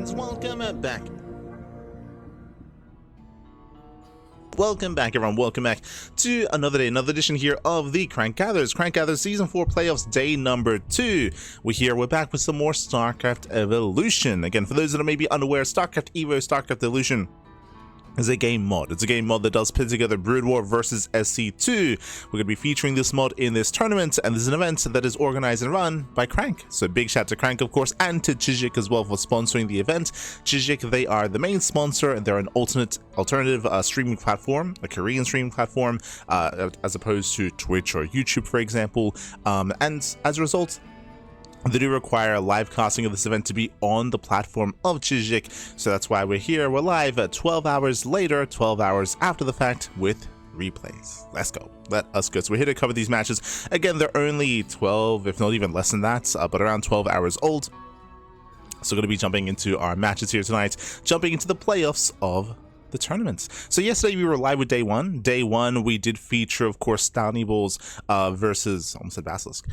Ducklings, welcome back. Welcome back, everyone. Welcome back to another day, another edition here of the Crank Gathers Season 4 Playoffs, day number 2. We're back with some more StarCraft Evolution. Again, for those that are maybe unaware, StarCraft Evo, StarCraft Evolution is a game mod. It's a game mod that does pit together Brood War versus SC2. We're going to be featuring this mod in this tournament, and this is an event that is organized and run by Crank. So big shout to Crank, of course, and to Chijik as well for sponsoring the event. Chijik, they are the main sponsor, and they're an alternative streaming platform, a Korean streaming platform, as opposed to Twitch or YouTube, for example. And as a result, they do require a live casting of this event to be on the platform of Chijik, so that's why we're here. We're live at 12 hours later, 12 hours after the fact, with replays. Let's go. Let us go. So we're here to cover these matches. Again, they're only 12, if not even less than that, but around 12 hours old. So we're going to be jumping into our matches here tonight, jumping into the playoffs of the tournaments. So yesterday we were live with day one. Day one, we did feature, of course, Stony Bulls versus, almost said Basilisk,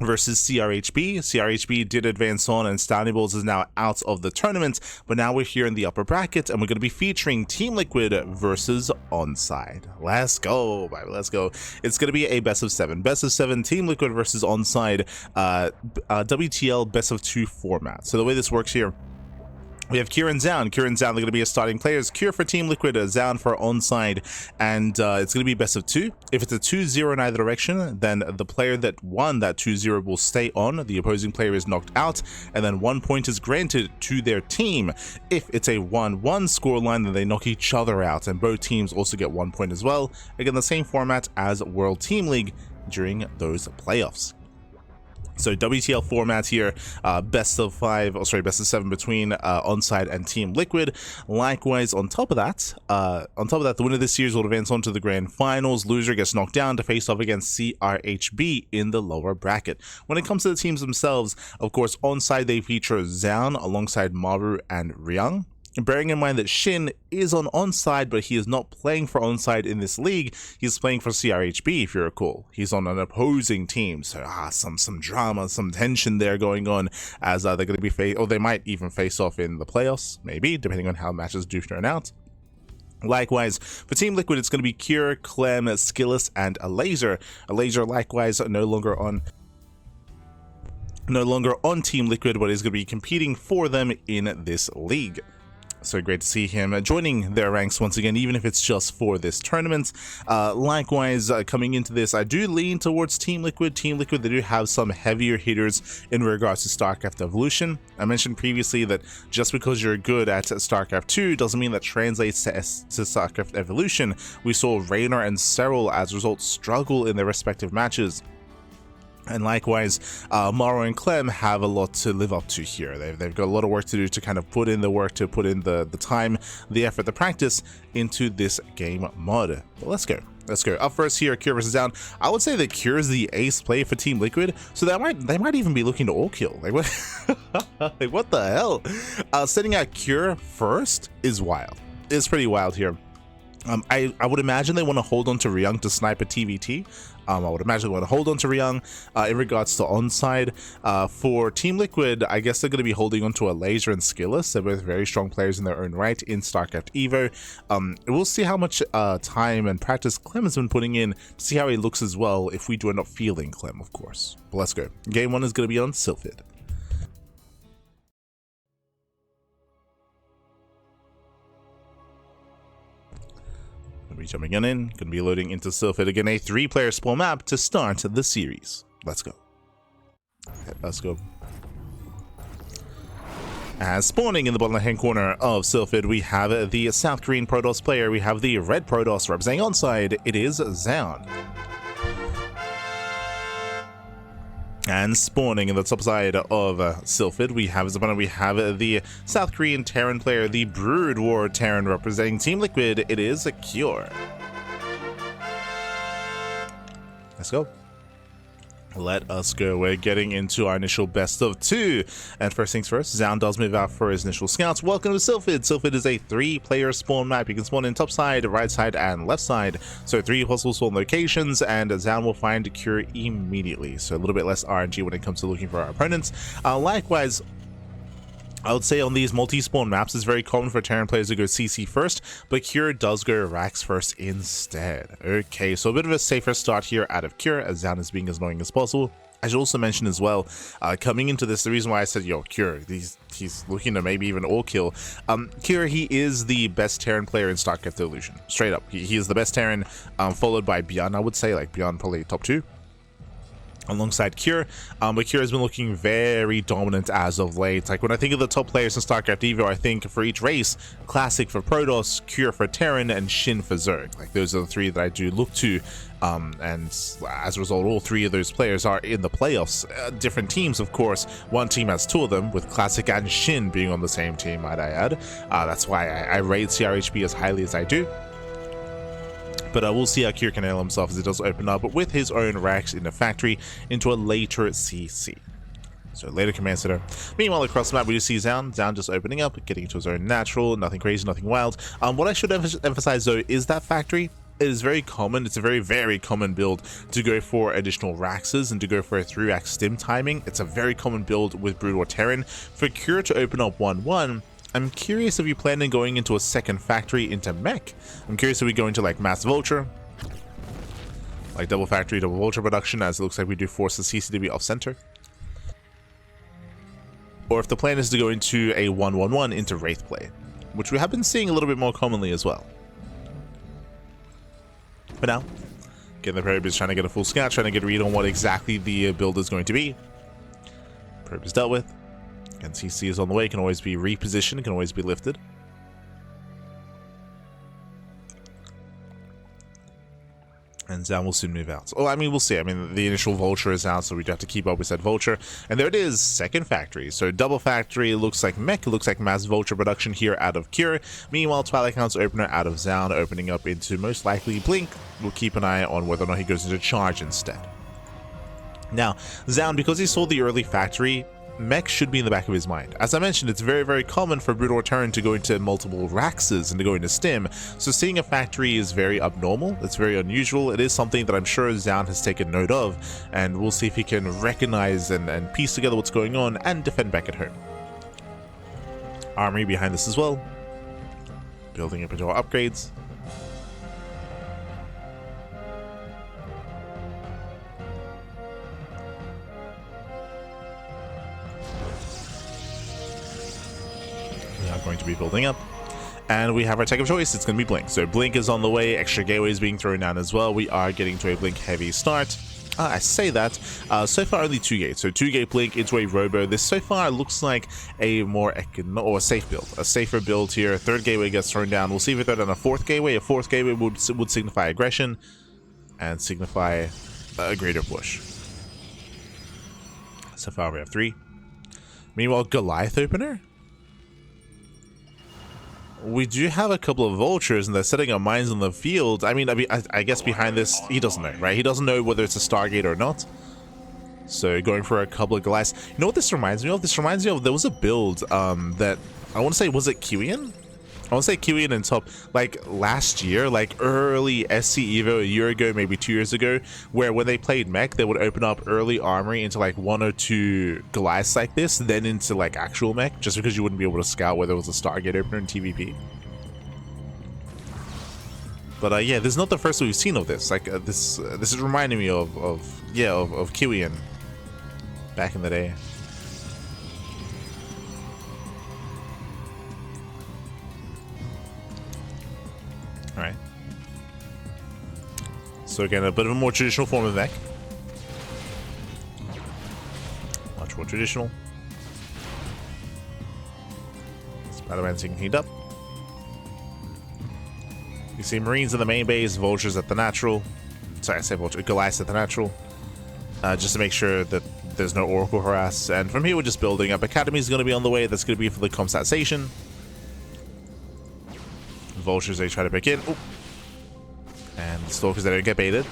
versus CRHB. CRHB did advance on, and Stony Bulls is now out of the tournament, but now we're here in the upper bracket, and we're going to be featuring Team Liquid versus ONSYDE. Let's go, baby, let's go. It's going to be a best of 7. Best of 7, Team Liquid versus ONSYDE, WTL best of 2 format. So the way this works here, we have Kieran Zoun. Kieran Zoun, they're going to be a starting players. Kure for Team Liquid, Zoun for ONSYDE, and it's going to be best of 2. If it's a 2-0 in either direction, then the player that won that 2-0 will stay on. The opposing player is knocked out, and then 1 point is granted to their team. If it's a 1-1 scoreline, then they knock each other out, and both teams also get 1 point as well. Again, the same format as World Team League during those playoffs. So WTL format here, best of 7 between ONSYDE and Team Liquid. Likewise, on top of that, the winner of this series will advance on to the grand finals. Loser gets knocked down to face off against CRHB in the lower bracket. When it comes to the teams themselves, of course, ONSYDE, they feature Zoun alongside Maru and Ryung. Bearing in mind that Shin is on ONSYDE, but he is not playing for ONSYDE in this league. He's playing for CRHB, if you recall. He's on an opposing team, so some drama, some tension there going on, as they're going to be they might even face off in the playoffs, maybe, depending on how matches do turn out. Likewise, for Team Liquid, it's going to be Kure, Clem, Skillis, and Elazer. Elazer, likewise, no longer on Team Liquid, but is going to be competing for them in this league. So great to see him joining their ranks once again, even if it's just for this tournament. Likewise, coming into this, I do lean towards Team Liquid. Team Liquid, they do have some heavier hitters in regards to StarCraft Evolution. I mentioned previously that just because you're good at StarCraft 2 doesn't mean that translates to StarCraft Evolution. We saw Raynor and Serral, as a result, struggle in their respective matches. And likewise, Maru and Clem have a lot to live up to here. They've got a lot of work to do to kind of put in the work, to put in the time, the effort, the practice into this game mod. But let's go. Let's go. Up first here, Kure versus Zoun. I would say that Kure is the ace play for Team Liquid, so they might even be looking to all kill. Like what? Like what the hell? Setting out Kure first is wild. It's pretty wild here. I would imagine they want to hold on to Ryung to snipe a TVT. I would imagine they want to hold on to Ryung in regards to ONSYDE. For Team Liquid, I guess they're going to be holding on to Elazer and Skillis. They're both very strong players in their own right in StarCraft Evo. We'll see how much time and practice Clem has been putting in to see how he looks as well, if we do end up fielding Clem, of course. But let's go. Game 1 is going to be on Sylphid. Be jumping in, gonna be loading into Sylphid again, a 3-player spawn map to start the series. Let's go. Okay, let's go. As spawning in the bottom left-hand corner of Sylphid, we have the South Korean Protoss player. We have the red Protoss representing ONSYDE. It is Zoun. And spawning in the top side of Sylphid, we have the South Korean Terran player, the Brood War Terran representing Team Liquid. It is a Kure. Let's go. Let us go. We're getting into our initial best of 2. And first things first, Zoun does move out for his initial scouts. Welcome to Sylphid. Sylphid is a 3-player spawn map. You can spawn in top side, right side, and left side. So 3 possible spawn locations, and Zoun will find Kure immediately. So a little bit less RNG when it comes to looking for our opponents. Likewise, I would say on these multi-spawn maps, it's very common for Terran players to go CC first, but Cure does go Rax first instead. Okay, so a bit of a safer start here out of Cure, as Zoun is being as annoying as possible. I should also mention as well, coming into this, the reason why I said, yo, Cure, he's looking to maybe even all kill. Cure, he is the best Terran player in StarCraft The Illusion. Straight up. He is the best Terran, followed by Beyond, I would say, like Beyond probably top 2. Alongside Cure, but Cure has been looking very dominant as of late. Like when I think of the top players in StarCraft Evo, I think for each race, Classic for Protoss, Cure for Terran, and Shin for Zerg. Like those are the 3 that I do look to, and as a result, all 3 of those players are in the playoffs. Different teams, of course. One team has 2 of them, with Classic and Shin being on the same team, might I add. That's why I rate CRHB as highly as I do. But we'll see how Cure can nail himself as he does open up with his own racks in the factory into a later CC. So later command center. Meanwhile, across the map, we just see Zoun. Zoun just opening up, getting into his own natural, nothing crazy, nothing wild. What I should emphasize though is that factory is very common. It's a very, very common build to go for additional Raxes and to go for a 3-rack stim timing. It's a very common build with Brood or Terran. For Cure to open up 1-1, I'm curious if you plan on going into a second factory into mech. I'm curious if we go into like mass vulture, like double factory, double vulture production, as it looks like we do force the CC to be off center. Or if the plan is to go into a 1-1-1 into wraith play, which we have been seeing a little bit more commonly as well. But now, getting the probe is trying to get a full scout, trying to get a read on what exactly the build is going to be. Probe is dealt with. And CC is on the way, can always be repositioned, can always be lifted. And Zoun will soon move out. Oh, I mean, we'll see. I mean, the initial vulture is out, so we do have to keep up with that vulture. And there it is, second factory. So double factory, looks like mech, looks like mass vulture production here out of Cure. Meanwhile, Twilight Count's opener out of Zoun, opening up into most likely Blink. We'll keep an eye on whether or not he goes into charge instead. Now, Zoun, because he saw the early factory, mech should be in the back of his mind. As I mentioned, it's very, very common for Brood or Terran to go into multiple Raxes and to go into stim, so seeing a factory is very abnormal, it's very unusual. It is something that I'm sure Zoun has taken note of, and we'll see if he can recognize and piece together what's going on and defend back at home. Armory behind this as well, building up into our upgrades. Going to be building up, and we have our tech of choice. It's going to be Blink. So Blink is on the way, extra gateways being thrown down as well. We are getting to a Blink heavy start. I say that so far only 2 gates, so 2 gate Blink into a robo. This so far looks like a more or a safe build, a safer build here. 3rd gateway gets thrown down. We'll see if we throw down a 4th gateway. A 4th gateway would signify aggression and signify a greater push. So far we have 3. Meanwhile, Goliath opener. We do have a couple of vultures, and they're setting up mines on the field. I mean, I guess behind this, he doesn't know, right? He doesn't know whether it's a Stargate or not. So going for a couple of Goliaths. You know what this reminds me of? This reminds me of, there was a build that, I want to say, was it Kiwian? I want to say Kiwian in top, like last year, like early SC Evo, a year ago, maybe 2 years ago, where when they played mech, they would open up early armory into like 1 or 2 Goliaths like this, then into like actual mech, just because you wouldn't be able to scout whether it was a Stargate opener in TVP. But yeah, this is not the first we've seen of this. Like this is reminding me of Kiwian back in the day. Alright. So again, a bit of a more traditional form of mech. Much more traditional. Spider-Man's getting heated up. You see Marines in the main base, Vultures at the natural. Sorry, I say Vulture, Goliaths at the natural. Just to make sure that there's no Oracle harass. And from here, we're just building up. Academy is going to be on the way. That's going to be for the comstat station. Vultures, they try to pick in. Ooh. And the Stalkers, they don't get baited.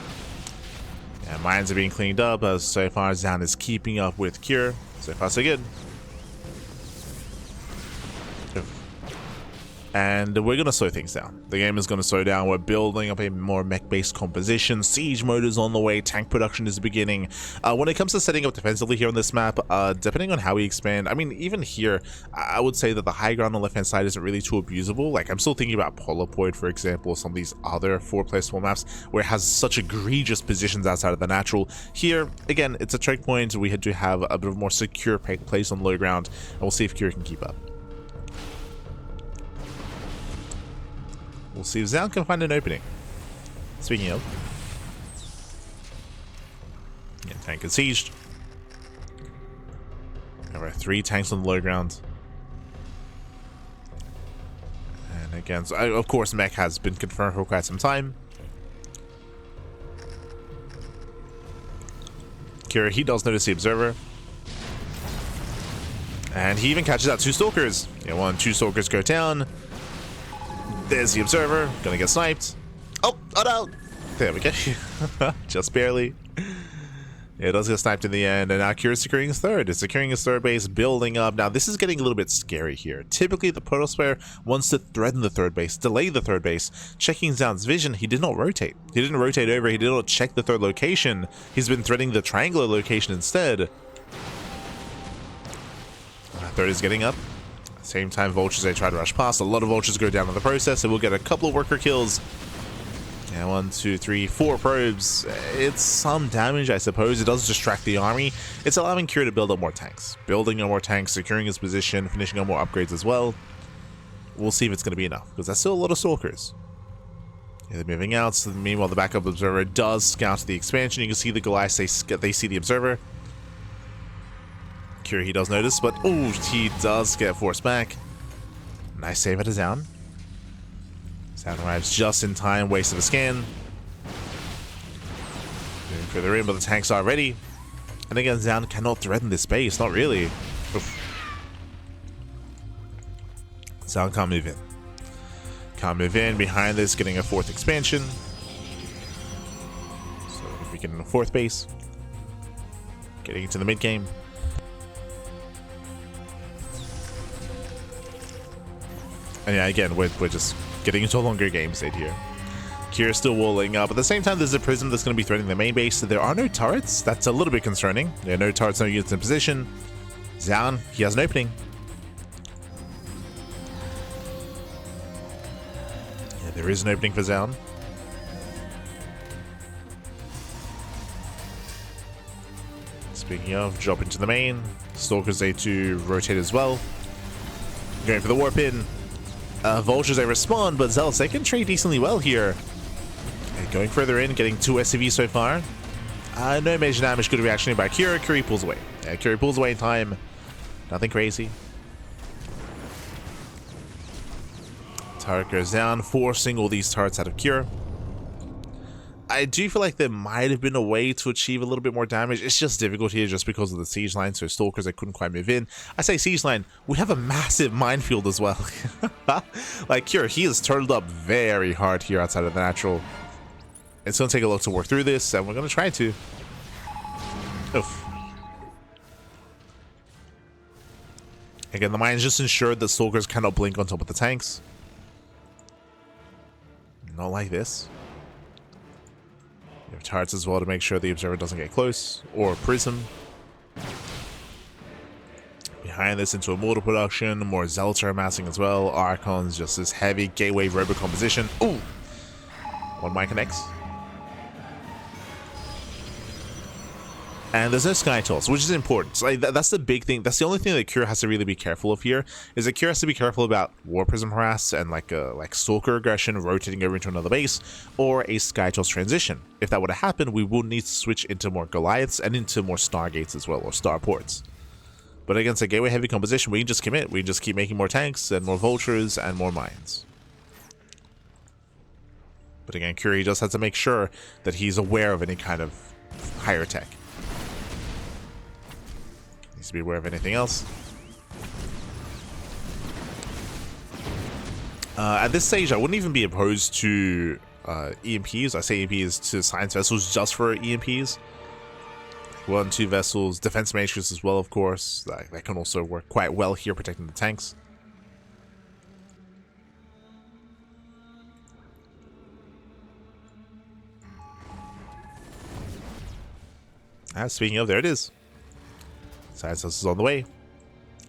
Yeah, mines are being cleaned up. So far, Zoun is keeping up with Cure. So far, so good. And we're going to slow things down. The game is going to slow down. We're building up a more mech-based composition. Siege mode is on the way. Tank production is beginning. When it comes to setting up defensively here on this map, depending on how we expand, I mean, even here, I would say that the high ground on the left-hand side isn't really too abusable. Like, I'm still thinking about Polarpoid, for example, or some of these other 4-player small maps where it has such egregious positions outside of the natural. Here, again, it's a choke point. We had to have a bit of more secure place on low ground, and we'll see if Kira can keep up. We'll see if Zoun can find an opening. Speaking of. Yeah, tank is sieged. There are 3 tanks on the low ground. And again, so, of course, mech has been confirmed for quite some time. Kira, he does notice the observer. And he even catches out 2 stalkers. Yeah, 2 stalkers go down. There's the observer, gonna get sniped. Oh no! There we go. Just barely. Yeah, it does get sniped in the end, and now Kira's securing his third. It's securing his third base, building up. Now, this is getting a little bit scary here. Typically, the Protoss player wants to threaten the third base, delay the third base. Checking Zoun's vision, he did not rotate. He didn't rotate over, he did not check the third location. He's been threatening the triangular location instead. Third is getting up. Same time, vultures, they try to rush past. A lot of vultures go down in the process, so we'll get a couple of worker kills. Yeah, 1, 2, 3, 4 probes. It's some damage, I suppose. It does distract the army. It's allowing Kira to build up more tanks. Building up more tanks, securing his position, finishing up more upgrades as well. We'll see if it's going to be enough, because that's still a lot of stalkers. Yeah, they're moving out. So meanwhile, the backup observer does scout the expansion. You can see the Goliaths, they see the observer. Kira, he does notice, but oh, he does get forced back. Nice save at a Zoun. Zoun arrives just in time, wasted a scan. Moving further in, but the tanks are ready. And again, Zoun cannot threaten this base, not really. Oof. Zoun can't move in. Can't move in. Behind this, getting a 4th expansion. So if we get in a 4th base, getting into the mid game. And yeah, again, we're just getting into a longer game state here. Kira's still walling up. At the same time, there's a prism that's going to be threatening the main base. So there are no turrets. That's a little bit concerning. There are no turrets, no units in position. Zoun, he has an opening. Yeah, there is an opening for Zoun. Speaking of, drop into the main. Stalkers A2 rotate as well. Going for the warp in. Vultures, they respond, but Zealots, they can trade decently well here. Okay, going further in, getting 2 SCVs so far. No major damage, good reaction by Kira. Kira pulls away. Yeah, Kira pulls away in time. Nothing crazy. Turret goes down, forcing all these turrets out of Kira. I do feel like there might have been a way to achieve a little bit more damage. It's just difficult here just because of the siege line, so stalkers, they couldn't quite move in. I say siege line, we have a massive minefield as well. Like Kira, he is turtled up very hard here outside of the natural. It's going to take a lot to work through this, and we're going to try to. Oof. Again, the mines just ensured that stalkers cannot blink on top of the tanks. Not like this. You have turrets as well to make sure the observer doesn't get close, or a prism. Behind this into a mortar production, more zealots are amassing as well. Archons, just this heavy gateway robot composition. Ooh! One mine connects. And there's no sky toss, which is important. So, like, that's the big thing. That's the only thing that Kira has to really be careful of here. Is that Kira has to be careful about war prism harass and like stalker aggression rotating over into another base, or a sky toss transition. If that were to happen, we will need to switch into more Goliaths and into more Stargates as well, or Starports. But against a gateway heavy composition, we can just commit. We can just keep making more tanks and more vultures and more mines. But again, Kira just has to make sure that he's aware of any kind of higher tech. To be aware of anything else. At this stage, I wouldn't even be opposed to EMPs. I say EMPs to science vessels just for EMPs. 1, 2 vessels, defense matrix as well, of course. That can also work quite well here, protecting the tanks. Speaking of, there it is. Side sauce is on the way.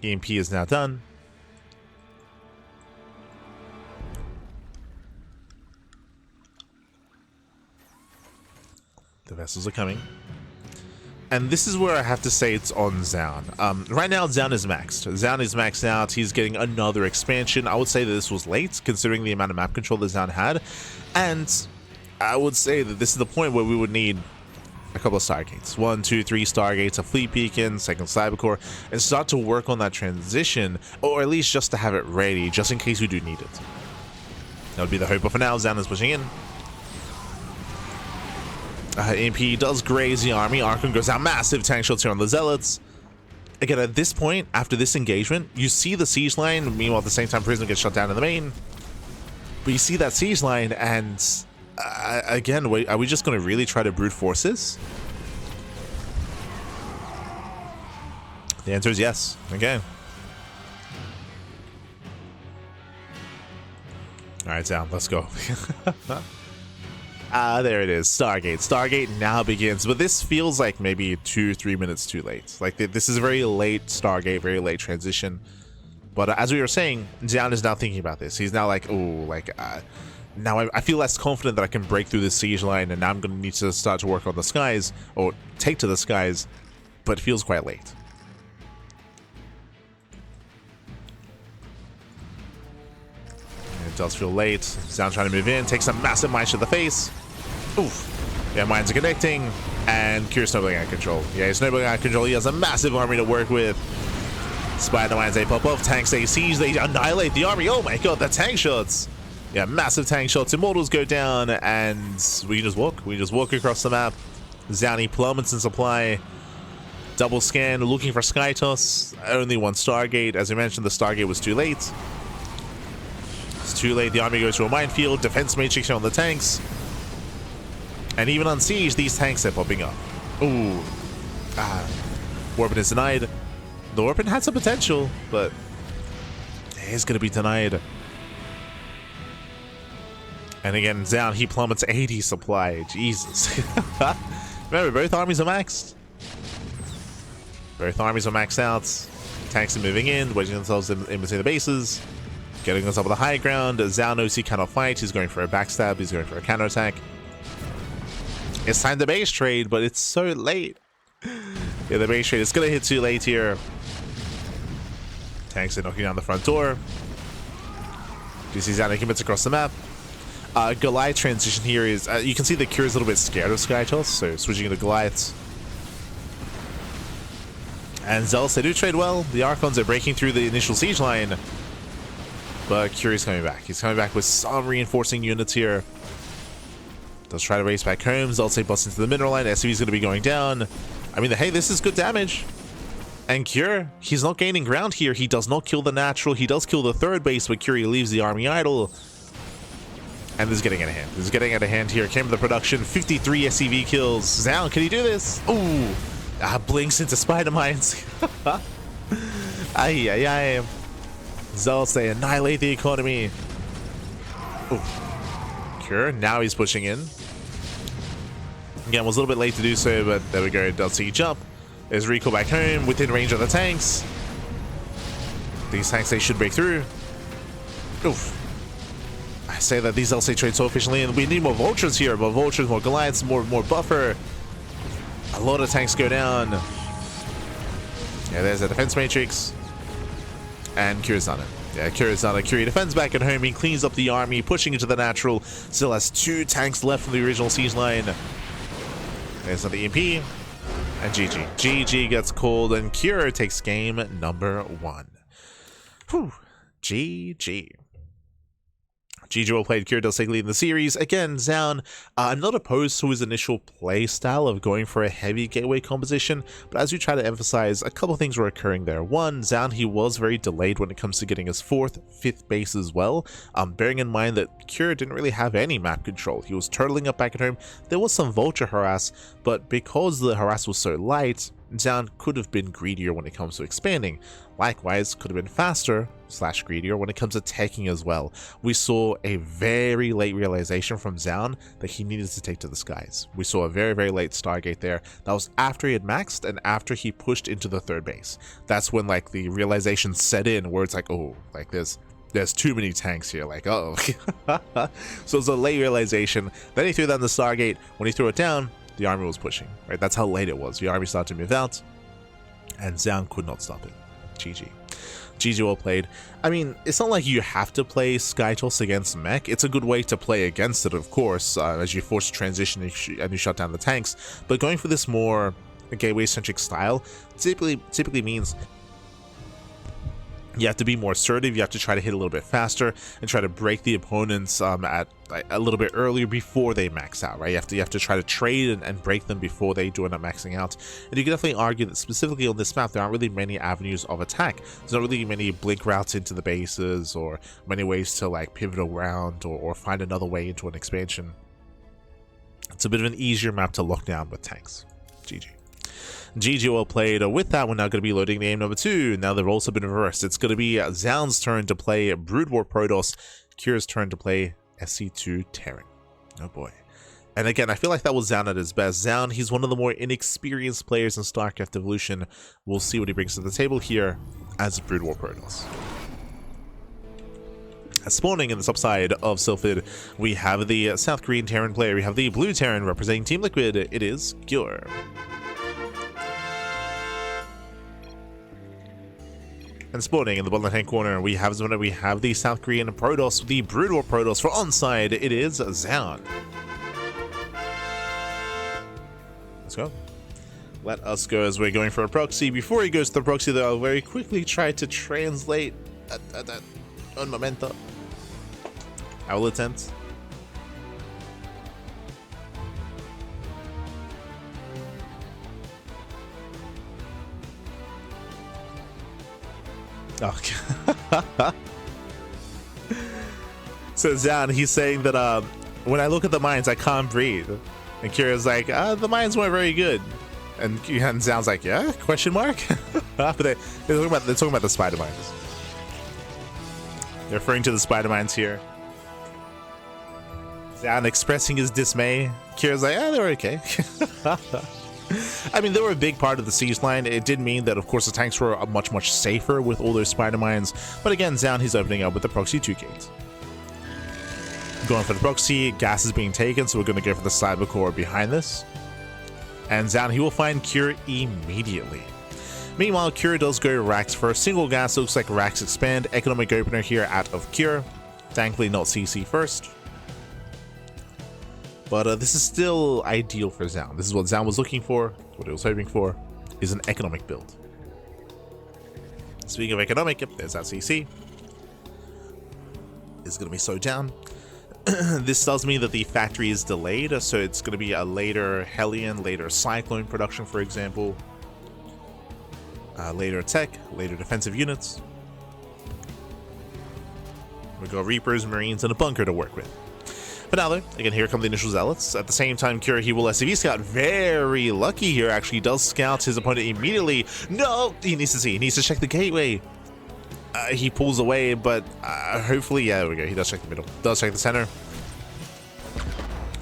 EMP is now done. The vessels are coming. And this is where I have to say it's on Zoun. Right now, Zoun is maxed. Zoun is maxed out. He's getting another expansion. I would say that this was late, considering the amount of map control that Zoun had. And I would say that this is the point where we would need a couple of Stargates. 1, 2, 3 Stargates, a Fleet Beacon, second Cybercore, and start to work on that transition, or at least just to have it ready, just in case we do need it. That would be the hope, but for now, Zoun is pushing in. EMP does graze the army. Arkham goes out. Massive tank shots here on the Zealots. Again, at this point, after this engagement, you see the siege line. Meanwhile, at the same time, Prism gets shut down in the main. But you see that siege line, and again, are we just going to really try to brute force this? The answer is yes. Okay. Alright, Zoun, let's go. There it is. Stargate. Stargate now begins, but this feels like maybe 2-3 minutes too late. Like, this is a very late Stargate, very late transition. But as we were saying, Zoun is now thinking about this. He's now like, oh, like, now I feel less confident that I can break through this siege line, and now I'm going to need to start to work on the skies, or take to the skies, but it feels quite late. It does feel late. Zoun trying to move in, takes a massive mine to the face. Oof. Yeah, mines are connecting, and Cure snowballing out of control. Yeah, he's snowballing out of control. He has a massive army to work with. Spider mines, they pop off. Tanks, they siege, they annihilate the army. Oh my god, the tank shots. Yeah, massive tank shots. Immortals go down, and we just walk. We just walk across the map. Zoun plummets in supply. Double scan, looking for Sky Toss. Only one Stargate. As I mentioned, the Stargate was too late. It's too late. The army goes to a minefield. Defense matrix on the tanks. And even on siege, these tanks are popping up. Ooh. Warping is denied. The Warping had some potential, but it's going to be denied. And again, Zoun, he plummets 80 supply. Jesus. Remember, both armies are maxed. Both armies are maxed out. Tanks are moving in, wedging themselves in between the bases. Getting on top of the high ground. Zoun knows he cannot fight. He's going for a backstab. He's going for a counterattack. It's time to base trade, but it's so late. Yeah, the base trade is going to hit too late here. Tanks are knocking down the front door. You see Zoun commits across the map. Goliath transition here is... you can see the Cure is a little bit scared of Sky Toss, so switching into Goliaths. And Zealots, they do trade well. The Archons are breaking through the initial siege line. But Cure is coming back. He's coming back with some reinforcing units here. Does try to race back home. Zealots, they bust into the mineral line. SCV is going to be going down. I mean, hey, this is good damage. And Cure, he's not gaining ground here. He does not kill the natural. He does kill the third base, but Cure leaves the army idle. And this is getting out of hand. This is getting out of hand here. Came to the production. 53 SCV kills. Zoun, can he do this? Ooh. Blinks into spider mines. Ay, ay, ay. Zealots, they annihilate the economy. Ooh. Cure, now he's pushing in. Again, was a little bit late to do so, but there we go. Does siege up. There's recall back home, within range of the tanks. These tanks, they should break through. Oof. I say that these LC trade so efficiently, and we need more vultures here. More vultures, more Goliaths, more buffer. A lot of tanks go down. Yeah, there's a defense matrix. And Cure's done it. Yeah, Cure's done it. Cure defends back at home. He cleans up the army, pushing into the natural. Still has 2 tanks left from the original siege line. There's the EMP. And GG. GG gets called, and Cure takes game number 1. Whew. GG. GG well played. Cure does take lead in the series. Again, Zoun, I'm not opposed to his initial play style of going for a heavy gateway composition, but as we try to emphasize, a couple things were occurring there. One, Zoun, he was very delayed when it comes to getting his 4th, 5th base as well, bearing in mind that Cure didn't really have any map control. He was turtling up back at home. There was some vulture harass, but because the harass was so light, Zoun could have been greedier when it comes to expanding. Likewise, could have been faster, slash greedier when it comes to taking as well. We saw a very late realization from Zoun that he needed to take to the skies. We saw a very, very late Stargate there. That was after he had maxed and after he pushed into the third base. That's when like the realization set in where it's like, oh, like there's too many tanks here, like, oh. So it's a late realization. Then he threw down the Stargate. When he threw it down, the army was pushing, right? That's how late it was. The army started to move out, and Zoun could not stop it. GG. GG, well played. I mean, it's not like you have to play Skytoss against mech. It's a good way to play against it, of course, as you force a transition and you shut down the tanks. But going for this more gateway-centric style typically means you have to be more assertive. You have to try to hit a little bit faster and try to break the opponents at a little bit earlier before they max out, right? You have to try to trade and break them before they do end up maxing out. And you can definitely argue that specifically on this map, there aren't really many avenues of attack. There's not really many blink routes into the bases or many ways to like pivot around or find another way into an expansion. It's a bit of an easier map to lock down with tanks. GG. GG, well played. With that, we're now going to be loading game number 2. Now they've also been reversed. It's going to be Zoun's turn to play Brood War Protoss, Kira's turn to play SC2 Terran. Oh boy. And again, I feel like that was Zoun at his best. Zoun, he's one of the more inexperienced players in StarCraft Evolution. We'll see what he brings to the table here as Brood War Protoss. Spawning in the top side of Sylphid, we have the South Korean Terran player. We have the Blue Terran representing Team Liquid. It is Gyur. And spawning in the bottom left-hand corner, we have the South Korean Protoss, the Brood War Protoss for ONSYDE. It is Zoun. Let's go. Let us go as we're going for a proxy. Before he goes to the proxy, though, I'll very quickly try to translate that un momento. I will attempt. Okay. So Zoun, he's saying that when I look at the mines, I can't breathe. And Kira's like, the mines weren't very good. And Zoun's like, yeah? Question mark? But they're talking about the spider mines. They're referring to the spider mines here. Zoun expressing his dismay. Kira's like, they were okay. I mean, they were a big part of the siege line. It did mean that, of course, the tanks were much, much safer with all those spider mines. But again, Zoun, he's opening up with the proxy 2 gate. Going for the proxy, gas is being taken, so we're going to go for the cyber core behind this. And Zoun, he will find Cure immediately. Meanwhile, Cure does go Rax for a single gas. Looks like Rax expand. Economic opener here out of Cure. Thankfully, not CC first. But this is still ideal for Zoun. This is what Zoun was looking for, what he was hoping for, is an economic build. Speaking of economic, yep, there's that CC. It's going to be slowed down. This tells me that the factory is delayed, so it's going to be a later Hellion, later Cyclone production, for example. Later tech, later defensive units. We've got Reapers, Marines, and a bunker to work with. But now, though, again, here come the initial zealots. At the same time, Kira, he will SCV scout. Very lucky here, actually. He does scout his opponent immediately. No! He needs to see. He needs to check the gateway. He pulls away, but hopefully, yeah, there we go. He does check the middle. Does check the center.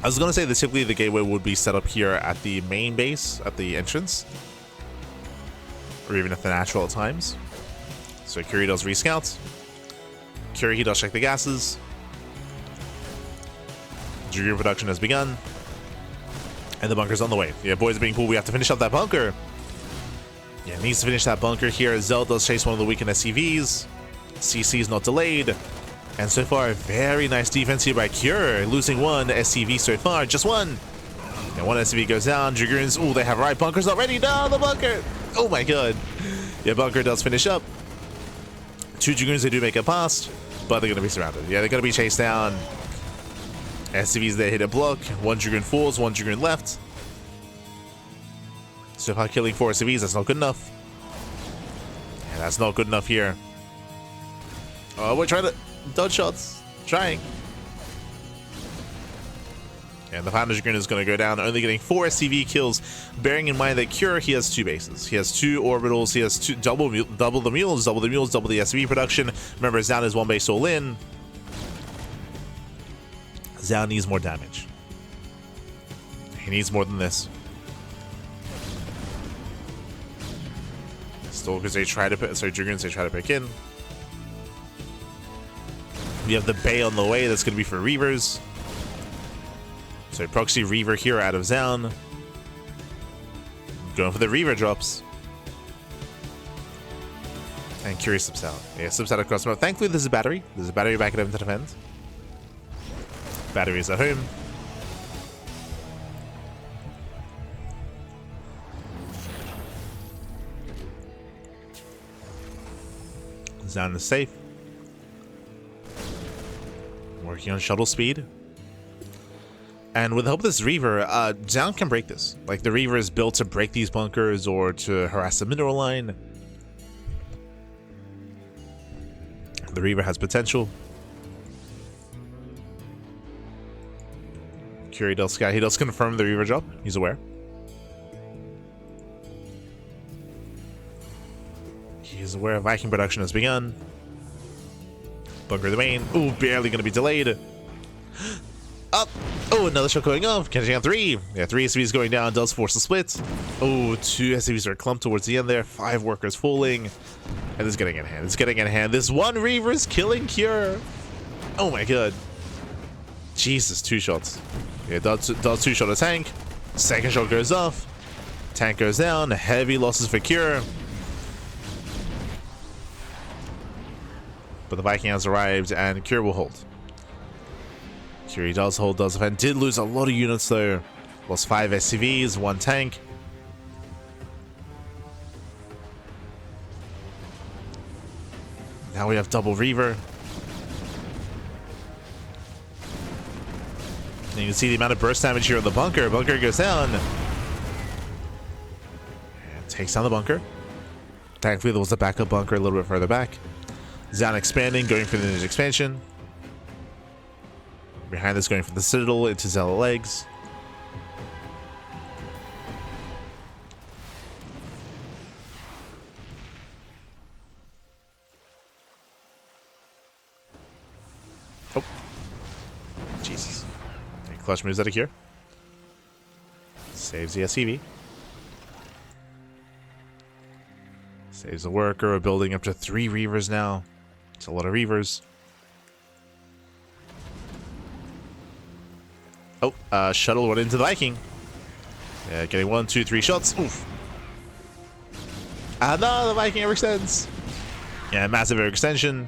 I was going to say that typically the gateway would be set up here at the main base, at the entrance. Or even at the natural at times. So Kira does rescout. Kira, he does check the gases. Dragoon production has begun. And the bunker's on the way. Yeah, boys are being pulled. We have to finish up that bunker. Yeah, needs to finish that bunker here. Zell does chase one of the weakened SCVs. CC is not delayed. And so far, very nice defense here by Cure. Losing one SCV so far. Just one. And one SCV goes down. Dragoons, oh, they have right bunkers already. No, the bunker. Oh my god. Yeah, bunker does finish up. 2 Dragoons, they do make it past. But they're going to be surrounded. Yeah, they're going to be chased down. SCVs, they hit a block. 1 Dragoon falls, 1 Dragoon left. So far killing 4 SCVs, that's not good enough. And that's not good enough here. Oh, we're trying to dodge shots. Trying. And the Founders Dragoon is going to go down, only getting 4 SCV kills, bearing in mind that Cure, he has 2 bases. He has 2 orbitals, he has double the mules, double the SCV production. Remember, Zoun is 1 base all in. Zoun needs more damage. He needs more than this. Stalkers, they try to pick, sorry, Dragoons, they try to pick in. We have the Bay on the way, that's going to be for Reavers. So proxy Reaver here out of Zoun. Going for the Reaver drops. And Curie slips out. Yeah, slips out across the map. Thankfully, there's a battery. There's a battery back at him to defend. Battery is at home. Zoun is safe. Working on shuttle speed. And with the help of this Reaver, Zoun can break this. Like, the Reaver is built to break these bunkers or to harass the mineral line. The Reaver has potential. Curie does sky. He does confirm the Reaver drop. He's aware. He is aware Viking production has begun. Bunker the main. Ooh, barely going to be delayed. Up. Oh, another shot going off. Catching on 3. Yeah, 3 SCVs going down. Does force a split. Oh, 2 SCVs are clumped towards the end there. 5 workers falling. And it's getting in hand. It's getting in hand. This one Reaver is killing Cure. Oh my god. Jesus, 2 shots. Yeah, does 2 shot a tank. Second shot goes off. Tank goes down. Heavy losses for Cure. But the Viking has arrived and Cure will hold. Curie does hold, does defend. Did lose a lot of units though. Lost 5 SCVs, 1 tank. Now we have double Reaver. And you can see the amount of burst damage here on the bunker. Bunker goes down. And takes down the bunker. Thankfully there was a backup bunker a little bit further back. Zoun expanding, going for the ninja expansion. Behind this, going for the Citadel into Zella legs. Oh. Jesus. Okay, clutch moves out of here. Saves the SCV. Saves the worker. We're building up to 3 Reavers now. It's a lot of Reavers. Oh, shuttle went into the Viking. Yeah, getting 1, 2, 3 shots. Oof. Ah, no, the Viking overextends. Yeah, massive overextension.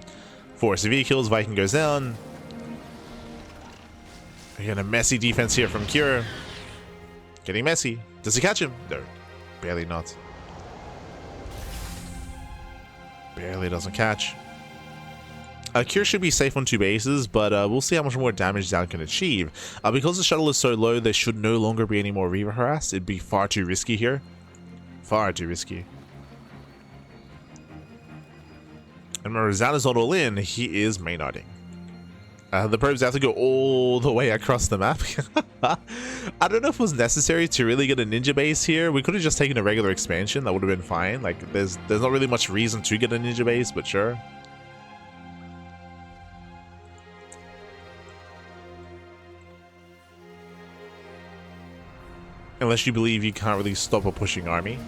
4 CV kills. Viking goes down. Again, a messy defense here from Cure. Getting messy. Does he catch him? No, barely not. Barely doesn't catch. Cure should be safe on 2 bases, but we'll see how much more damage Zoun can achieve. Because the shuttle is so low, there should no longer be any more Reaver harass. It'd be far too risky here. Far too risky. And remember, Zoun is not all in, he is maynarding. The probes have to go all the way across the map. I don't know if it was necessary to really get a ninja base here. We could have just taken a regular expansion, that would have been fine. Like, there's not really much reason to get a ninja base, but sure. Unless you believe you can't really stop a pushing army.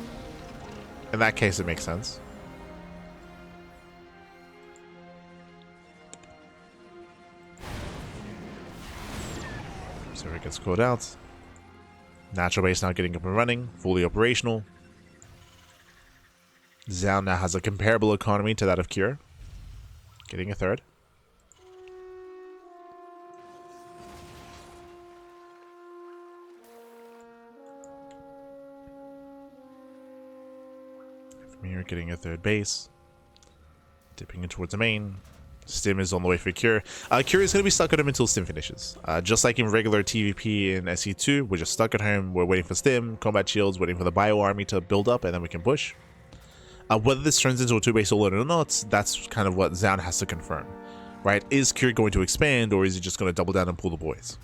In that case, it makes sense. So it gets called out. Natural base now getting up and running, fully operational. Zoun now has a comparable economy to that of Cure. Getting a 3rd. Here, getting a 3rd base. Dipping in towards the main. Stim is on the way for Cure. Cure is going to be stuck at home until Stim finishes. Just like in regular TVP in SE2, we're just stuck at home. We're waiting for Stim, combat shields, waiting for the bio army to build up, and then we can push. Whether this turns into a 2-base all-in or not, that's kind of what Zoun has to confirm. Right? Is Cure going to expand, or is he just going to double down and pull the boys?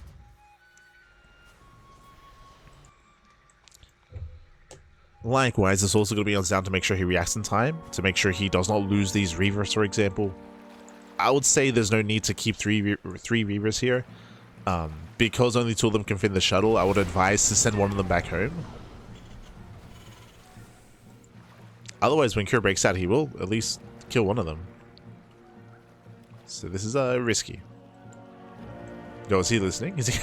Likewise, it's also going to be on Zoun to make sure he reacts in time, to make sure he does not lose these Reavers, for example. I would say there's no need to keep three Reavers here. Because only 2 of them can fit in the shuttle, I would advise to send one of them back home. Otherwise, when Cure breaks out, he will at least kill one of them. So this is risky. Yo, is he listening? Is he?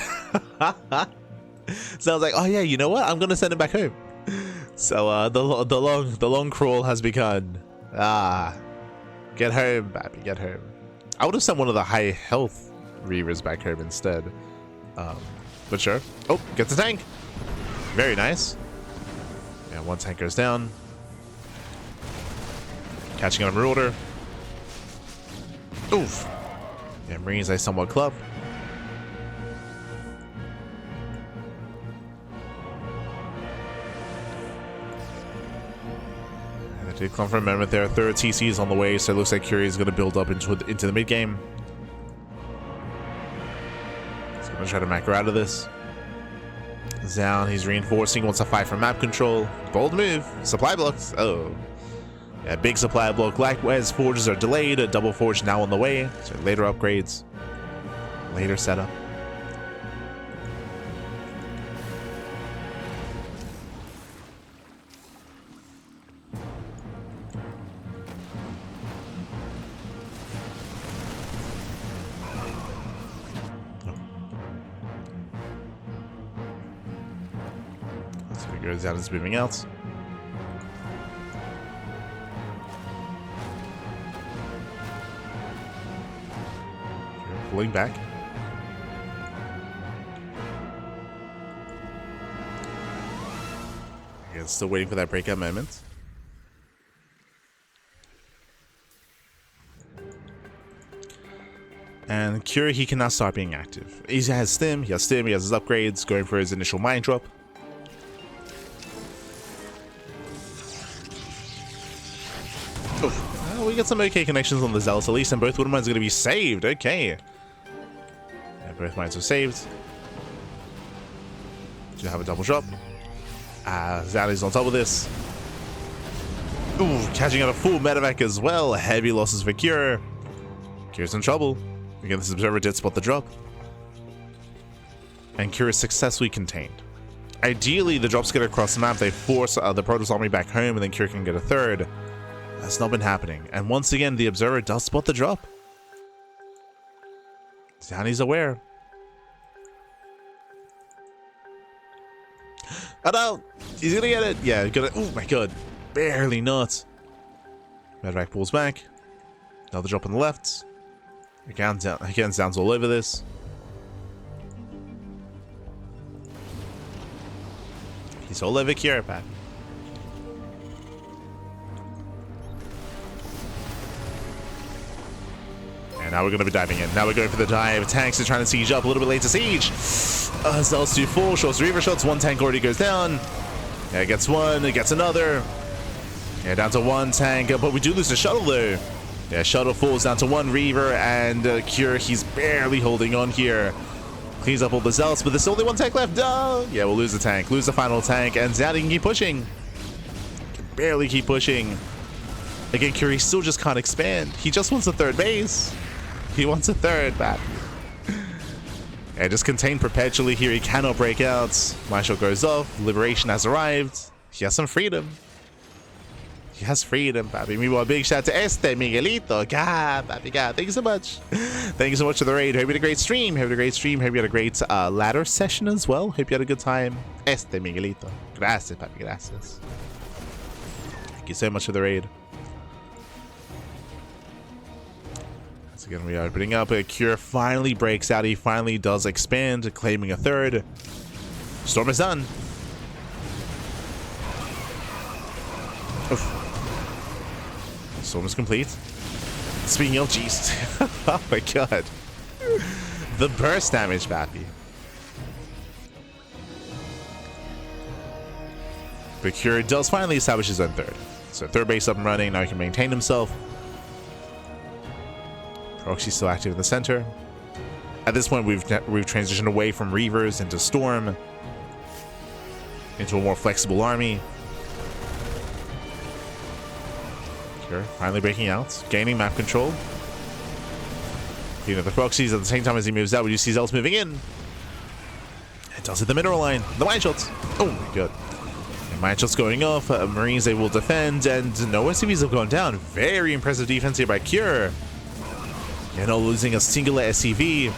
So I was like, oh yeah, you know what? I'm gonna send him back home. So the long crawl has begun. Get home, Bappy, get home. I would have sent one of the high health Reavers back home instead. But sure. Oh, get the tank. Very nice. Yeah, 1 tank goes down. Catching on a Marauder. Oof. Yeah, Marines I somewhat club. And they did come for a moment there. 3rd TC is on the way, so it looks like Curie is going to build up into the mid game. He's going to try to macro out of this. Zoun, he's reinforcing, wants to fight for map control. Bold move. Supply blocks. Oh. Yeah, big supply block. Likewise, forges are delayed. A double forge now on the way. So later upgrades. Later setup. So he goes out, it's moving out. Pulling back. Again, still waiting for that breakout moment. And Cure, he can now start being active. He has Stim, he has his upgrades, going for his initial mine drop. Oh, well, we get some okay connections on the Zealots at least, and both Wood Mines are going to be saved. Okay. Both mines are saved. Do have a double drop. Zali's on top of this. Ooh, catching out a full medevac as well. Heavy losses for Cure. Cure's in trouble. Again, this Observer did spot the drop. And Cure is successfully contained. Ideally, the drops get across the map. They force the Protoss army back home, and then Cure can get a third. That's not been happening. And once again, the Observer does spot the drop. Zoun's aware. Oh no! He's gonna get it! Yeah, gonna. Oh my god. Barely not. Medevac pulls back. Another drop on the left. Again, Zoun's all over this. He's all over Cure, Pat. Now we're going to be diving in. Now we're going for the dive. Tanks are trying to siege up. A little bit late to siege. Zealots do 4. Shorts Reaver shots. 1 tank already goes down. Yeah, it gets 1. It gets another. Yeah, down to 1 tank. But we do lose the shuttle, though. Yeah, shuttle falls down to 1 Reaver. And Cure, he's barely holding on here. Cleans up all the Zealots, but there's only 1 tank left. No! Yeah, we'll lose the tank. Lose the final tank. And Zoun can keep pushing. Can barely keep pushing. Again, Cure still just can't expand. He just wants a 3rd base. He wants a 3rd, Bat. Yeah, just contained perpetually here. He cannot break out. Marshal goes off. Liberation has arrived. He has some freedom. He has freedom, Papi. Meanwhile, big shout to Miguelito. God, Papi, God. Thank you so much. Thank you so much for the raid. Hope you had a great stream. Hope you had a great stream. Hope you had a great ladder session as well. Hope you had a good time. Miguelito. Gracias, Papi. Gracias. Thank you so much for the raid. Again, we are opening up. A Cure finally breaks out. He finally does expand, claiming a 3rd. Storm is done. Oof. Storm is complete. Speaking of, jeez. Oh my god. The burst damage, Bappy. But Cure does finally establish his own 3rd. So 3rd base up and running. Now he can maintain himself. Proxy's still active in the center. At this point, we've transitioned away from Reavers into Storm, into a more flexible army. Sure, finally breaking out, gaining map control. You know, the proxies at the same time as he moves out, we do see Zel's moving in. It does hit the mineral line. The mine shots. Oh my god. And mine shots going off. Marines, they will defend, and no SCVs have gone down. Very impressive defense here by Cure. You're not losing a singular SCV.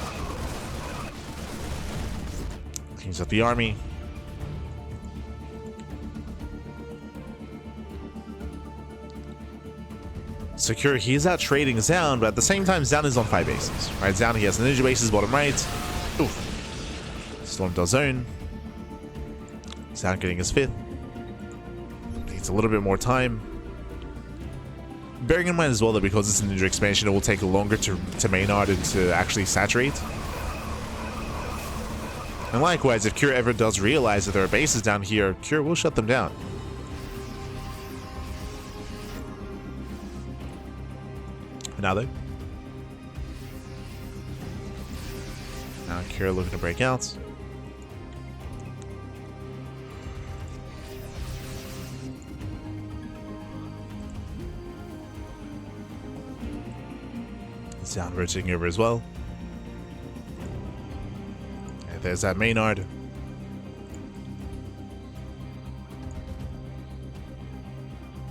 Cleans up the army. Secure, he's out trading Zoun, but at the same time, Zoun is on 5 bases. Right, Zoun, he has the ninja bases bottom right. Oof. Storm does zone. Zoun getting his 5th. Needs a little bit more time. Bearing in mind as well that because it's a ninja expansion, it will take longer to Maynard and to actually saturate. And likewise, if Cure ever does realize that there are bases down here, Cure will shut them down. Now though. Now Cure looking to break out. Zoun rotating over as well. And there's that Maynard.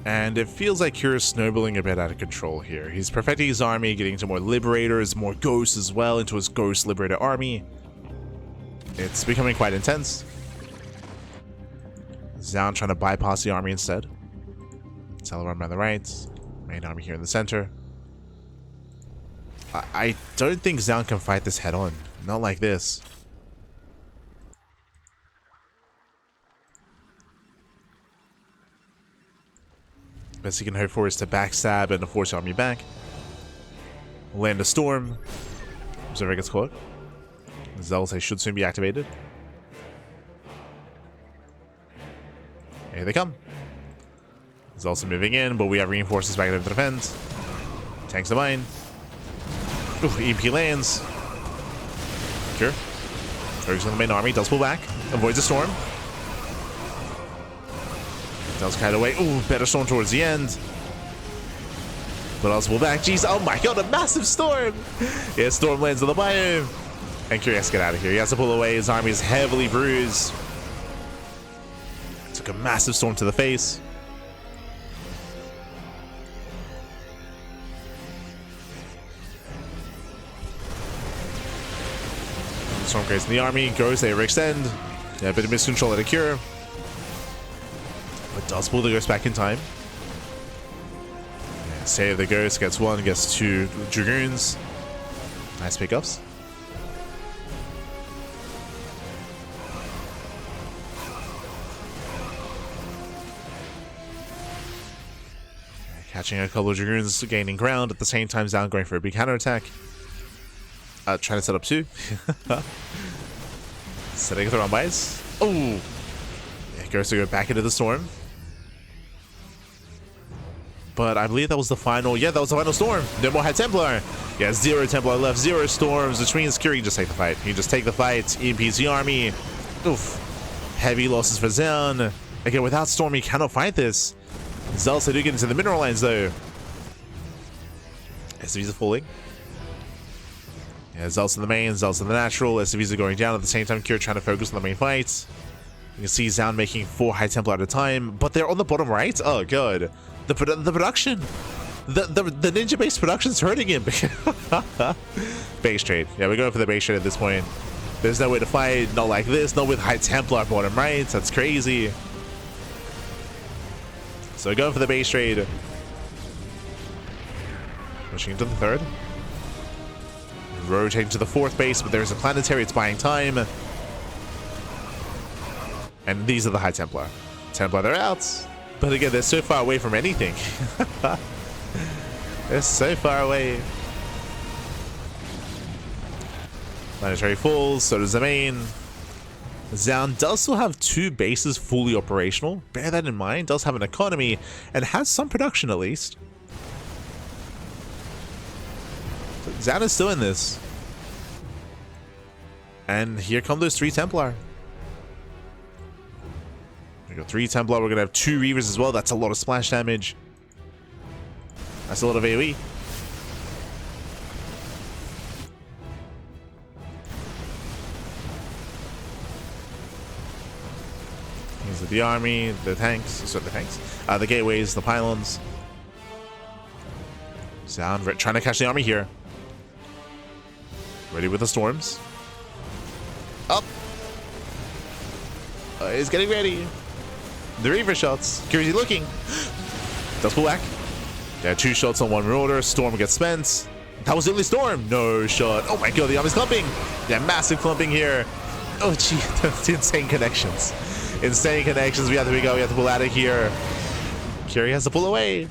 And it feels like Cure is snowballing a bit out of control here. He's perfecting his army, getting into more Liberators, more Ghosts as well, into his Ghost Liberator army. It's becoming quite intense. Zoun trying to bypass the army instead. Teleron by the right. Main army here in the center. I don't think Zoun can fight this head on. Not like this. Best he can hope for is to backstab and to force the army back. Land a storm. Observer gets caught. Zealous should soon be activated. Here they come. Zealous moving in, but we have reinforcements back into the defense. Tanks the mine. Ooh, EMP lands. Cure. Focus on the main army. Does pull back. Avoids the storm. Does kite away. Ooh, better storm towards the end. But also pull back. Jeez, oh my god, a massive storm! Yeah, storm lands on the biome. And Cure has to get out of here. He has to pull away. His army is heavily bruised. Took a massive storm to the face. Storm creates in the army. Goes, they overextend. Yeah, a bit of miscontrol at a Cure. But does pull the Ghost back in time. Yeah, save the Ghost. Gets 1, gets 2 Dragoons. Nice pickups. Catching a couple of Dragoons, gaining ground. At the same time, Zoun going for a big counterattack. Trying to set up 2. Setting the wrong bites. Oh! Yeah, goes to go back into the storm. But I believe that was the final. Yeah, that was the final storm. No more High Templar. Yeah, 0 Templar left, 0 storms, which means Cure can just take the fight. He can just take the fight. EMPs the army. Oof. Heavy losses for Zoun. Again, without storm, he cannot fight this. Zealous, they do get into the mineral lines though. SCVs are falling. Yeah, Zealous in the main, Zealous in the natural. SCVs are going down at the same time. Cure trying to focus on the main fight. You can see Zoun making 4 High Templar at a time, but they're on the bottom right. Oh god, the production, the ninja based production is hurting him. Base trade. Yeah, we're going for the base trade at this point. There's no way to fight. Not like this. Not with High Templar bottom right. That's crazy. So going for the base trade. Pushing into the 3rd. Rotating to the 4th base, but there's a planetary. It's buying time. And these are the High Templar. Templar, they're out. But again, they're so far away from anything. They're so far away. Planetary falls, so does the main. Zoun does still have 2 bases fully operational. Bear that in mind. Does have an economy and has some production at least. But Zoun is still in this. And here come those 3 Templar. We got 3 Templar. We're gonna have 2 Reavers as well. That's a lot of splash damage. That's a lot of AoE. Here's the army, the tanks, sorry, the gateways, the pylons. Zoun trying to catch the army here. Ready with the storms. Up. He's getting ready. The Reaver shots. Curiosity looking. Does pull back. Yeah, 2 shots on 1 Marauder. Storm gets spent. That was the only Storm. No shot. Oh my god, the army's clumping. Yeah, massive clumping here. Oh gee, that's insane connections. Insane connections. We have to pull out of here. Curie has to pull away.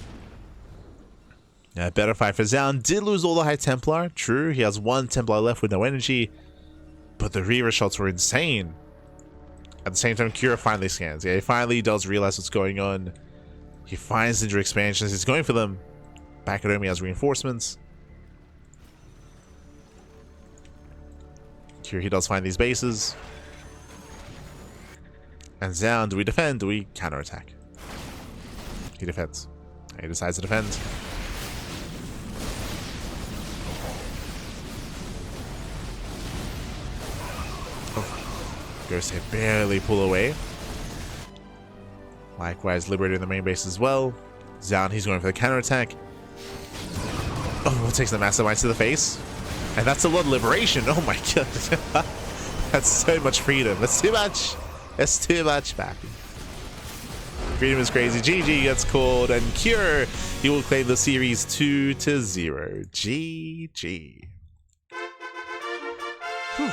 Yeah, better fight for Zoun. Did lose all the High Templar. True, he has 1 Templar left with no energy. But the Reaver shots were insane. At the same time, Kira finally scans. Yeah, he finally does realize what's going on. He finds injury expansions. He's going for them. Back at home, he has reinforcements. Here he does find these bases. And Zoun, do we defend? Do we counterattack? He defends. He decides to defend. Goes to barely pull away. Likewise, liberating the main base as well. Zoun, he's going for the counterattack. Oh, takes the massive mites to the face. And that's a lot of liberation. Oh my god. That's so much freedom. That's too much. That's too much, papi. Freedom is crazy. GG gets called, and Cure, he will claim the series 2-0. GG. Whew.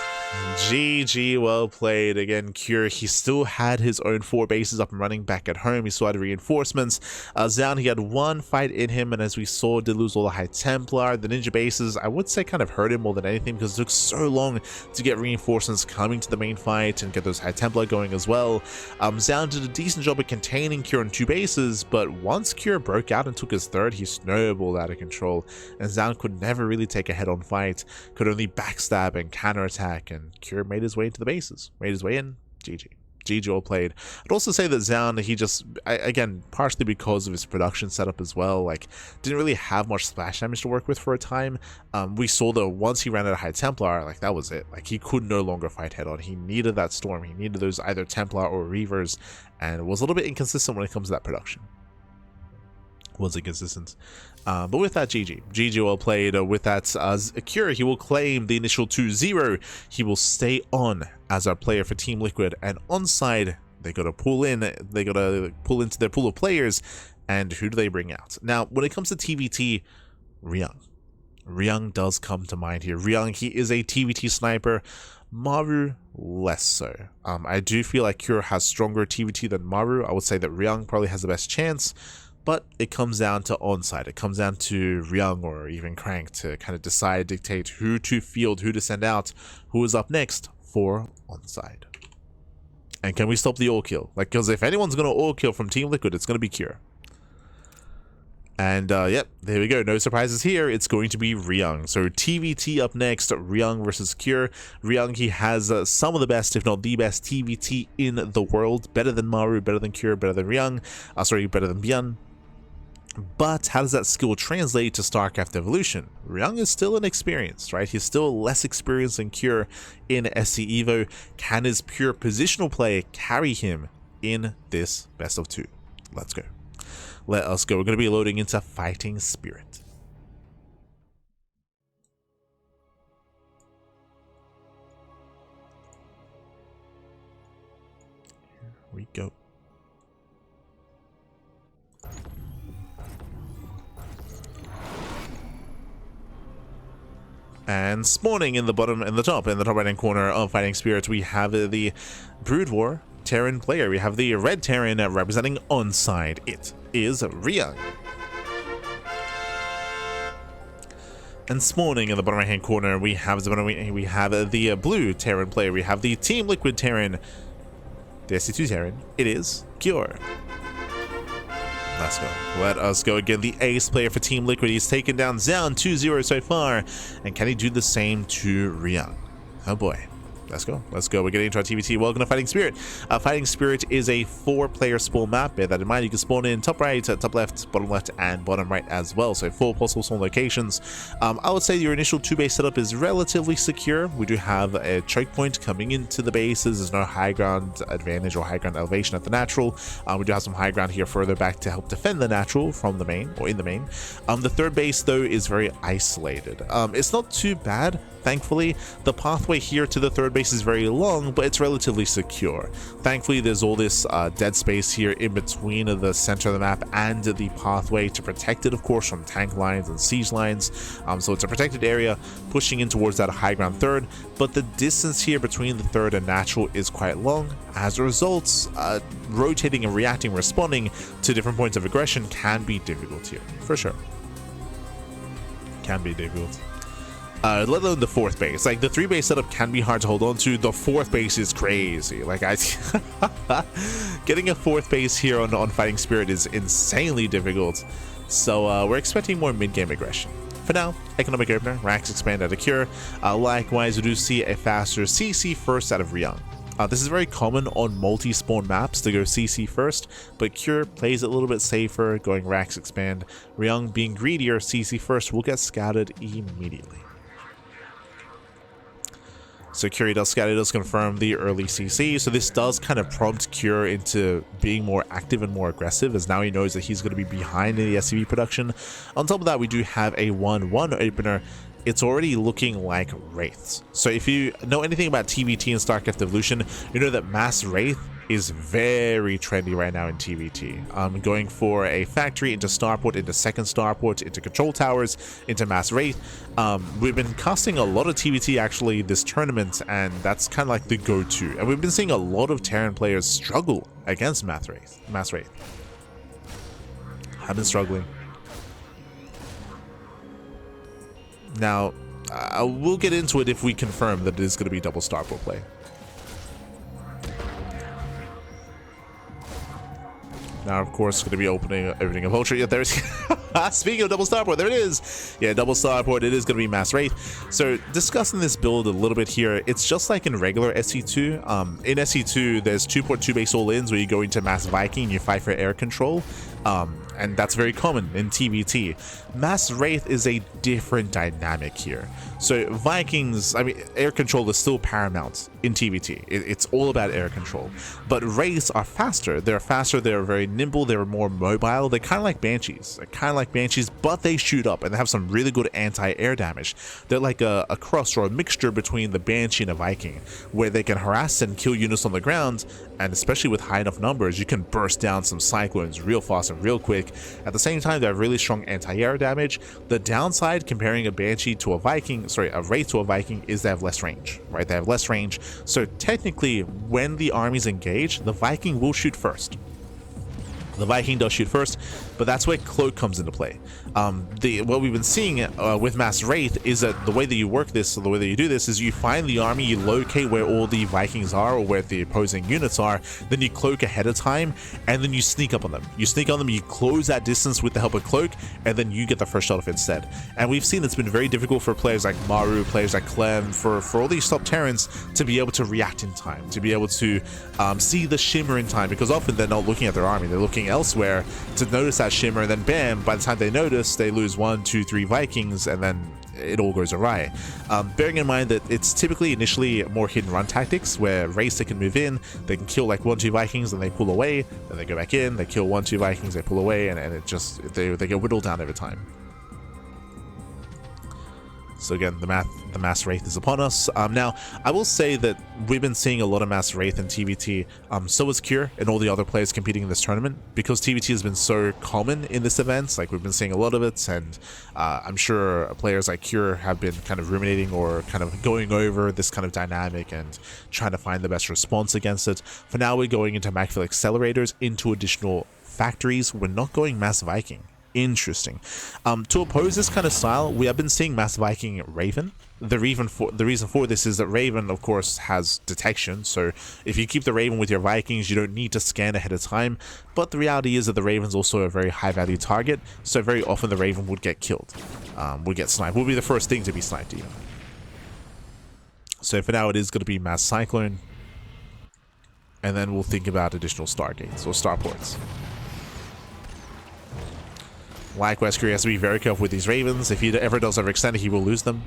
GG, well played. Again, Cure, he still had his own 4 bases up and running back at home. He still had reinforcements. Zoun, he had 1 fight in him, and as we saw, did lose all the High Templar. The ninja bases, I would say, kind of hurt him more than anything because it took so long to get reinforcements coming to the main fight and get those High Templar going as well. Zoun did a decent job at containing Cure on 2 bases, but once Cure broke out and took his 3rd, he snowballed out of control, and Zoun could never really take a head-on fight, could only backstab and counterattack, and Cure made his way into the bases, made his way in. GG. GG all played. I'd also say that Zoun, he just, again, partially because of his production setup as well, like, didn't really have much splash damage to work with for a time. We saw that once he ran out of High Templar, like, that was it. Like, he could no longer fight head on. He needed that Storm. He needed those either Templar or Reavers, and was a little bit inconsistent when it comes to that production. Was inconsistent. But with that, GG well played. With that, Cure, he will claim the initial 2-0. He will stay on as our player for Team Liquid, and ONSYDE, they gotta pull into their pool of players. And who do they bring out? Now, when it comes to TVT, Ryung does come to mind here. Ryung, he is a TVT sniper. Maru, less so. I do feel like Cure has stronger TVT than Maru. I would say that Ryung probably has the best chance. But it comes down to ONSYDE. It comes down to Ryung or even Crank to kind of decide, dictate who to field, who to send out, who is up next for ONSYDE. And can we stop the all kill? Like, because if anyone's going to all kill from Team Liquid, it's going to be Cure. And yep, there we go. No surprises here. It's going to be Ryung. So TVT up next, Ryung versus Cure. Ryung, he has some of the best, if not the best, TVT in the world. Better than Maru, better than Cure, better than Ryung. Better than Byun. But how does that skill translate to StarCraft Evolution? Ryung is still inexperienced, right? He's still less experienced than Cure in SC Evo. Can his pure positional play carry him in this best of 2? Let's go. Let us go. We're going to be loading into Fighting Spirit. Here we go. And spawning in the top right hand corner of Fighting Spirit, we have the Brood War Terran player. We have the red Terran representing ONSYDE. It is Ryung. And spawning in the bottom right hand corner, we have the blue Terran player. We have the Team Liquid Terran, the SC2 Terran. It is Cure. Let's go. Let us go again. The ace player for Team Liquid. He's taken down Zoun 2-0 so far. And can he do the same to Ryung? Oh boy. Let's go. Let's go. We're getting into our TVT. Welcome to Fighting Spirit. Fighting Spirit is a 4-player spawn map. Bear that in mind. You can spawn in top right, top left, and bottom right as well. So 4 possible spawn locations. I would say your initial 2-base setup is relatively secure. We do have a choke point coming into the bases. There's no high ground advantage or high ground elevation at the natural. We do have some high ground here further back to help defend the natural from the main or in the main. The 3rd base though is very isolated. It's not too bad. Thankfully, the pathway here to the 3rd base is very long, but it's relatively secure. Thankfully, there's all this dead space here in between the center of the map and the pathway to protect it, of course, from tank lines and siege lines. So it's a protected area pushing in towards that high ground 3rd, but the distance here between the 3rd and natural is quite long. As a result, rotating and reacting, responding to different points of aggression can be difficult here, for sure. Can be difficult. Let alone the 4th base. Like, the 3-base setup can be hard to hold on to. The 4th base is crazy. Like, getting a 4th base here on Fighting Spirit is insanely difficult. So we're expecting more mid-game aggression. For now, economic opener, racks expand out of Cure. Likewise, we do see a faster CC first out of Ryung. This is very common on multi-spawn maps to go CC first, but Cure plays it a little bit safer, going racks expand. Ryung being greedier, CC first will get scouted immediately. So Cure does scout, it does confirm the early CC, so this does kind of prompt Cure into being more active and more aggressive, as now he knows that he's going to be behind in the SCV production. On top of that, we do have a 1-1 opener. It's already looking like Wraiths. So if you know anything about TVT and StarCraft Evolution, you know that Mass Wraith is very trendy right now in TVT. Going for a factory into starport, into second starport, into control towers, into Mass Wraith. We've been casting a lot of TVT actually this tournament, and that's kind of like the go-to. And we've been seeing a lot of Terran players struggle against Mass Wraith. Have been struggling. Now, we'll get into it if we confirm that it is going to be double starport play. Now, of course, going to be opening a vulture. Yeah, there's speaking of double starport, there it is. Yeah, double starport. It is going to be Mass Wraith. So, discussing this build a little bit here, it's just like in regular SC2. In SC2, there's 2.2 base all-ins where you go into Mass Viking and you fight for air control. And that's very common in TVT. Mass Wraith is a different dynamic here. So Vikings, I mean, air control is still paramount in TVT. It's all about air control. But Wraiths are faster. They're faster, they're very nimble, they're more mobile. They're kind of like Banshees. But they shoot up and they have some really good anti-air damage. They're like a cross or a mixture between the Banshee and a Viking, where they can harass and kill units on the ground, and especially with high enough numbers, you can burst down some cyclones real fast and real quick. At the same time, they have really strong anti-air damage. The downside comparing a Banshee to a Wraith to a Viking is they have less range, right? They have less range. So technically, when the armies engage, the Viking will shoot first. The Viking does shoot first, but that's where Cloak comes into play. What we've been seeing with Mass Wraith is that the way that you work this, or the way that you do this, is you find the army, you locate where all the Vikings are or where the opposing units are, then you cloak ahead of time, and then you sneak up on them. You close that distance with the help of Cloak, and then you get the first shot off instead. And we've seen it's been very difficult for players like Maru, players like Clem, for all these top Terrans to be able to react in time, to be able to see the shimmer in time, because often they're not looking at their army, they're looking elsewhere to notice that shimmer, and then bam, by the time they notice, they lose 1, 2, 3 Vikings, and then it all goes awry. Bearing in mind that it's typically initially more hit and run tactics, where Wraiths, they can move in, they can kill like 1, 2 Vikings, and they pull away, then they go back in, they kill 1, 2 Vikings, they pull away, and it just, they get whittled down over time. So again, the Mass Wraith is upon us. Now, I will say that we've been seeing a lot of Mass Wraith in TVT. So is Cure and all the other players competing in this tournament, because TVT has been so common in this event. Like, we've been seeing a lot of it, and I'm sure players like Cure have been kind of ruminating or kind of going over this kind of dynamic and trying to find the best response against it. For now, we're going into Macfield accelerators, into additional factories. We're not going Mass Viking. Interesting. To oppose this kind of style, we have been seeing Mass Viking Raven. The reason for this is that Raven, of course, has detection, so if you keep the Raven with your Vikings, you don't need to scan ahead of time. But the reality is that the Raven's also a very high value target, so very often the Raven would get killed, would get sniped, would be the first thing to be sniped even. So for now, it is going to be Mass Cyclone. And then we'll think about additional Stargates or Starports. Likewise, Curry has to be very careful with these Ravens. If he ever does overextend, he will lose them.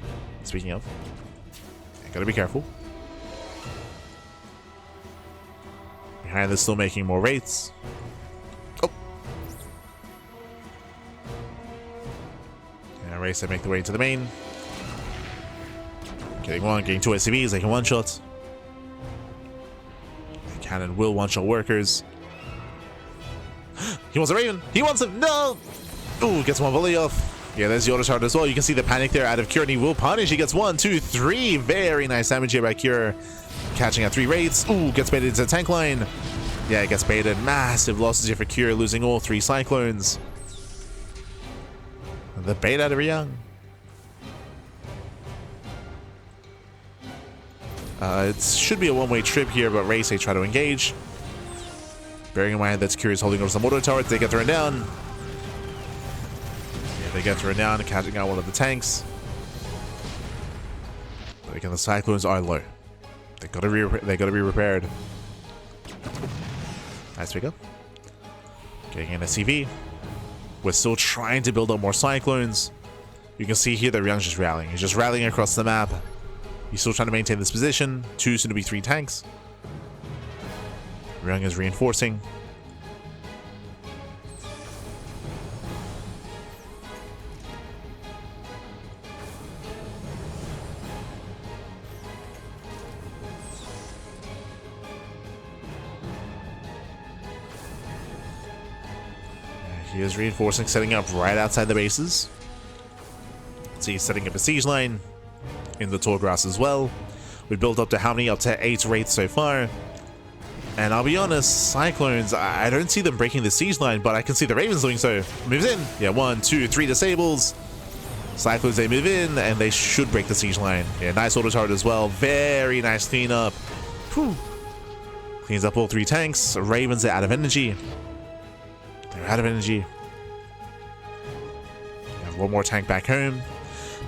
Speaking of. Gotta be careful. Behind this, still making more rates. Oh! And race that make the way to the main. Getting one, getting two SCVs, they can one-shot. The cannon will one-shot workers. He wants a Raven! He wants him! No! Ooh, gets one volley off. Yeah, there's the auto charge as well. You can see the panic there out of Cure, and he will punish. He gets 1, 2, 3. Very nice damage here by Cure. Catching at 3 rates. Ooh, gets baited into the tank line. Yeah, it gets baited. Massive losses here for Cure, losing all 3 Cyclones. And the bait out of Ryung. It should be a one-way trip here, but Race, they try to engage. Bearing in mind that Cure is holding over some auto turrets, they get thrown down. They get thrown down and catching out one of the tanks. But again, the Cyclones are low. They gotta be repaired. Nice pick up. Getting an SCV. We're still trying to build up more Cyclones. You can see here that Ryung's just rallying. He's just rallying across the map. He's still trying to maintain this position. 2, soon to be 3 tanks. Ryung is reinforcing. He is reinforcing, setting up right outside the bases. So he's setting up a siege line in the tall grass as well. We built up to how many? Up to 8 wraiths so far. And I'll be honest, Cyclones, I don't see them breaking the siege line, but I can see the Ravens doing so. Moves in. Yeah, 1, 2, 3 disables. Cyclones, they move in, and they should break the siege line. Yeah, nice auto turret as well. Very nice cleanup. Whew. Cleans up all 3 tanks. Ravens are out of energy. They're out of energy. We have one more tank back home.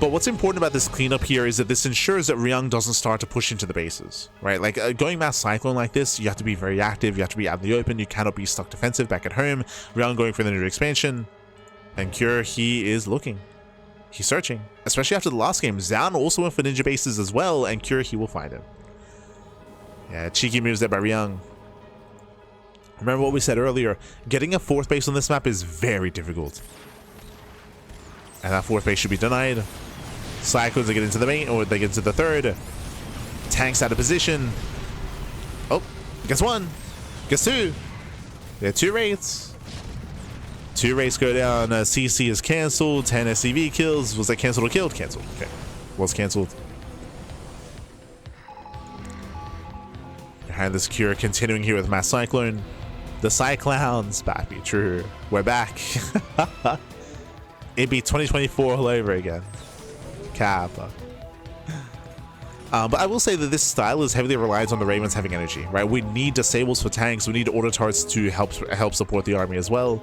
But what's important about this cleanup here is that this ensures that Ryung doesn't start to push into the bases, right? Like going Mass Cyclone like this, you have to be very active. You have to be out in the open. You cannot be stuck defensive back at home. Ryung going for the new expansion. And Cure, he is looking. He's searching. Especially after the last game. Zoun also went for ninja bases as well. And Cure, he will find him. Yeah, cheeky moves there by Ryung. Remember what we said earlier, getting a 4th base on this map is very difficult. And that 4th base should be denied. Cyclones, they get into the main, or they get into the 3rd. Tanks out of position. Oh, gets 1. Gets 2. There are 2 wraiths. 2 wraiths go down. CC is cancelled. 10 SCV kills. Was that cancelled or killed? Cancelled. Okay. Was cancelled. Behind this Cure, continuing here with Mass Cyclone. The Cyclones, baby, true. We're back. It'd be 2024 all over again. Kappa. But I will say that this style is heavily reliant on the Ravens having energy, right? We need disables for tanks. We need auto turrets to help support the army as well.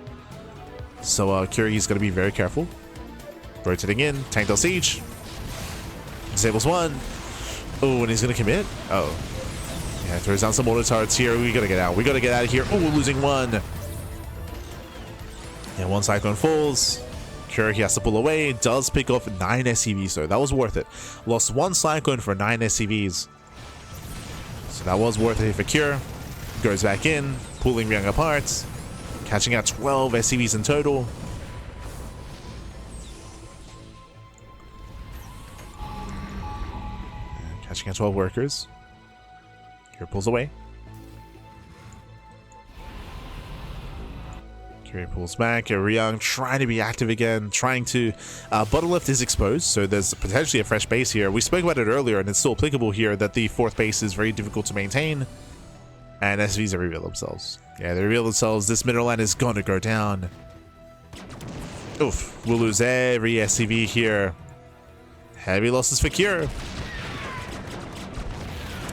So Curie's going to be very careful. Rotating in, tank down siege. Disables 1. Oh, and he's going to commit. Oh. Yeah, throws down some auto turrets here. We got to get out. We got to get out of here. Oh, we're losing 1. Yeah, 1 Cyclone falls. Cure, he has to pull away. Does pick off 9 SCVs though. That was worth it. Lost 1 Cyclone for 9 SCVs. So that was worth it for Cure. Goes back in, pulling Ryung apart. Catching out 12 SCVs in total. And catching out 12 workers. Cure pulls away. Cure pulls back. Ryung trying to be active again, trying to... bottom left is exposed, so there's potentially a fresh base here. We spoke about it earlier, and it's still applicable here, that the 4th base is very difficult to maintain. And SVs reveal themselves. Yeah, they reveal themselves. This middle line is going to go down. Oof. We'll lose every SCV here. Heavy losses for Cure.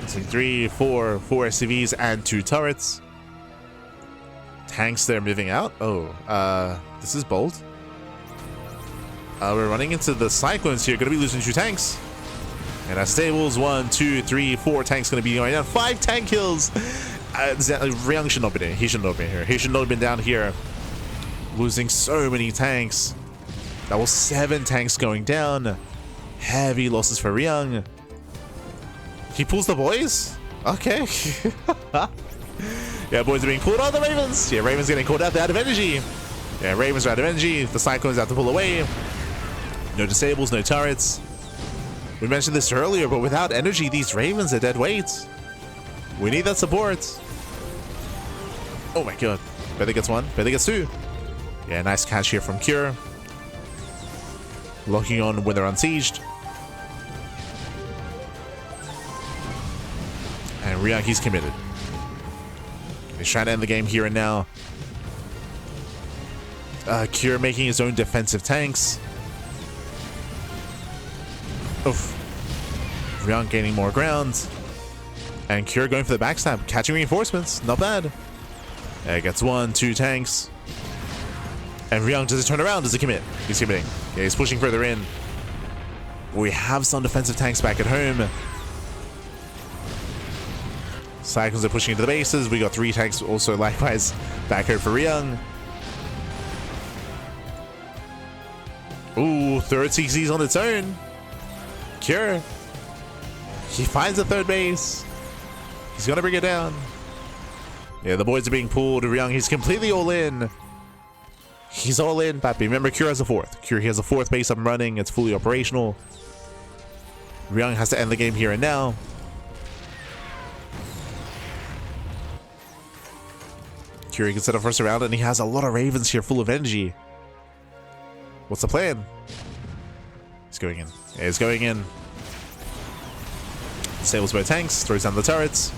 So 3, 4 SCVs and 2 turrets. Tanks there moving out. Oh, this is bold. We're running into the Cyclones here. Gonna be losing 2 tanks. And our stables, 1, 2, 3, 4 tanks going to be going down. 5 tank kills. Ryung should not be there. He should not have been here. He should not have been down here. Losing so many tanks. That was 7 tanks going down. Heavy losses for Ryung. He pulls the boys? Okay. Yeah, boys are being pulled out. The Ravens. Yeah, Ravens getting called out. They're out of energy. Yeah, Ravens are out of energy. The Cyclones have to pull away. No disables, no turrets. We mentioned this earlier, but without energy, these Ravens are dead weight. We need that support. Oh my god. Betty gets 1. Betty gets 2. Yeah, nice catch here from Cure. Locking on when they're unsieged. And Ryung, he's committed. He's trying to end the game here and now. Cure making his own defensive tanks. Oof. Ryung gaining more ground. And Cure going for the backstab. Catching reinforcements. Not bad. Yeah, gets 1, 2 tanks. And Ryung, does he turn around? Does he commit? He's committing. Yeah, he's pushing further in. We have some defensive tanks back at home. Cyclones are pushing into the bases. We got 3 tanks also likewise back here for Ryung. Ooh, third CC's on its own. Cure. He finds the third base. He's gonna bring it down. Yeah, the boys are being pulled. Ryung, he's completely all in. He's all in, Pappy. Remember, Cure has a 4th. Cure, he has a 4th base up and running. It's fully operational. Ryung has to end the game here and now. Cure can set up first around, and he has a lot of Ravens here full of energy. What's the plan? He's going in. Yeah, he's going in. Disables both tanks, throws down the turrets.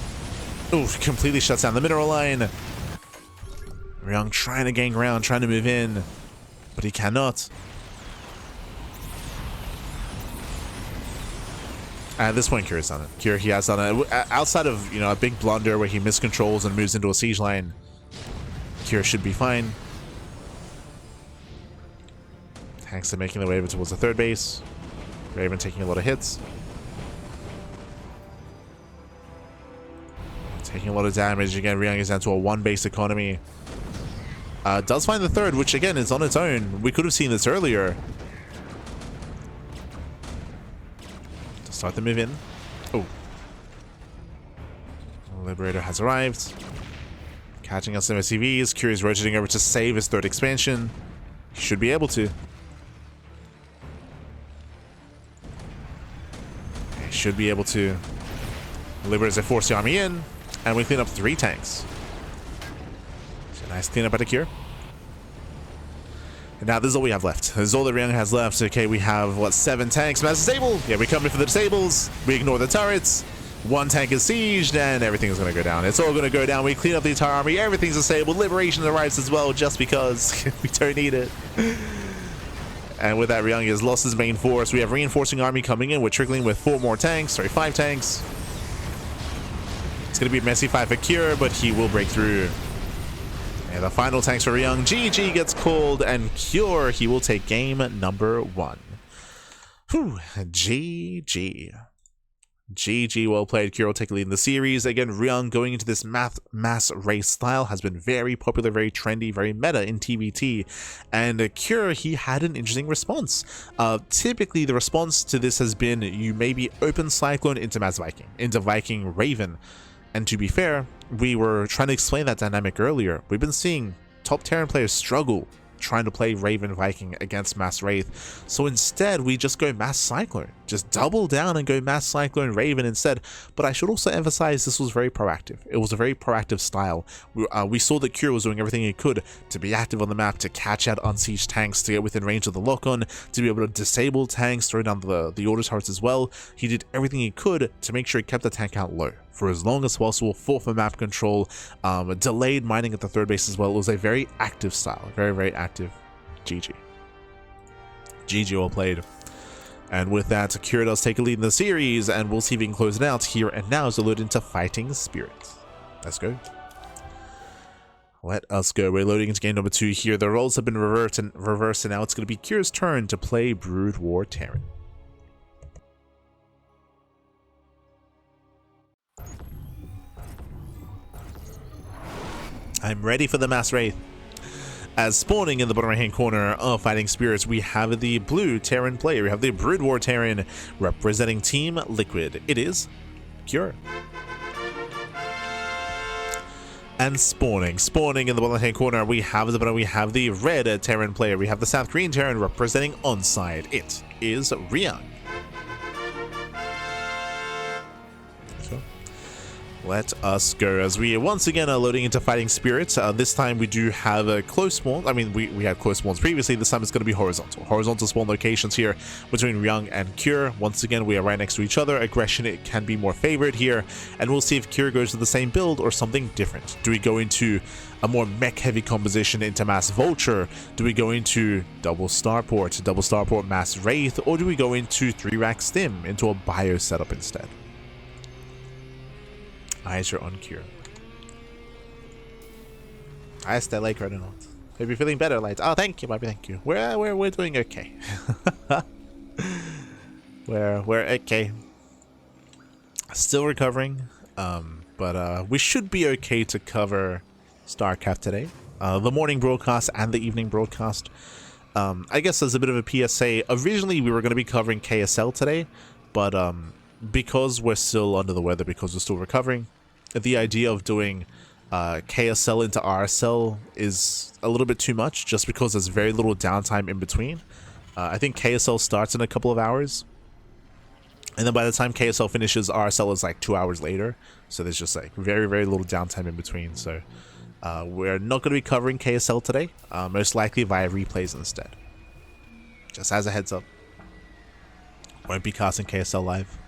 Oof, completely shuts down the mineral line. Ryung trying to gain ground, trying to move in, but he cannot. At this point, Cure's done it. Cure, he has done it. Outside of, a big blunder where he miscontrols and moves into a siege line, Cure should be fine. Tanks are making their way over towards the third base. Raven taking a lot of hits. Taking a lot of damage. Again, Ryung is down to a 1 base economy. Does find the third, which again is on its own. We could have seen this earlier. To start the move in. Oh. Liberator has arrived. Catching us some SCVs. Cure is rotating over to save his 3rd expansion. He should be able to. He should be able to. Liberators have forced the army in. And we clean up 3 tanks. So nice cleanup at a Cure. And now this is all we have left. This is all that Ryung has left. Okay, we have, what, 7 tanks. Mass disabled. Yeah, we come in for the disables. We ignore the turrets. 1 tank is sieged, and everything is going to go down. It's all going to go down. We clean up the entire army. Everything's disabled. Liberation arrives as well, just because we don't need it. And with that, Ryung has lost his main force. We have reinforcing army coming in. We're trickling with 4 more tanks. Sorry, 5 tanks. It's going to be a messy fight for Cure, but he will break through. And the final tanks for Ryung. GG gets called, and Cure, he will take game number 1. Whew, GG. GG, well played. Cure will take a lead in the series. Again, Ryung going into this mass race style has been very popular, very trendy, very meta in TVT. And Cure, he had an interesting response. Typically, the response to this has been you maybe open Cyclone into Mass Viking, into Viking Raven. And to be fair, we were trying to explain that dynamic earlier. We've been seeing top Terran players struggle trying to play Raven Viking against Mass Wraith. So instead, we just go Mass Cyclone. Just double down and go Mass Cyclone Raven instead. But I should also emphasize this was very proactive. It was a very proactive style. We saw that Cure was doing everything he could to be active on the map, to catch out unsieged tanks, to get within range of the lock-on, to be able to disable tanks, throw down the auto turrets as well. He did everything he could to make sure he kept the tank count low for as long as possible, fought for map control, delayed mining at the third base as well. It was a very active style, very, very active. GG. GG, well played. And with that, Cure does take a lead in the series, and we'll see if we can close it out here and now as we load into Fighting Spirit. Let's go. Let us go. We're loading into game number 2 here. The roles have been reversed, and now it's going to be Cure's turn to play Brood War Terran. I'm ready for the Mass Wraith. As spawning in the bottom right hand corner of Fighting Spirits, we have the blue Terran player. We have the Brood War Terran representing Team Liquid. It is Cure. And spawning in the bottom right hand corner, we have the red Terran player. We have the South Korean Terran representing ONSYDE. It is Ryung. Let us go as we once again are loading into Fighting Spirits. This time we do have a close spawn. I mean, we had close spawns previously. This time it's going to be horizontal spawn locations here between Ryung and Cure. Once again, we are right next to each other. Aggression, it can be more favored here, and we'll see if Cure goes to the same build or something different. Do we go into a more mech heavy composition into Mass Vulture? Do we go into double starport Mass Wraith, or do we go into 3-rack stim into a bio setup instead? Eyes are on Cure. Eyes stay like right or not. Maybe feeling better, lights. Oh, thank you, Bobby. Thank you. We're doing okay. we're okay. Still recovering, but we should be okay to cover StarCraft today. The morning broadcast and the evening broadcast. I guess as a bit of a PSA, originally we were going to be covering KSL today, but because we're still under the weather, because we're still recovering, the idea of doing KSL into RSL is a little bit too much, just because there's very little downtime in between. I think KSL starts in a couple of hours, and then by the time KSL finishes, RSL is like 2 hours later, so there's just like very little downtime in between. So we're not going to be covering KSL today, most likely via replays instead. Just as a heads up, won't be casting KSL live.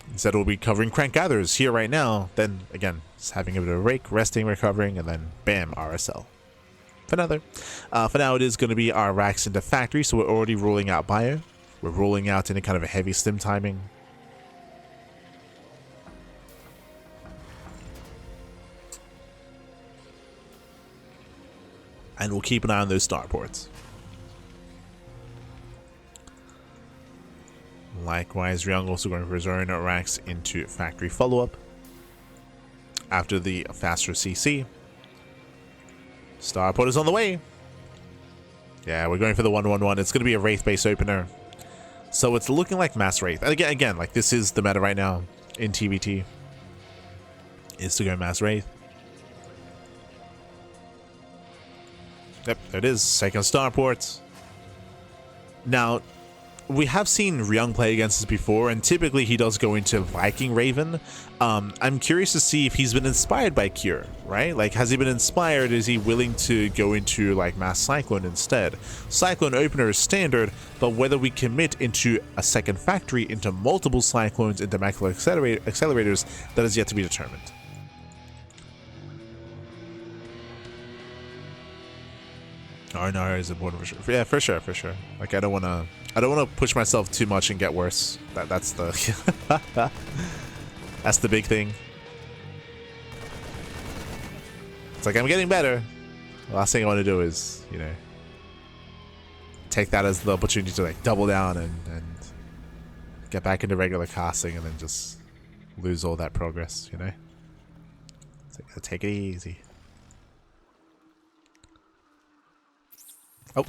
Instead, we'll be covering Crank Gathers here right now. Then, again, just having a bit of a break, resting, recovering, and then bam, RSL. For now, it is going to be our racks into factory, so we're already rolling out bio. We're rolling out any kind of a heavy stim timing. And we'll keep an eye on those starports. Likewise, Ryung also going for his own racks into factory follow-up. After the faster CC. Starport is on the way. Yeah, we're going for the 1-1-1. It's going to be a Wraith-based opener. So it's looking like Mass Wraith. And again, like this is the meta right now in TVT. Is to go Mass Wraith. Yep, there it is. Second starport. Now, we have seen Ryung play against us before, and typically he does go into Viking Raven. I'm curious to see if he's been inspired by Cure, right? Like, has he been inspired? Is he willing to go into, like, Mass Cyclone instead? Cyclone opener is standard, but whether we commit into a second factory, into multiple Cyclones, into Macro Accelerators, that is yet to be determined. Oh no, is important for sure. Yeah, for sure. Like, I don't want to push myself too much and get worse. That's the that's the big thing. It's like, I'm getting better. The last thing I want to do is, you know, take that as the opportunity to like double down and get back into regular casting and then just lose all that progress, you know? It's like, take it easy. Oh.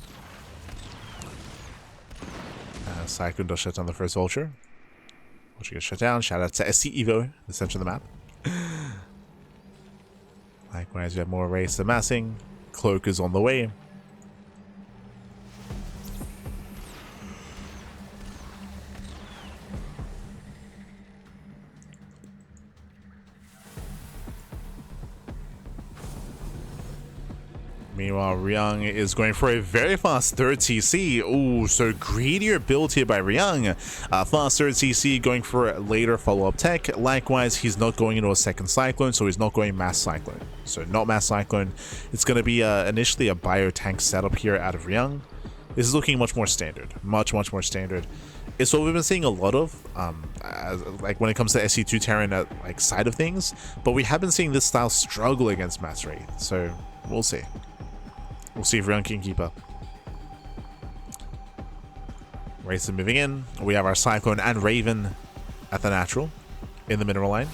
Cyclone does shut down the first Vulture. Vulture gets shut down. Shout out to SC Evo, the center of the map. Likewise, we have more race amassing. Cloak is on the way. Meanwhile, Ryung is going for a very fast third CC. Ooh, so greedier build here by Ryung. Fast third CC going for a later follow-up tech. Likewise, he's not going into a second Cyclone, so he's not going Mass Cyclone. So not Mass Cyclone. It's going to be initially a biotank setup here out of Ryung. This is looking much more standard. Much more standard. It's what we've been seeing a lot of, like when it comes to SC2 Terran like side of things. But we have been seeing this style struggle against Mass Wraith. So we'll see. We'll see if Ryung can keep up. Wraiths are moving in. We have our Cyclone and Raven at the natural in the mineral line.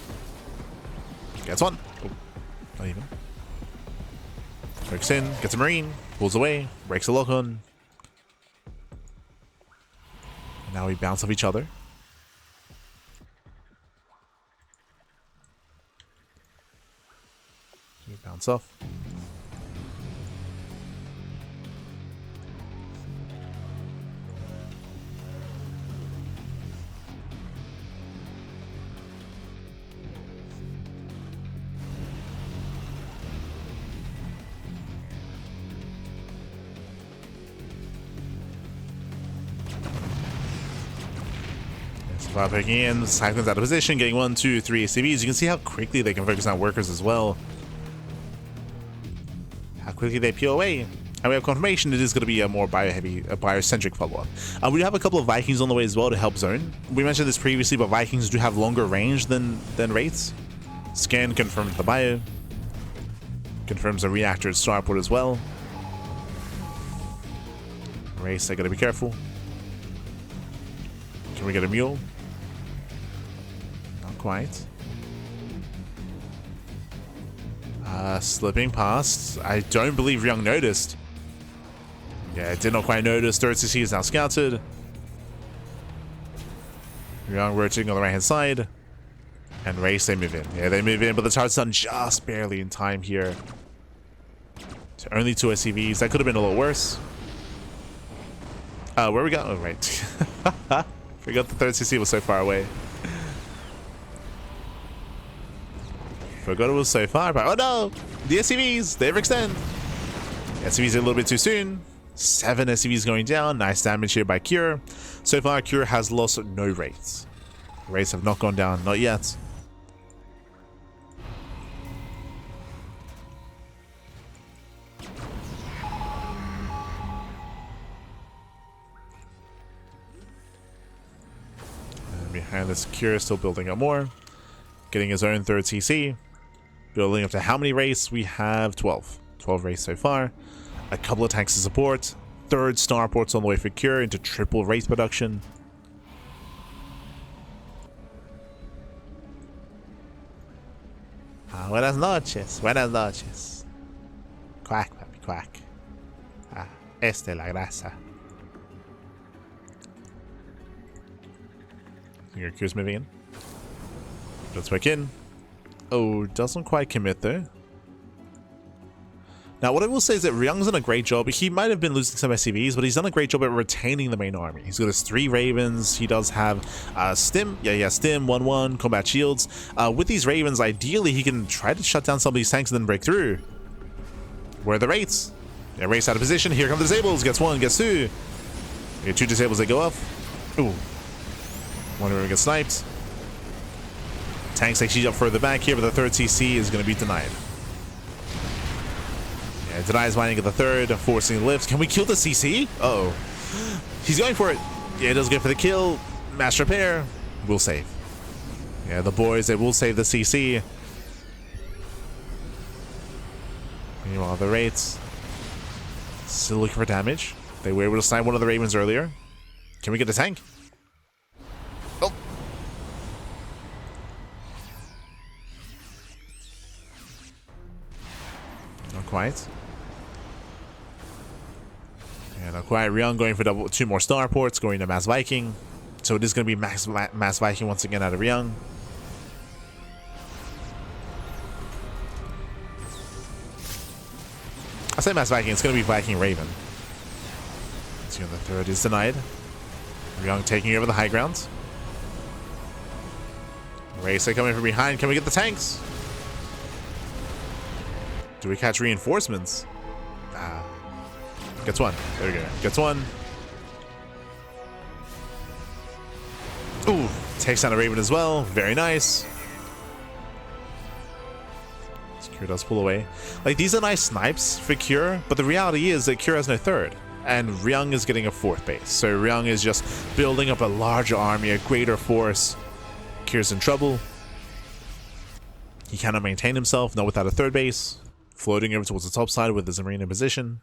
Gets one. Oh, not even. Breaks in, gets a Marine, pulls away, breaks a lock on. And now we bounce off each other. We bounce off. While picking in, Cyclone's out of position, getting 1, 2, 3 ACVs. You can see how quickly they can focus on workers as well. How quickly they peel away. And we have confirmation it is going to be a more biocentric follow-up. We do have a couple of Vikings on the way as well to help Zoun. We mentioned this previously, but Vikings do have longer range than Wraiths. Scan confirms the bio. Confirms the reactor at starport as well. Wraiths, I gotta be careful. Can we get a mule? Quite. Slipping past. I don't believe Ryung noticed. Yeah, did not quite notice. Third CC is now scouted. Ryung rotating on the right hand side. And Race, they move in. Yeah, they move in, but the charge's done just barely in time here. So only 2 SCVs. That could have been a little worse. Where we go? Oh, right. Forgot the third CC was so far away. Forgot it was so far, but oh no! The SCVs, they overextend. The SCVs a little bit too soon. 7 SCVs going down. Nice damage here by Cure. So far, Cure has lost no Wraiths. Wraiths have not gone down, not yet. And behind this, Cure still building up more. Getting his own third CC. Building up to how many Wraiths? We have 12. 12 Wraiths so far. A couple of tanks to support. Third starport's on the way for Cure into triple Wraith production. Buenas noches. Buenas noches. Quack, papi, quack. La grasa. Your Cure's moving in. Let's back in. Oh, doesn't quite commit though. Now, what I will say is that Ryung's done a great job. He might have been losing some SCVs, but he's done a great job at retaining the main army. He's got his 3 Ravens. He does have Stim. Yeah, yeah, Stim, 1-1, combat shields. With these Ravens, ideally, he can try to shut down some of these tanks and then break through. Where are the Wraiths? Yeah, Wraiths out of position. Here come the disables. Gets 1, gets 2. You get 2 disables, they go off. Ooh. 1 Raven gets sniped. Tanks actually up further back here, but the third CC is going to be denied. Yeah, denies mining of the third, forcing the lift. Can we kill the CC? Uh-oh. He's going for it. Yeah, it does go for the kill. Mass repair. We'll save. Yeah, the boys, they will save the CC. Meanwhile, the Wraiths still looking for damage. They were able to snipe one of the Ravens earlier. Can we get a tank? Oh. Not quite. Yeah, not quite. Ryung going for 2 more starports, going to Mass Viking. So it is going to be Mass Viking once again out of Ryung. I say Mass Viking, it's going to be Viking Raven. So the third is denied. Ryung taking over the high ground. Racer coming from behind. Can we get the tanks? Do we catch reinforcements? Gets 1. There we go. Gets 1. Ooh, takes down a Raven as well. Very nice. Cure does pull away. Like, these are nice snipes for Cure, but the reality is that Cure has no third. And Ryung is getting a 4th base. So Ryung is just building up a larger army, a greater force. Cure's in trouble. He cannot maintain himself, not without a 3rd base. Floating over towards the top side with his Marine in position.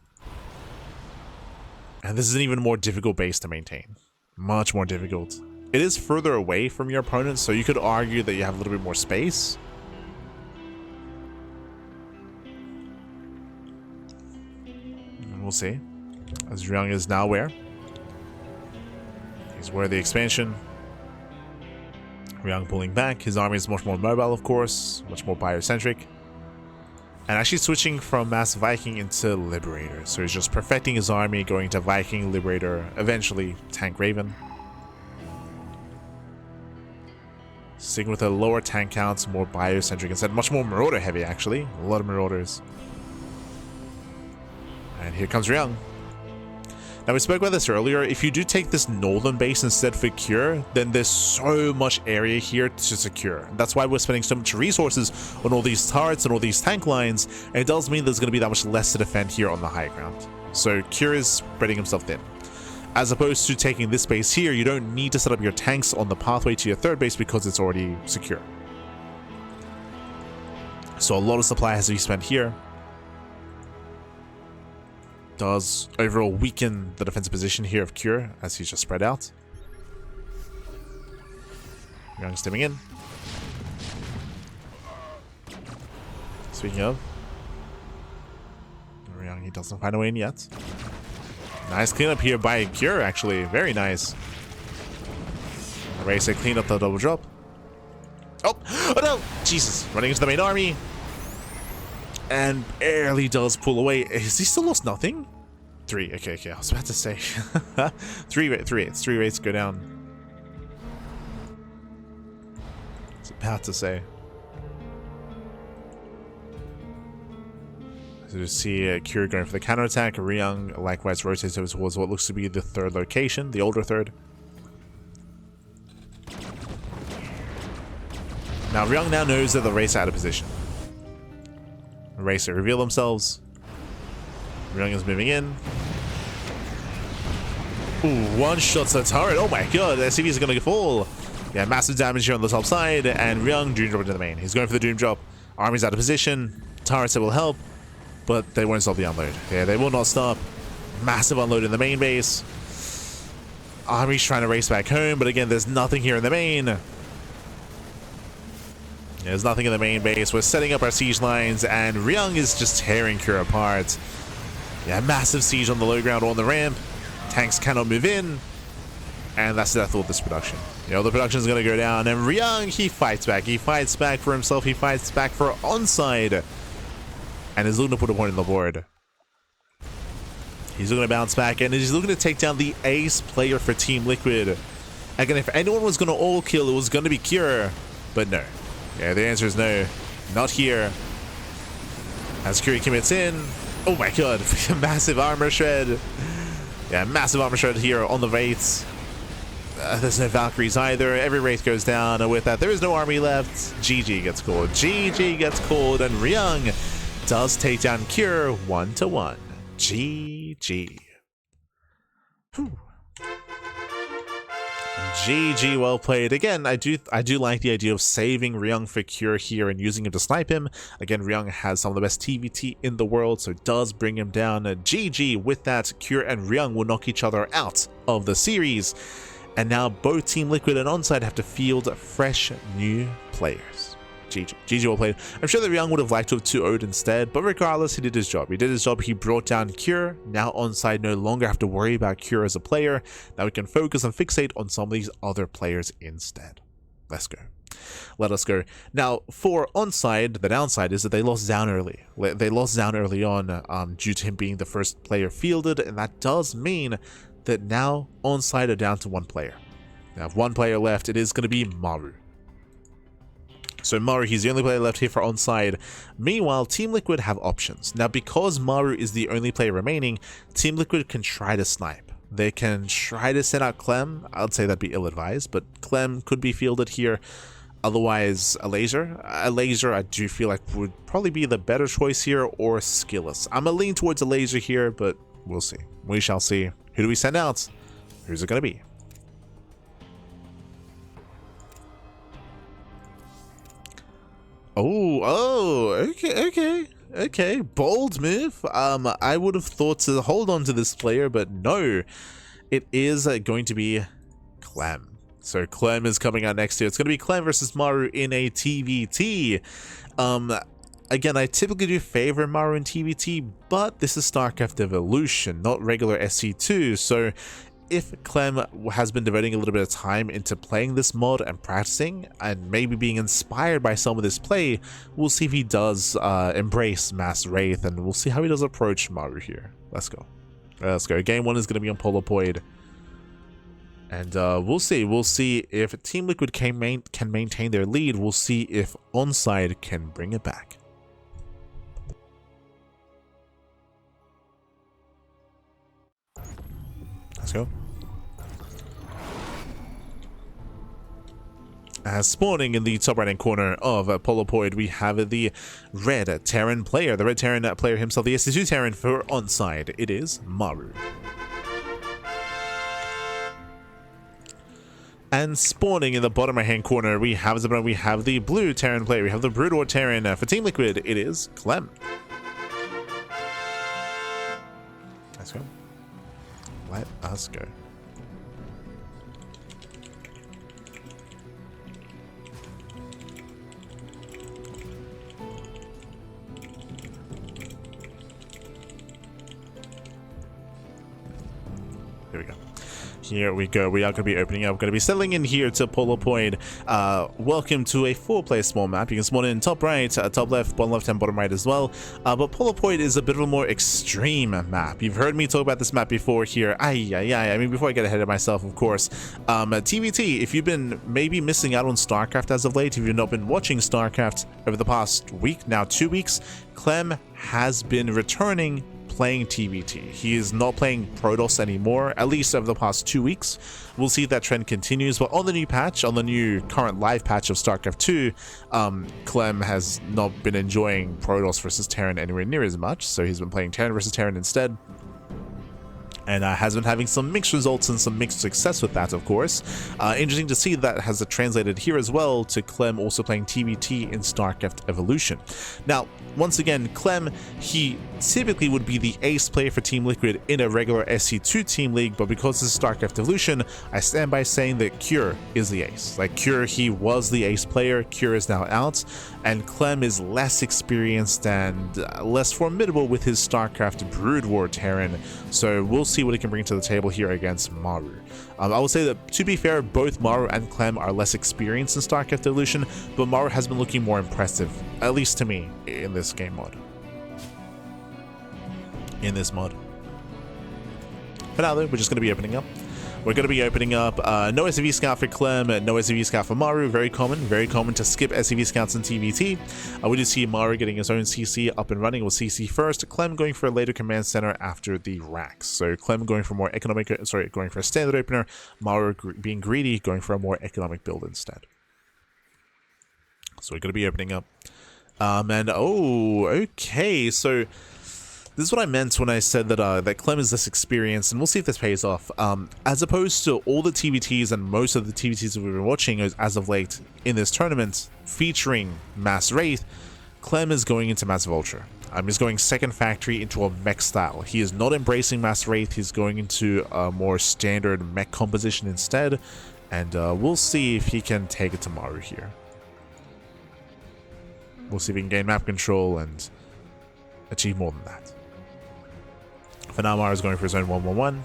And this is an even more difficult base to maintain. Much more difficult. It is further away from your opponent, so you could argue that you have a little bit more space. We'll see. As Ryung is now aware. He's aware of the expansion. Ryung pulling back. His army is much more mobile, of course. Much more biocentric. And actually switching from Mass Viking into Liberator. So he's just perfecting his army, going to Viking, Liberator, eventually Tank Raven. Sticking with a lower tank count, more biocentric instead. Much more Marauder heavy, actually. A lot of Marauders. And here comes Ryung. Now, we spoke about this earlier. If you do take this northern base instead for Cure, then there's so much area here to secure. That's why we're spending so much resources on all these turrets and all these tank lines, and it does mean there's going to be that much less to defend here on the high ground. So Cure is spreading himself thin. As opposed to taking this base here, you don't need to set up your tanks on the pathway to your third base because it's already secure. So a lot of supply has to be spent here. Does overall weaken the defensive position here of Cure as he's just spread out. Ryung stepping in. Speaking of, Ryung, he doesn't find a way in yet. Nice cleanup here by Cure, actually. Very nice. Elazer clean up the double drop. Oh no! Jesus. Running into the main army. And barely does pull away. Has he still lost nothing? 3. Okay. I was about to say. 3 rates go down. I was about to say. So you see Cure going for the counterattack. Ryung likewise rotates towards what looks to be the third location, the older third. Now Ryung now knows that the race out of position. Elazer reveal themselves. Ryung is moving in. Ooh, one shot's a turret. Oh my god, the SCVs are gonna fall. Yeah, massive damage here on the top side, and Ryung doom drop into the main. He's going for the doom drop. Army's out of position. Turrets that will help, but they won't stop the unload. Yeah, they will not stop. Massive unload in the main base. Army's trying to race back home, but again, there's nothing here in the main. There's nothing in the main base. We're setting up our siege lines, and Ryung is just tearing Cure apart. Yeah, massive siege on the low ground on the ramp. Tanks cannot move in. And that's the death of this production. You know, the production is going to go down, and Ryung, he fights back. He fights back for himself. He fights back for ONSYDE. And is looking to put a point on the board. He's looking to bounce back, and he's looking to take down the ace player for Team Liquid. Again, if anyone was going to all kill, it was going to be Cure. But no. Yeah, the answer is no. Not here. As Cure commits in. Oh my god. Massive armor shred. Yeah, massive armor shred here on the Wraiths. There's no Valkyries either. Every Wraith goes down. And with that, there is no army left. GG gets called. GG gets called. And Ryung does take down Cure 1-1. GG. Whew. GG, well played. Again, I do like the idea of saving Ryung for Cure here and using him to snipe him. Again, Ryung has some of the best TVT in the world, so it does bring him down. GG, with that, Cure and Ryung will knock each other out of the series. And now both Team Liquid and ONSYDE have to field fresh new players. GG. GG, well played. I'm sure that Ryung would have liked to have 2-0'd instead, but regardless, he did his job. He did his job. He brought down Cure. Now ONSYDE no longer have to worry about Cure as a player. Now we can focus and fixate on some of these other players instead. Let's go. Let us go. Now, for ONSYDE, the downside is that they lost Zoun early. They lost Zoun early on due to him being the first player fielded, and that does mean that now ONSYDE are down to 1 player. Now, if 1 player left, it is going to be Maru. So Maru, he's the only player left here for ONSYDE. Meanwhile, Team Liquid have options. Now, because Maru is the only player remaining, Team Liquid can try to snipe. They can try to send out Clem. I'd say that'd be ill-advised, but Clem could be fielded here. Otherwise, Elazer. Elazer, I do feel like would probably be the better choice here, or Skilless. I'm a lean towards Elazer here, but we'll see. We shall see. Who do we send out? Who's it going to be? Okay, bold move. I would have thought to hold on to this player, but no, it is going to be Clem. So Clem is coming out next year. It's going to be Clem versus Maru in a TVT. Again, I typically do favor Maru in TVT, but this is StarCraft Evolution, not regular SC2, so if Clem has been devoting a little bit of time into playing this mod and practicing, and maybe being inspired by some of this play, we'll see if he does embrace Mass Wraith, and we'll see how he does approach Maru here. Let's go. Let's go. Game 1 is going to be on Polopoid. And we'll see if Team Liquid can maintain their lead. We'll see if ONSYDE can bring it back. Let's go. As spawning in the top right hand corner of Polopoid, we have the red Terran player, himself, the SC2 Terran for ONSYDE. It is Maru. And spawning in the bottom right hand corner, we have the blue Terran player, we have the Broodwar Terran for Team Liquid. It is Clem. Let's go. Let us go. Here we go. Here we go. We are going to be opening up. We're going to be settling in here to Polopoid. Welcome to a 4-player small map. You can spawn in top right, top left, bottom left, and bottom right as well. But Polopoid is a bit of a more extreme map. You've heard me talk about this map before here. I mean, before I get ahead of myself, of course. TVT, if you've been maybe missing out on StarCraft as of late, if you've not been watching StarCraft over the past week, now 2 weeks, Clem has been returning playing TVT. He is not playing Protoss anymore, at least over the past 2 weeks. We'll see if that trend continues, but on the new patch, on the new current live patch of StarCraft 2, Clem has not been enjoying Protoss versus Terran anywhere near as much, so he's been playing Terran versus Terran instead. And has been having some mixed results and some mixed success with that, of course. Interesting to see that has translated here as well to Clem also playing TVT in StarCraft Evolution. Now, once again, Clem, he typically would be the ace player for Team Liquid in a regular SC2 team league, but because this is StarCraft Evolution, I stand by saying that Cure is the ace. Like, Cure, he was the ace player, Cure is now out, and Clem is less experienced and less formidable with his StarCraft Brood War Terran, so we'll see what he can bring to the table here against Maru. I will say that, to be fair, both Maru and Clem are less experienced in StarCraft Evolution, but Maru has been looking more impressive, at least to me, in this game mod. For now, though, we're just going to be opening up. We're going to be opening up no SCV Scout for Clem, no SCV Scout for Maru. Very common to skip SCV Scouts in TVT. We do see Maru getting his own CC up and running with CC first. Clem going for a later command center after the racks. So Clem going for more economic, going for a standard opener. Maru being greedy, going for a more economic build instead. So we're going to be opening up. Okay, so this is what I meant when I said that that Clem is less experienced, and we'll see if this pays off. As opposed to all the TVTs and most of the TVTs that we've been watching as of late in this tournament featuring Mass Wraith, Clem is going into Massive Ultra. He's going second factory into a mech style. He is not embracing Mass Wraith. He's going into a more standard mech composition instead, and we'll see if he can take it to Maru here. We'll see if he can gain map control and achieve more than that. For now, Maru's going for his own 1-1-1.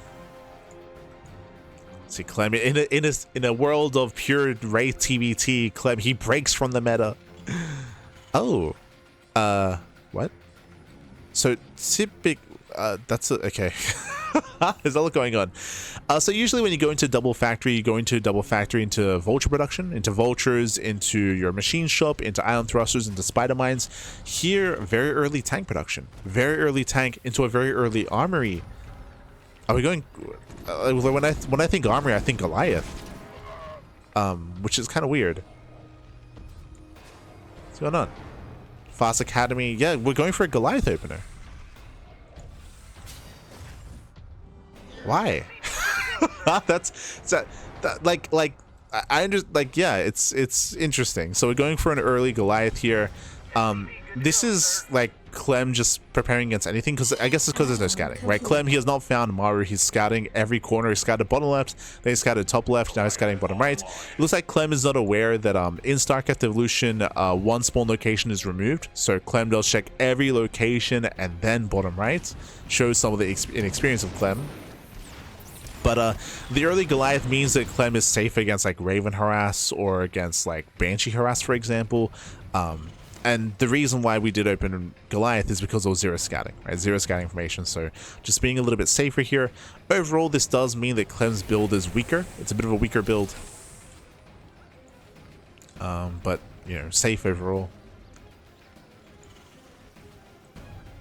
See, Clem, in a world of pure Wraith TVT, Clem, he breaks from the meta. Oh. What? So, that's okay. There's a lot going on. So usually when you go into double factory, you go into double factory into vulture production, into vultures, into your machine shop, into ion thrusters, into spider mines. Here, very early tank production, very early tank into a very early armory. Are we going? When I think armory, I think Goliath, which is kind of weird. What's going on? Fast Academy. Yeah, we're going for a Goliath opener. Why? I understand. Like, yeah, it's interesting. So we're going for an early Goliath here. this is like Clem just preparing against anything, because I guess it's because there's no scouting, right? Clem, he has not found Maru. He's scouting every corner. He scouted bottom left, then he scouted top left, now he's scouting bottom right. It looks like Clem is not aware that in StarCraft Evolution, one spawn location is removed, so Clem does check every location and then bottom right. Shows some of the inexperience of Clem. But the early Goliath means that Clem is safe against like Raven harass or against like Banshee harass, for example. And the reason why we did open Goliath is because of zero scouting, right? Zero scouting information, so just being a little bit safer here. Overall, this does mean that Clem's build is weaker. It's a bit of a weaker build. But, you know, safe overall.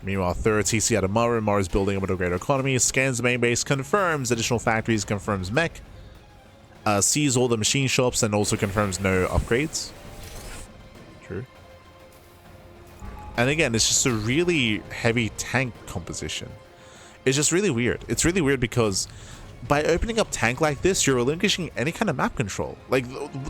Meanwhile, third TC out of Maru. Maru's building a bit of greater economy. Scans the main base, confirms additional factories, confirms mech. Sees all the machine shops and also confirms no upgrades. True. And again, it's just a really heavy tank composition. It's just really weird. It's really weird because by opening up tank like this, you're relinquishing any kind of map control. Like,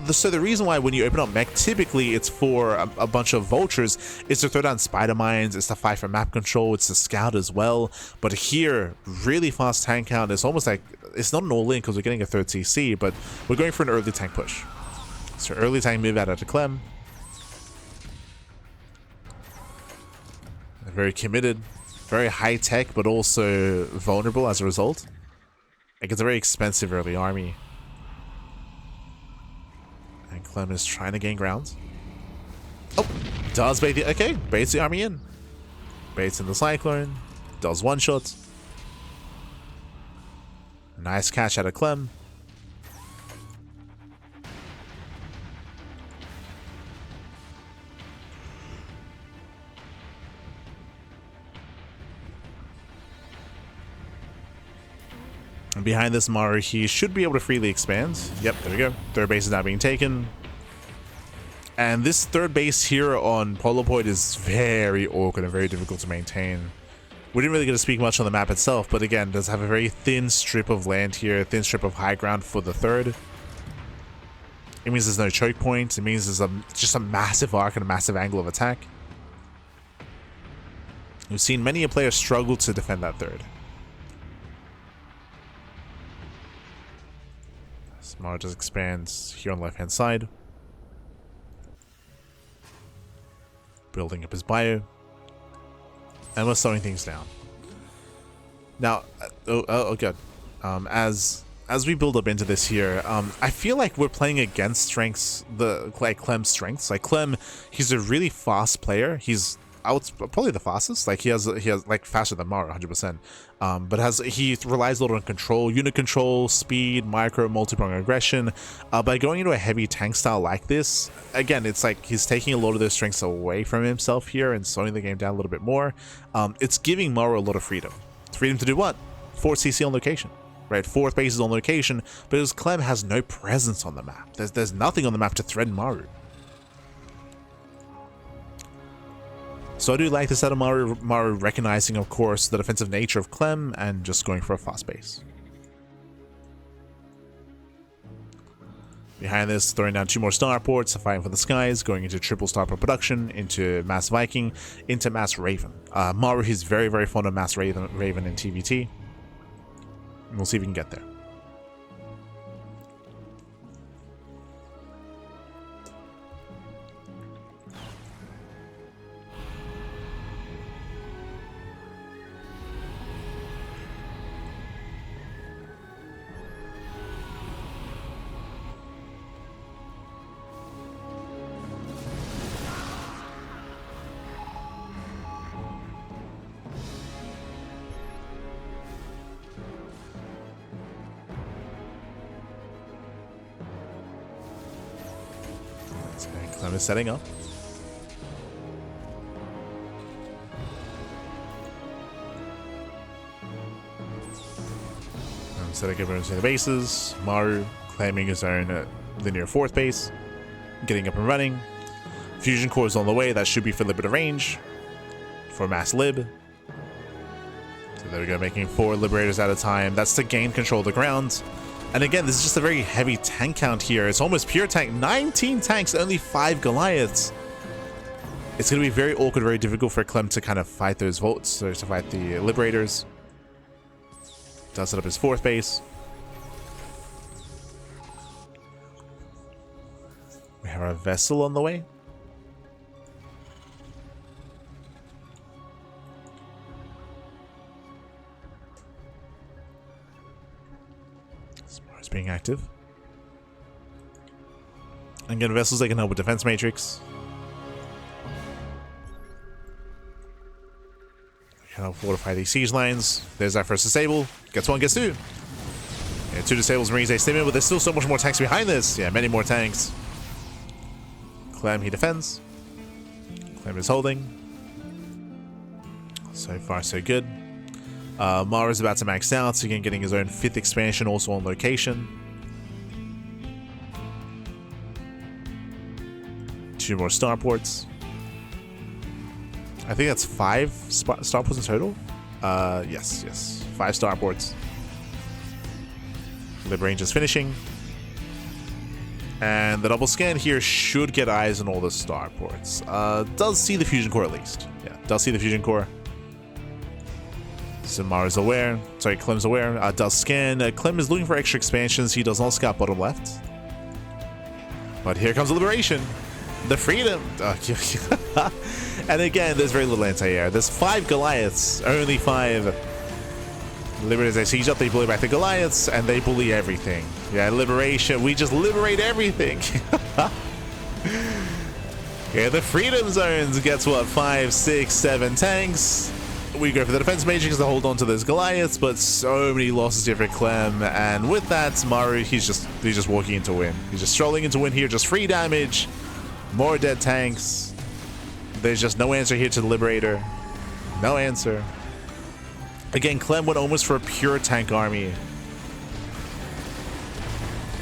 so the reason why when you open up mech, typically it's for a bunch of vultures, is to throw down spider mines, it's to fight for map control, it's to scout as well. But here, really fast tank count, it's almost like, it's not an all-in because we're getting a third CC, but we're going for an early tank push. So early tank move out of Clem. Very committed, very high tech, but also vulnerable as a result. Like, it's a very expensive early army. And Clem is trying to gain ground. Oh, does bait the, okay, baits the army in. Baits in the Cyclone, does one shot. Nice catch out of Clem. And behind this Maru, he should be able to freely expand. Yep, there we go. Third base is now being taken. And this third base here on Polar Point is very awkward and very difficult to maintain. We didn't really get to speak much on the map itself, but again, does have a very thin strip of land here, thin strip of high ground for the third. It means there's no choke point. It means there's just a massive arc and a massive angle of attack. We've seen many a player struggle to defend that third. Maru just expands here on the left hand side, building up his bio, and we're slowing things down. Now, oh good. As we build up into this here, I feel like we're playing against strengths, like Clem's strengths. Like Clem, he's a really fast player. He's probably the fastest. Like he has like faster than Maru, 100%. But he relies a lot on control, unit control, speed, micro, multi-prong aggression. By going into a heavy tank style like this, again, it's like he's taking a lot of those strengths away from himself here and slowing the game down a little bit more. It's giving Maru a lot of freedom. Freedom to do what? 4 CC on location. Right, 4th base is on location, but as Clem has no presence on the map. There's nothing on the map to threaten Maru. So I do like this out of Maru recognizing, of course, the defensive nature of Clem and just going for a fast base. Behind this, throwing down 2 more starports, fighting for the skies, going into triple starport production, into Mass Viking, into Mass Raven. Maru is very, very fond of Mass Raven in TVT. And we'll see if we can get there. Clem is setting up. Setting up the bases. Maru claiming his own linear 4th base. Getting up and running. Fusion core is on the way. That should be for a little bit of range. For mass lib. So there we go, making 4 liberators at a time. That's to gain control of the ground. And again, this is just a very heavy tank count here. It's almost pure tank. 19 tanks, only 5 Goliaths. It's going to be very awkward, very difficult for Clem to kind of fight those Volts, so to fight the Liberators. Does set up his 4th base. We have our Vessel on the way. Spar's being active. And again, Vessels, they can help with Defense Matrix. Can help fortify these siege lines. There's our first disable. Gets 1, gets 2. Yeah, 2 disables Marines, they stim in, but there's still so much more tanks behind this. Yeah, many more tanks. Clem, he defends. Clem is holding. So far, so good. Maru is about to max out, so again, getting his own 5th expansion also on location. 2 more starports. I think that's 5 starports in total. Yes. 5 starports. Librange is finishing. And the double scan here should get eyes on all the starports. Does see the fusion core at least. Yeah, does see the fusion core. So Maru's aware. Sorry, Clem's aware. Does scan. Clem is looking for extra expansions. He does not scout bottom left. But here comes the liberation. The freedom. And again, there's very little anti-air. There's 5 Goliaths. Only 5. Liberators, they siege up, they bully back the Goliaths, and they bully everything. Yeah, liberation. We just liberate everything. Yeah, the freedom zones gets what? 5, 6, 7 tanks. We go for the defense matrix to hold on to those Goliaths, but so many losses here for Clem. And with that, Maru, he's just walking into win. He's just strolling into win here, just free damage. More dead tanks. There's just no answer here to the Liberator. No answer. Again, Clem went almost for a pure tank army.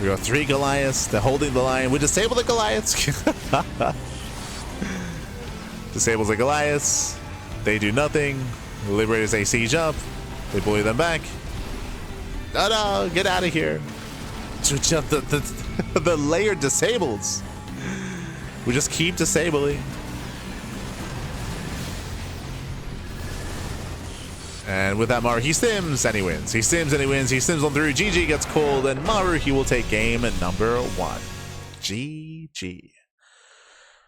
We got 3 Goliaths. They're holding the line. We disable the Goliaths. Disables the Goliaths. They do nothing. The Liberators, they siege up. They bully them back. No, get out of here. The layer disables. We just keep disabling. And with that, Maru, he stims and he wins. He stims and he wins. He stims on through. GG gets called, and Maru, he will take game at number 1. GG.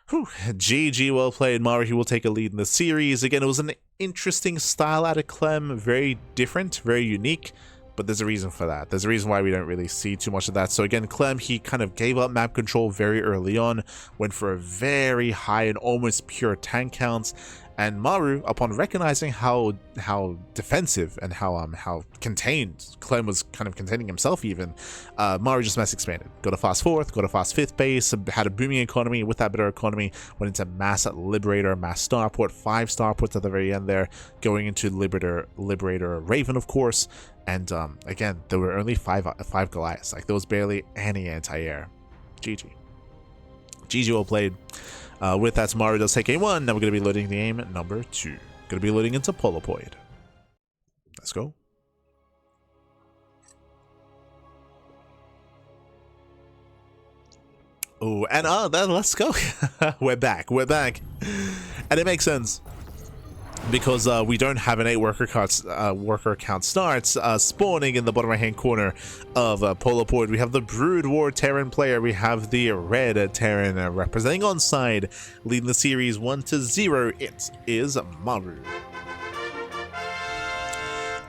Whew. GG, well played. Maru, he will take a lead in the series. Again, it was an interesting style out of Clem. Very different, very unique. But there's a reason for that. There's a reason why we don't really see too much of that. So again, Clem, he kind of gave up map control very early on. Went for a very high and almost pure tank counts. And Maru, upon recognizing how defensive and how contained Clem was kind of containing himself even, Maru just mass expanded. Got a fast 4th, got a fast 5th base, had a booming economy. With that better economy, went into mass Liberator, mass Starport, 5 Starports at the very end there, going into Liberator Raven, of course. And again, there were only 5 Goliaths. Like, there was barely any anti-air. GG. GG, well played. With that, Maru does take game 1. Now we're going to be loading the game at number 2. Going to be loading into Polopoid. Let's go. Oh, and then let's go. We're back. And it makes sense. Because we don't have an 8 worker count starts spawning in the bottom right hand corner of Polopoid. We have the Brood War Terran player. We have the Red Terran representing ONSYDE, leading the series 1-0. It is Maru.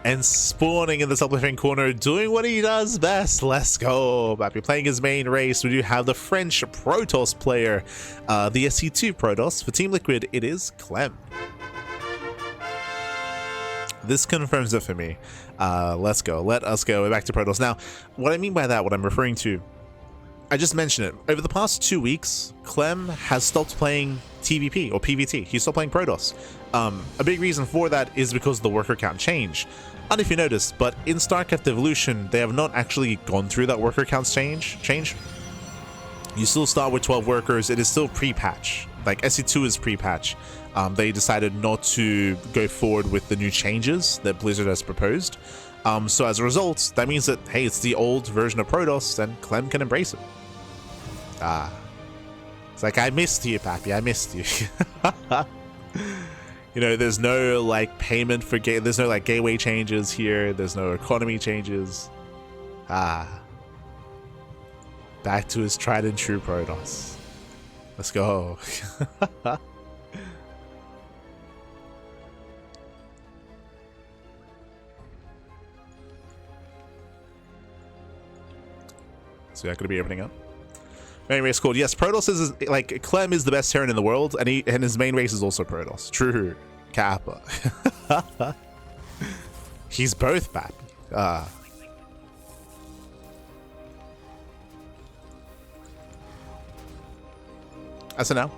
And spawning in the top left hand corner, doing what he does best. Let's go. After playing his main race, we do have the French Protoss player, the SC2 Protoss. For Team Liquid, it is Clem. This confirms it for me. Let's go. Let us go. We're back to Protoss. Now, what I mean by that, what I'm referring to, I just mentioned it. Over the past 2 weeks, Clem has stopped playing TVP or PVT. He stopped playing Protoss. A big reason for that is because the worker count changed. I don't know if you noticed, but in StarCraft Evolution, they have not actually gone through that worker count change. You still start with 12 workers. It is still pre-patch. Like, SC2 is pre-patch. They decided not to go forward with the new changes that Blizzard has proposed. So as a result, that means that, hey, it's the old version of Protoss, and Clem can embrace it. It's like, I missed you, Pappy. I missed you. You know, there's no like payment for there's no like gateway changes here. There's no economy changes. Ah. Back to his tried and true Protoss. Let's go. So that could be opening up. Main race called, yes, Protoss is like Clem is the best Terran in the world, and his main race is also Protoss. True. Kappa. He's both bad. As of now.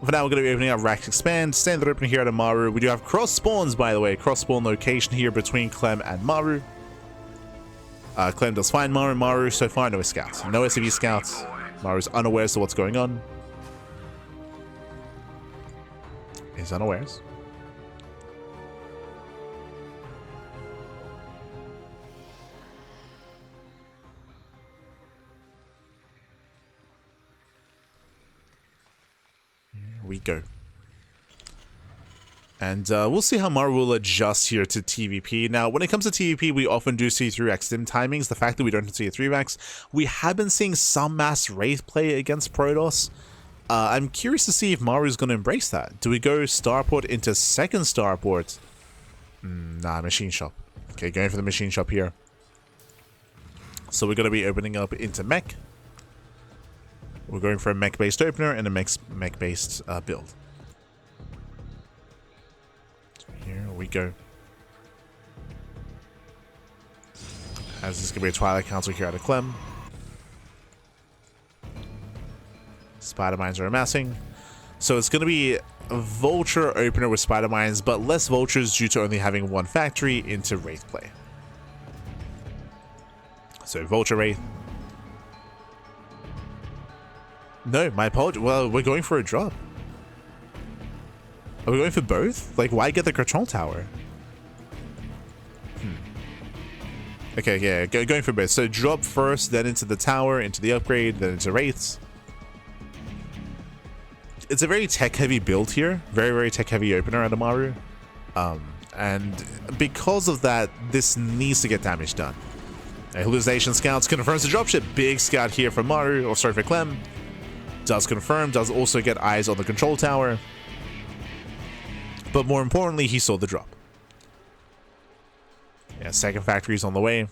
For now, we're going to be opening up Rax Expand. Standard opening here at Maru. We do have cross spawns, by the way. Cross spawn location here between Clem and Maru. Clem does find Maru. Maru, so far, no scouts. No SCV scouts. Maru's unaware as to what's going on. He's unawares. Here we go. And we'll see how Maru will adjust here to TVP. Now, when it comes to TVP, we often do see 3x dim timings. The fact that we don't see a 3x, we have been seeing some mass Wraith play against Protoss. I'm curious to see if Maru is going to embrace that. Do we go Starport into second Starport? Nah, Machine Shop. Okay, going for the Machine Shop here. So we're going to be opening up into Mech. We're going for a Mech-based opener and a Mech-based build. Here we go. As this is going to be a Twilight Council here out of Clem. Spider Mines are amassing. So it's going to be a Vulture opener with Spider Mines, but less Vultures due to only having one factory into Wraith play. So Vulture Wraith. No, my apologies. Well, we're going for a drop. Are we going for both? Like, why get the control tower? Okay, yeah, going for both. So drop first, then into the tower, into the upgrade, then into Wraiths. It's a very tech-heavy build here. Very, very tech-heavy opener at Maru. And because of that, this needs to get damage done. Hallucination Scouts confirms the dropship. Big scout here for Maru, or sorry, for Clem. Does confirm, does also get eyes on the control tower. But more importantly, he saw the drop. Yeah, second factory is on the way.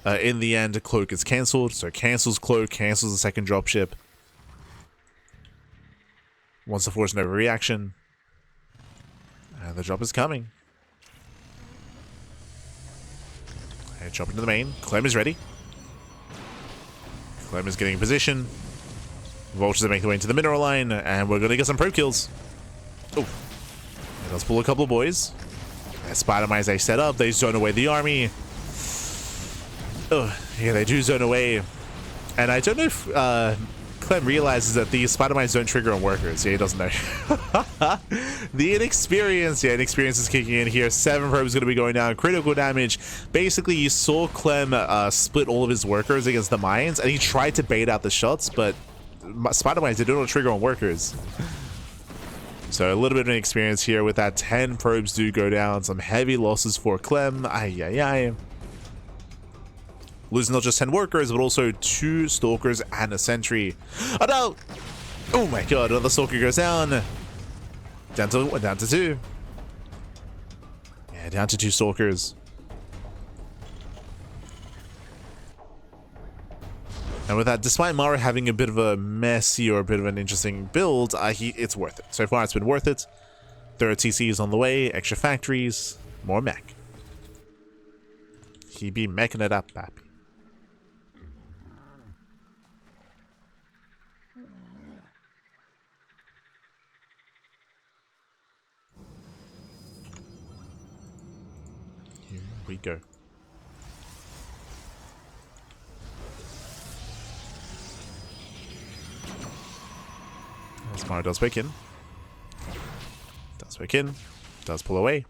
In the end, Cloak is cancelled. So cancels Cloak, cancels the second dropship. Wants to force an overreaction. And the drop is coming. And drop into the main. Clem is ready. Clem is getting in position. Vultures are making their way into the mineral line. And we're going to get some probe kills. Oh, let's pull a couple of boys. Spider Mines they set up, they zone away the army. Oh, yeah, they do zone away. And I don't know if Clem realizes that these Spider Mines don't trigger on workers. Yeah, he doesn't know. The inexperience, yeah, inexperience is kicking in here. 7 probes going to be going down, critical damage. Basically, you saw Clem split all of his workers against the mines, and he tried to bait out the shots, but Spider Mines, they don't trigger on workers. So a little bit of an experience here with that. 10 probes do go down. Some heavy losses for Clem. Ay, ay, ay. Losing not just 10 workers, but also 2 stalkers and a sentry. Oh no! Oh my god, another stalker goes down. Down to 2. Yeah, down to 2 stalkers. And with that, despite Maru having a bit of a messy or a bit of an interesting build, it's worth it. So far, it's been worth it. There are TCs on the way, extra factories, more mech. He be meching it up, pappy. Here we go. Maru does break in. Does break in. Does pull away.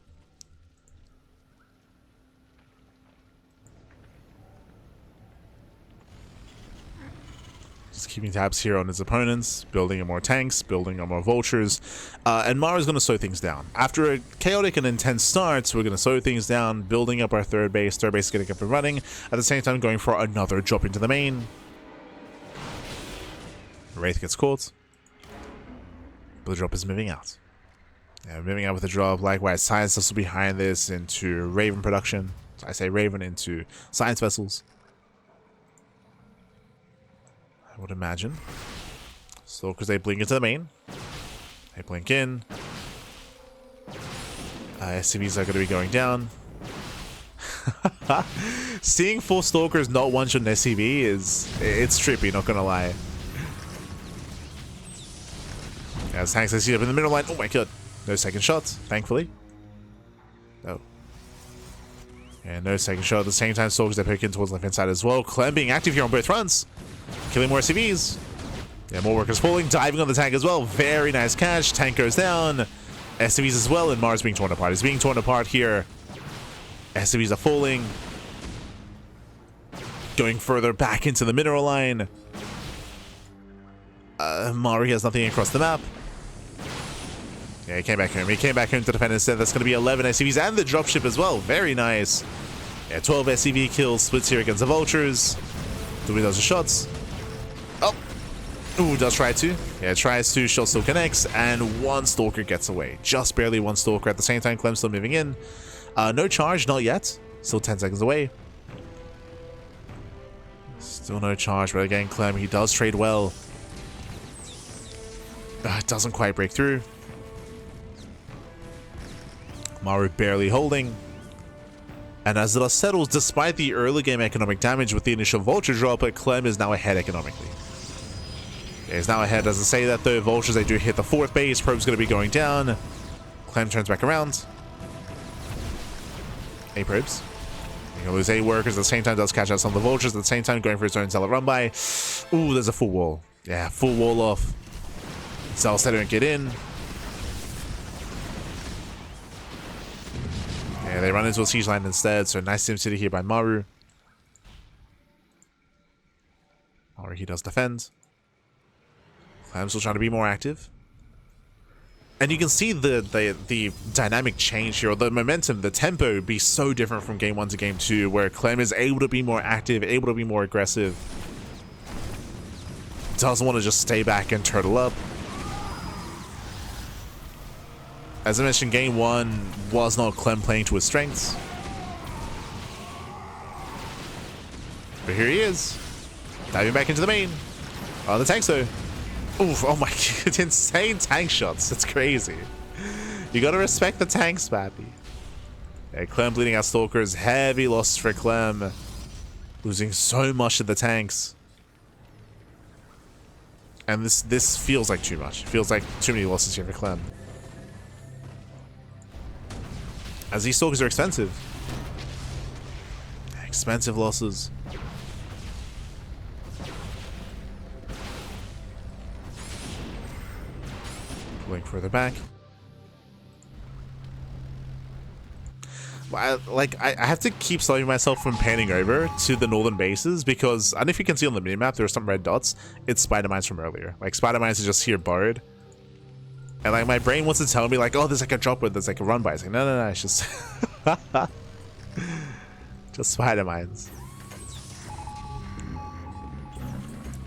Just keeping tabs here on his opponents, building up more tanks, building up more vultures, and Maru's going to slow things down. After a chaotic and intense start, we're going to slow things down, building up our third base. Third base is getting up and running, at the same time going for another drop into the main. Wraith gets caught. But the drop is moving out. Yeah, moving out with the drop. Likewise, science vessels behind this into Raven production. So I say Raven into science vessels. I would imagine. So, because they blink into the main. They blink in. SCVs are going to be going down. Seeing 4 Stalkers not one-shot an SCV it's trippy, not going to lie. As tanks I see up in the middle line. Oh my god. No second shots, thankfully. No. And no second shot. At the same time, Stalkers are poking towards left hand side as well. Clem being active here on both fronts. Killing more SCVs. Yeah, more workers falling. Diving on the tank as well. Very nice catch. Tank goes down. SCVs as well. And Maru's being torn apart. He's being torn apart here. SCVs are falling. Going further back into the mineral line. Maru has nothing across the map. Yeah, he came back home. He came back home to defend instead. That's going to be 11 SCVs and the dropship as well. Very nice. Yeah, 12 SCV kills. Splits here against the vultures. Doing those shots. Oh. Ooh, does try to. Yeah, tries to. Shot still connects. And 1 Stalker gets away. Just barely 1 Stalker. At the same time, Clem still moving in. No charge, not yet. Still 10 seconds away. Still no charge, but again, Clem, he does trade well. Doesn't quite break through. Maru barely holding. And as the dust settles, despite the early game economic damage with the initial vulture drop, Clem is now ahead economically. He's now ahead. As I say that though, vultures, they do hit the 4th base. Probe's going to be going down. Clem turns back around. 8 probes. You're going to lose 8 workers. At the same time, does catch out some of the vultures. At the same time, going for his own Zealot run by. Ooh, there's a full wall. Yeah, full wall off. Zealots, they don't get in. Yeah, they run into a siege line instead, so nice Sim City here by Maru. Maru, he does defend. Clem's still trying to be more active. And you can see the dynamic change here, or the momentum, the tempo be so different from game 1 to game 2, where Clem is able to be more active, able to be more aggressive. Doesn't want to just stay back and turtle up. As I mentioned, game 1 was not Clem playing to his strengths. But here he is. Diving back into the main. Oh, the tanks though. Oof, oh my god, insane tank shots. That's crazy. You gotta respect the tanks, Pappy. Yeah, Clem bleeding out Stalkers. Heavy losses for Clem. Losing so much to the tanks. And this feels like too much. Feels like too many losses here for Clem. As these Stalkers are expensive. Expensive losses. Pulling further back. I have to keep stopping myself from panning over to the northern bases because I don't know if you can see on the minimap there are some red dots. It's spider mines from earlier. Like spider mines are just here borrowed. And like my brain wants to tell me like, oh, there's like a drop with, there's like a run by. It's like, no, it's just just spider mines.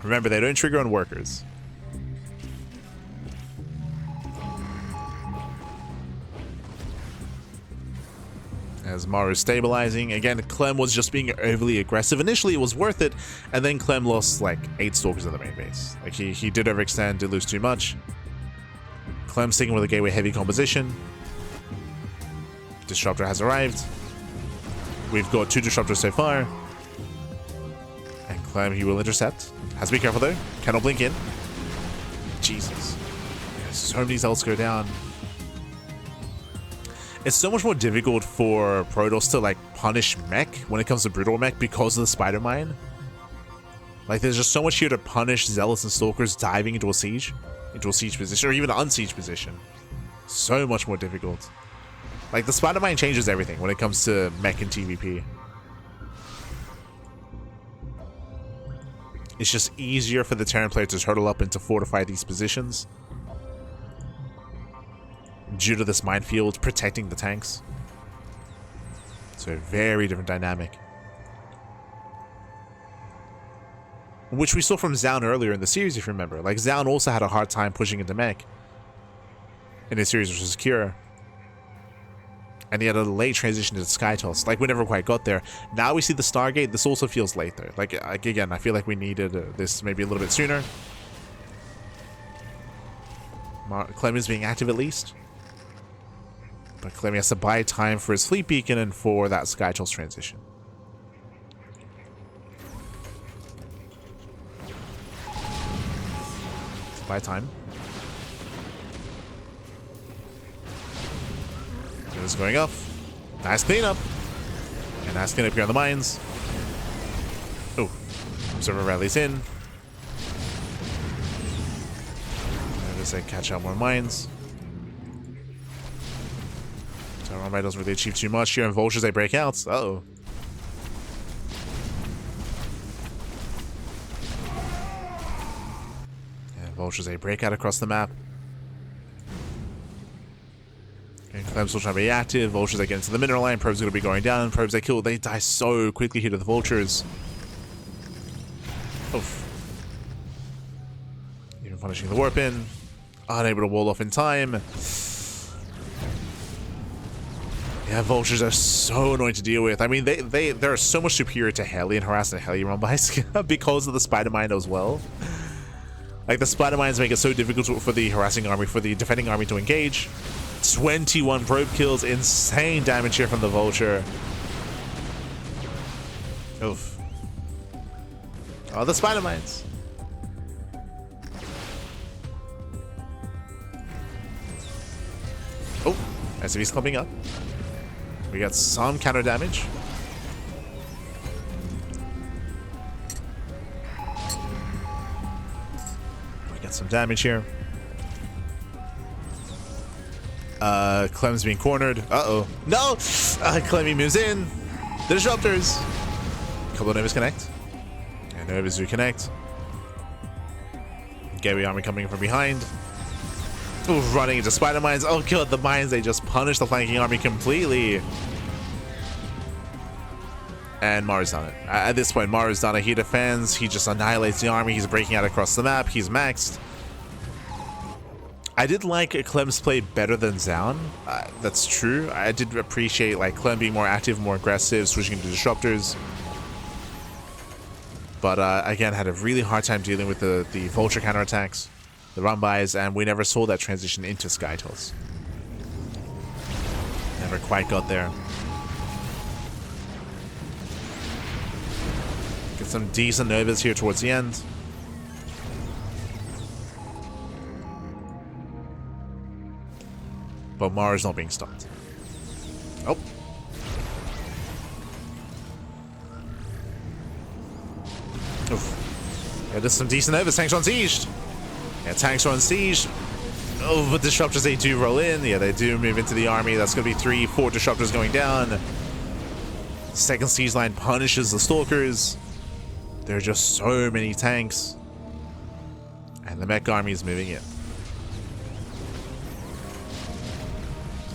Remember, they don't trigger on workers. As Maru stabilizing. Again, Clem was just being overly aggressive. Initially, it was worth it, and then Clem lost like 8 Stalkers in the main base. Like he did overextend, did lose too much. Clem sticking with a gateway heavy composition. Disruptor has arrived. We've got 2 disruptors so far. And Clem, he will intercept. Has to be careful though. Cannot blink in. Jesus. So many zealots go down. It's so much more difficult for Protoss to like punish mech when it comes to brutal mech because of the spider mine. Like there's just so much here to punish zealots and stalkers diving into a siege position, or even an unsiege position. So much more difficult. Like the spider mine changes everything when it comes to mech and TVP. It's just easier for the Terran player to turtle up and to fortify these positions due to this minefield protecting the tanks. So a very different dynamic. Which we saw from Zoun earlier in the series, if you remember. Like, Zoun also had a hard time pushing into mech in his series versus Kira. And he had a late transition to Skytoss. Like, we never quite got there. Now we see the Stargate. This also feels late, though. Like again, I feel like we needed this maybe a little bit sooner. Clem is being active at least. But Clem has to buy time for his Fleet Beacon and for that Skytoss transition. Buy time. This is going up. Nice cleanup. And nice cleanup here on the mines. Oh, Observer rallies in. And as they catch out more mines. So Romai doesn't really achieve too much here, and Vultures they break out. Uh-oh. Vultures they break out across the map. And Clem's still trying to be active. Vultures they get into the mineral line. Probes are going to be going down. Probes they kill. They die so quickly here to the Vultures. Oof. Even punishing the warp in. Unable to wall off in time. Yeah, Vultures are so annoying to deal with. I mean, they're so much superior to Heli and Harass and Heli Rumbice because of the Spider Mine as well. Like, the Spider Mines make it so difficult for the harassing army, for the defending army to engage. 21 probe kills, insane damage here from the Vulture. Oof. Oh, the Spider Mines. Oh, SCV's clumping up. We got some counter damage. Some damage here. Clem's being cornered. Uh-oh. No! Clemmy moves in. The Disruptors. A couple of Novas connect. And Novas do connect. Gary army coming from behind. Ooh, running into Spider Mines. Oh god, the mines, they just punish the flanking army completely. And Maru's done it. At this point, Maru's done it. He defends. He just annihilates the army. He's breaking out across the map. He's maxed. I did like Clem's play better than Zoun. That's true. I did appreciate like Clem being more active, more aggressive, switching into Disruptors. But again, had a really hard time dealing with the Vulture counterattacks, the run-bys, and we never saw that transition into Skytoss. Never quite got there. Get some decent Novas here towards the end. But Maru's not being stopped. Oh. Oof. Yeah, there's some decent Novas. Tanks are on siege. Yeah, tanks are on siege. Oh, but Disruptors, they do roll in. Yeah, they do move into the army. That's going to be 3-4 Disruptors going down. Second siege line punishes the Stalkers. There are just so many tanks. And the mech army is moving in.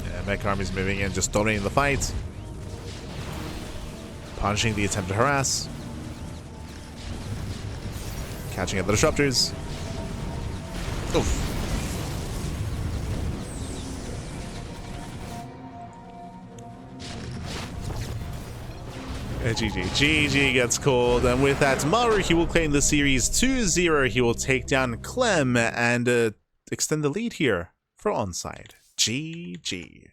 Yeah, mech army is moving in, just dominating the fight. Punishing the attempt to harass. Catching at the Disruptors. Oof. GG gets called, and with that, Maru, he will claim the series 2-0. He will take down Clem and extend the lead here for ONSYDE. GG.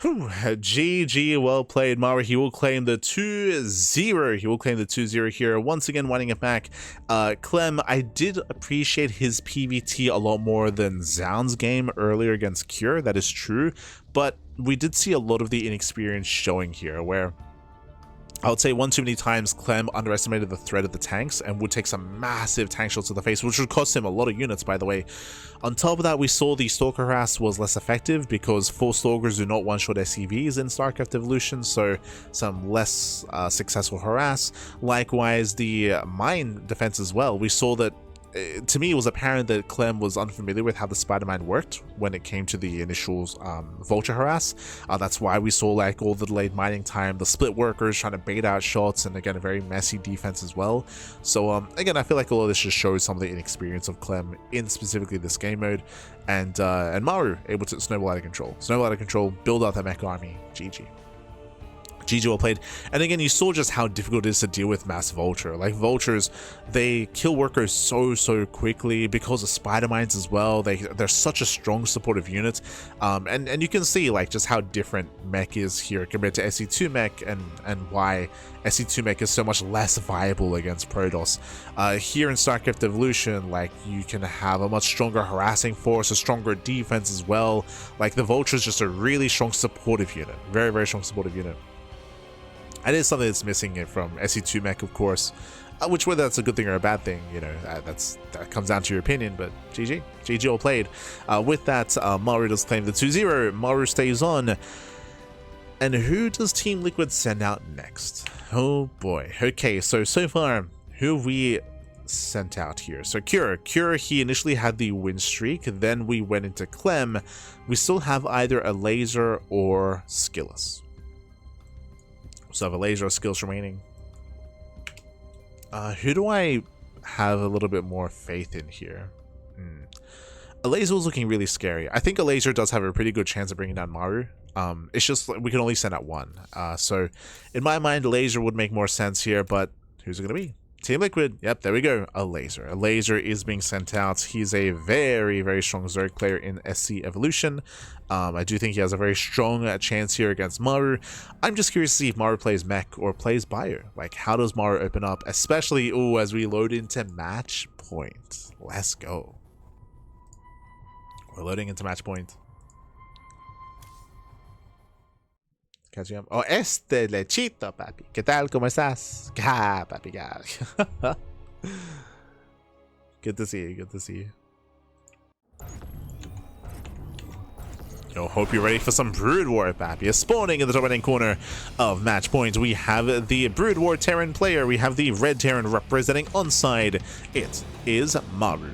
Whew. GG, well played, Maru. He will claim the 2-0. He will claim the 2-0 here, once again winning it back. Clem, I did appreciate his PvT a lot more than Zoun's game earlier against Cure. That is true, but we did see a lot of the inexperience showing here, where I would say one too many times Clem underestimated the threat of the tanks and would take some massive tank shots to the face, which would cost him a lot of units, by the way. On top of that, we saw the Stalker harass was less effective because full Stalkers do not one-shot SCVs in StarCraft Evolution, so some less successful harass. Likewise, the mine defense as well. We saw that to me, it was apparent that Clem was unfamiliar with how the Spider-Man worked when it came to the initial Vulture harass. That's why we saw like all the delayed mining time, the split workers trying to bait out shots, and again a very messy defense as well. So again, I feel like all of this just shows some of the inexperience of Clem in specifically this game mode, and Maru able to snowball out of control, build out that mech army. GG well played. And again, you saw just how difficult it is to deal with mass Vulture. Like Vultures, they kill workers so quickly because of spider mines as well. They're such a strong supportive unit, and you can see like just how different mech is here compared to SC2 mech, and why SC2 mech is so much less viable against Protoss. Here in StarCraft Evolution, like you can have a much stronger harassing force, a stronger defense as well. Like the Vulture is just a really strong supportive unit, very strong supportive unit. And it's something that's missing from SC2 mech, of course, which whether that's a good thing or a bad thing, you know, that comes down to your opinion, but GG all played. With that, Maru does claim the 2-0, Maru stays on. And who does Team Liquid send out next? Oh boy. Okay, so far, who have we sent out here? So Cure, he initially had the win streak, then we went into Clem. We still have either Elazer or Skillus. So I have Elazer or Skills remaining. Who do I have a little bit more faith in here? Elazer was looking really scary. I think Elazer does have a pretty good chance of bringing down Maru. It's just we can only send out one. So in my mind, Elazer would make more sense here, but who's it going to be? Team Liquid. Yep, there we go. Elazer. Elazer is being sent out. He's a very strong Zerg player in SC Evolution. I do think he has a very strong chance here against Maru. I'm just curious to see if Maru plays mech or plays bio. Like, how does Maru open up? Especially, as we load into match point. Let's go. We're loading into match point. Catching up. Oh, este lechito, papi. ¿Qué tal? ¿Cómo estás? Ah, papi, God. Good to see you. Good to see you. Yo, hope you're ready for some Brood War, papi. Spawning in the top right corner of match point, we have the Brood War Terran player. We have the Red Terran representing ONSYDE. It is Maru.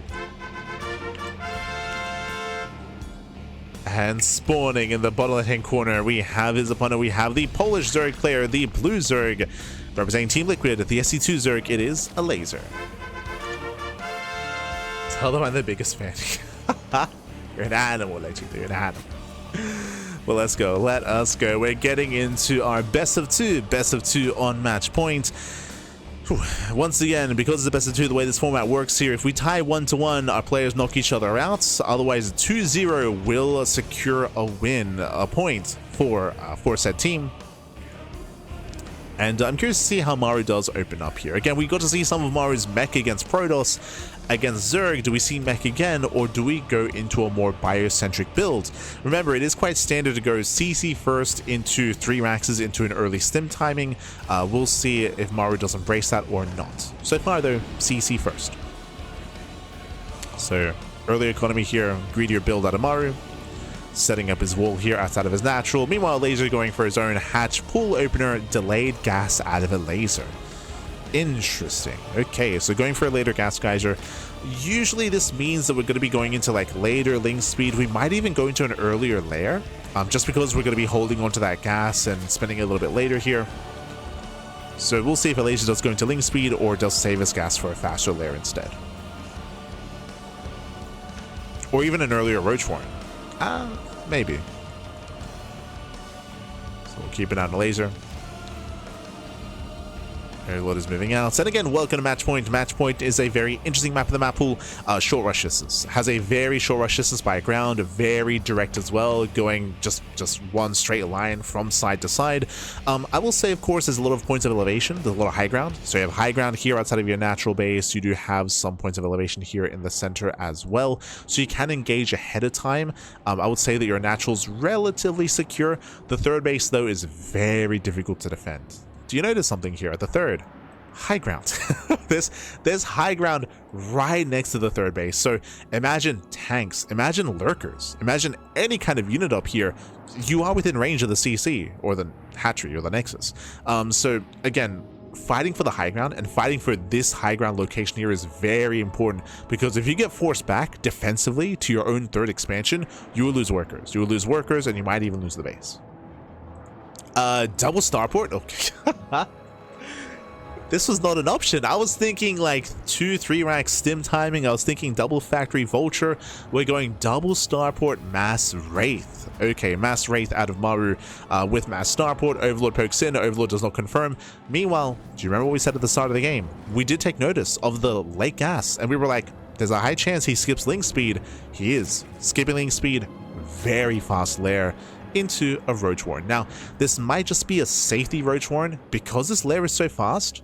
And spawning in the bottom left-hand corner, we have his opponent. We have the Polish Zerg player, the Blue Zerg. Representing Team Liquid, the SC2 Zerg, it is Elazer. Tell them I'm the biggest fan. You're an animal, Lechito. You're an animal. Well, let's go. Let us go. We're getting into our best of two on match point. Once again, because it's the best of two, the way this format works here, if we tie 1-1, our players knock each other out. Otherwise, 2-0 will secure a win, a point for said team. And I'm curious to see how Maru does open up here. Again, we got to see some of Maru's mech against Protoss. Against Zerg, do we see mech again, or do we go into a more biocentric build? Remember, it is quite standard to go CC first into 3 maxes into an early stim timing. We'll see if Maru does embrace that or not. So far, though, CC first. So, early economy here, greedier build out of Maru. Setting up his wall here outside of his natural. Meanwhile, Elazer going for his own hatch pool opener, delayed gas out of Elazer. Interesting. Okay, so going for a later gas geyser. Usually this means that we're going to be going into like later link speed. We might even go into an earlier layer, just because we're going to be holding onto that gas and spending it a little bit later here. So we'll see if Elazer does go into link speed or does save his gas for a faster layer instead. Or even an earlier roach form. Maybe. So we'll keep it on Elazer. Airload is moving out. And again, welcome to Match Point. Match Point is a very interesting map of the map pool. Short rush distance. Has a very short rush distance by ground. Very direct as well. Going just one straight line from side to side. I will say, of course, there's a lot of points of elevation. There's a lot of high ground. So you have high ground here outside of your natural base. You do have some points of elevation here in the center as well. So you can engage ahead of time. I would say that your natural's relatively secure. The third base, though, is very difficult to defend. do you notice something here at the third? High ground. there's high ground right next to the third base. So imagine tanks, imagine lurkers, imagine any kind of unit up here. You are within range of the CC or the hatchery or the nexus. So again, fighting for the high ground and fighting for this high ground location here is very important, because if you get forced back defensively to your own third expansion, you will lose workers. You will lose workers and you might even lose the base. Double starport. Okay. This was not an option. I was thinking like 2-3 rank stim timing. I was thinking double factory vulture. We're going double starport mass wraith. Okay, mass wraith out of Maru with mass starport. Overlord pokes in. Overlord does not confirm. Meanwhile, do you remember what we said at the start of the game? We did take notice of the late gas, and we were like, there's a high chance he skips link speed. He is skipping link speed. Very fast lair into a Roach Warren. Now, this might just be a safety Roach Warren because this lair is so fast.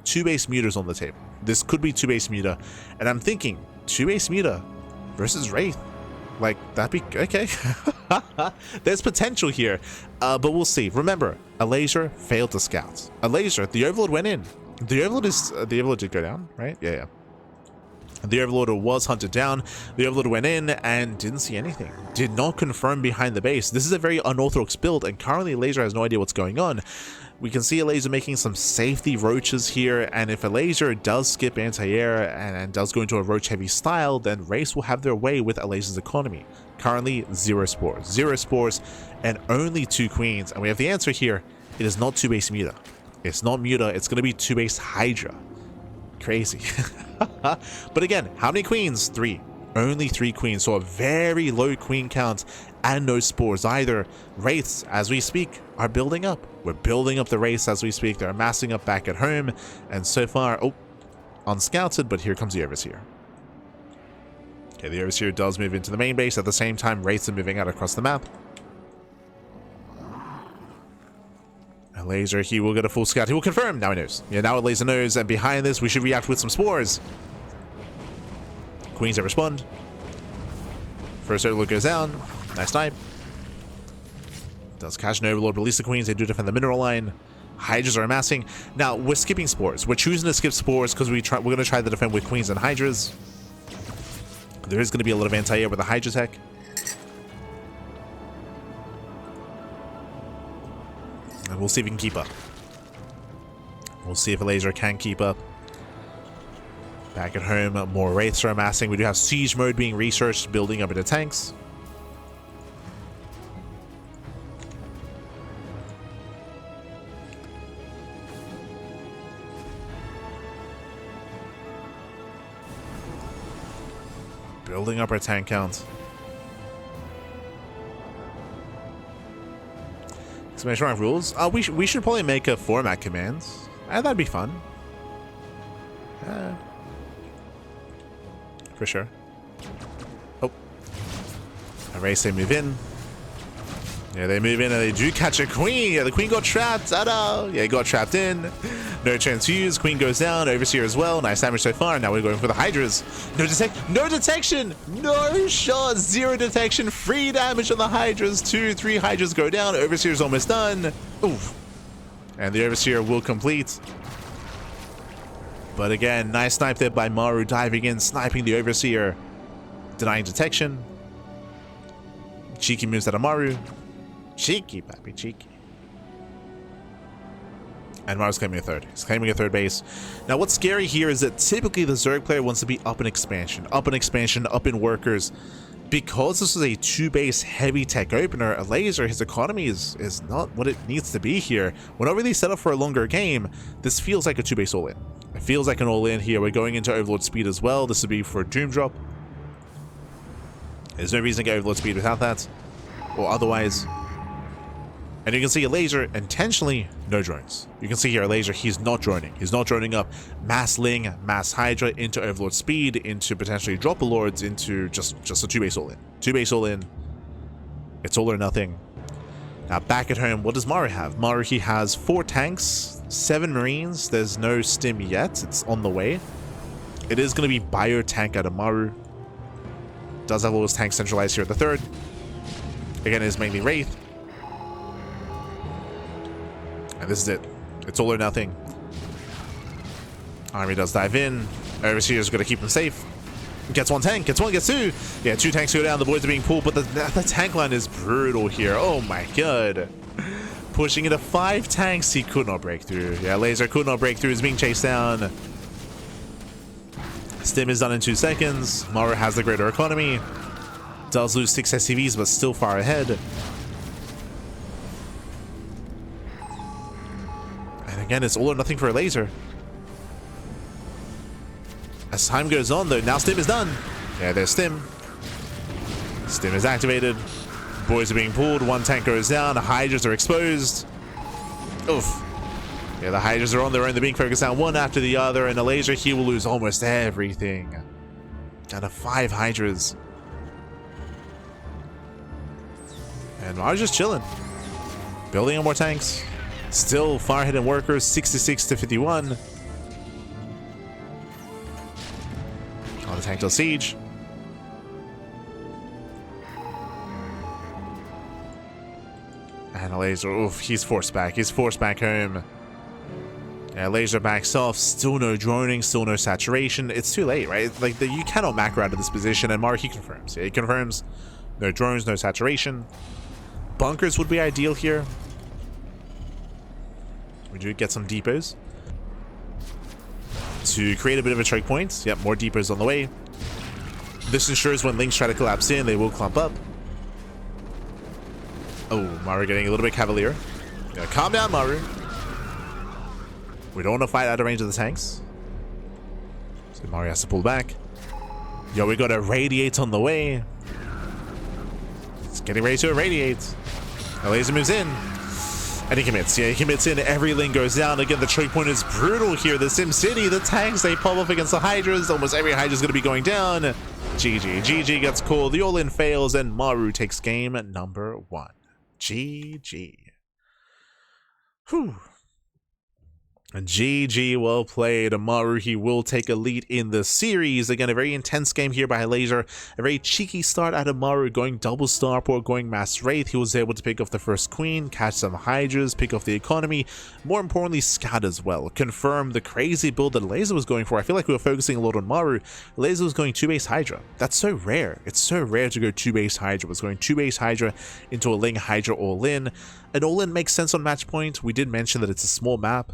2 base mutas on the table. This could be 2 base muta, and I'm thinking 2 base muta versus Wraith. Like, that'd be okay. There's potential here, but we'll see. Remember, Elazer failed to scout. Elazer, the Overlord went in. The Overlord did go down, right? Yeah. The Overlord was hunted down. The Overlord went in and didn't see anything. Did not confirm behind the base. This is a very unorthodox build, and currently Elazer has no idea what's going on. We can see Elazer making some safety roaches here, and if Elazer does skip anti-air and does go into a roach heavy style, then Race will have their way with Elazer's economy. Currently 0 spores. 0 spores and only 2 queens, and we have the answer here. It is not 2 base muta. It's not muta, it's going to be 2 base Hydra. Crazy. But again, how many queens? 3. Only 3 queens, so a very low queen count and no spores either. Wraiths, as we speak, are building up. We're building up the Wraiths as we speak. They're amassing up back at home, and so far, unscouted, but here comes the Overseer. Okay, the Overseer does move into the main base. At the same time, Wraiths are moving out across the map. Elazer, he will get a full scout. He will confirm. Now he knows. Yeah, now Elazer knows, and behind this, we should react with some spores. Queens that respond. First Overlord goes down. Nice snipe. Does catch an Overlord, release the queens. They do defend the mineral line. Hydras are amassing. Now, we're skipping spores. We're choosing to skip spores because we're going to try to defend with queens and hydras. There is going to be a lot of anti-air with the Hydra tech. And we'll see if we can keep up. We'll see if Elazer can keep up. Back at home, more Wraiths are amassing. We do have Siege Mode being researched, building up into tanks. Building up our tank count. Exclamation mark rules. We should probably make a format commands. That'd be fun. For sure. Oh. Erase, they move in. Yeah, they move in and they do catch a queen. Yeah, the queen got trapped. Oh no. Yeah, got trapped in. No transfuse. Queen goes down. Overseer as well. Nice damage so far. Now we're going for the Hydras. No detection. No shot. 0 detection. Free damage on the Hydras. 2-3 Hydras go down. Overseer's almost done. Oof. And the Overseer will complete. But again, nice snipe there by Maru, diving in, sniping the Overseer, denying detection. Cheeky moves out of Maru. Cheeky, pappy, cheeky. And Maru's claiming a third. He's claiming a third base. Now, what's scary here is that typically the Zerg player wants to be up in expansion, up in workers. Because this is a 2-base heavy tech opener, Elazer, his economy is not what it needs to be here. We're not really set up for a longer game. This feels like a 2-base all-in. It feels like an all-in here. We're going into Overlord speed as well. This would be for Doom Drop. There's no reason to get Overlord speed without that. Or otherwise. And you can see Elazer intentionally no drones. You can see here Elazer, he's not droning. He's not droning up mass Ling, mass Hydra into Overlord speed, into potentially Dropper Lords, into just a 2-base all-in. 2-base all-in. It's all or nothing. Now back at home, what does Maru have? Maru, he has 4 tanks, 7 Marines. There's no stim yet. It's on the way. It is going to be bio tank out of Maru. Does have all his tanks centralized here at the third. Again, it is mainly Wraith. And this is it. It's all or nothing. Army does dive in. Overseer's going to keep them safe. Gets one tank, gets one, gets two. Yeah, 2 tanks go down. The boys are being pulled, but the tank line is brutal here. Oh my god. Pushing into 5 tanks. He could not break through. Yeah, Elazer could not break through. He's being chased down. Stim is done in 2 seconds. Maru has the greater economy. Does lose 6 SCVs, but still far ahead. And again, it's all or nothing for Elazer. As time goes on, though, now Stim is done. Yeah, there's Stim. Stim is activated. Boys are being pulled. 1 tank goes down. The Hydras are exposed. Oof. Yeah, the Hydras are on their own. They're being focused down one after the other, and Elazer here will lose almost everything. Down to 5 Hydras. And Maru's just chilling. Building on more tanks. Still far ahead in workers, 66 to 51. On the tank till siege. And Elazer, oof, he's forced back. He's forced back home. Yeah, Elazer backs off. Still no droning, still no saturation. It's too late, right? Like, you cannot macro out of this position. And Maru, he confirms. Yeah, he confirms. No drones, no saturation. Bunkers would be ideal here. We do get some depots to create a bit of a choke point. Yep, more depots on the way. This ensures when links try to collapse in, they will clump up. Oh, Maru getting a little bit cavalier. Yeah, calm down, Maru. We don't want to fight out of range of the tanks. So Maru has to pull back. Yo, we got a radiate on the way. It's getting ready to irradiate. Elazer moves in. And he commits. Yeah, he commits in. Every link goes down. Again, the choke point is brutal here. The Sim City, the tanks, they pop off against the Hydras. Almost every Hydra is going to be going down. GG. GG gets called. The all-in fails, and Maru takes game number 1. GG. Whew. GG, well played. Maru, he will take a lead in the series. Again, a very intense game here by Elazer. A very cheeky start out of Maru, going double starport, going mass wraith. He was able to pick off the first queen, catch some Hydras, pick off the economy. More importantly, scout as well. Confirm the crazy build that Elazer was going for. I feel like we were focusing a lot on Maru. Elazer was going 2-base Hydra. That's so rare. It's so rare to go 2-base Hydra. It was going 2-base Hydra into a Ling Hydra all-in. An all-in makes sense on match point. We did mention that it's a small map,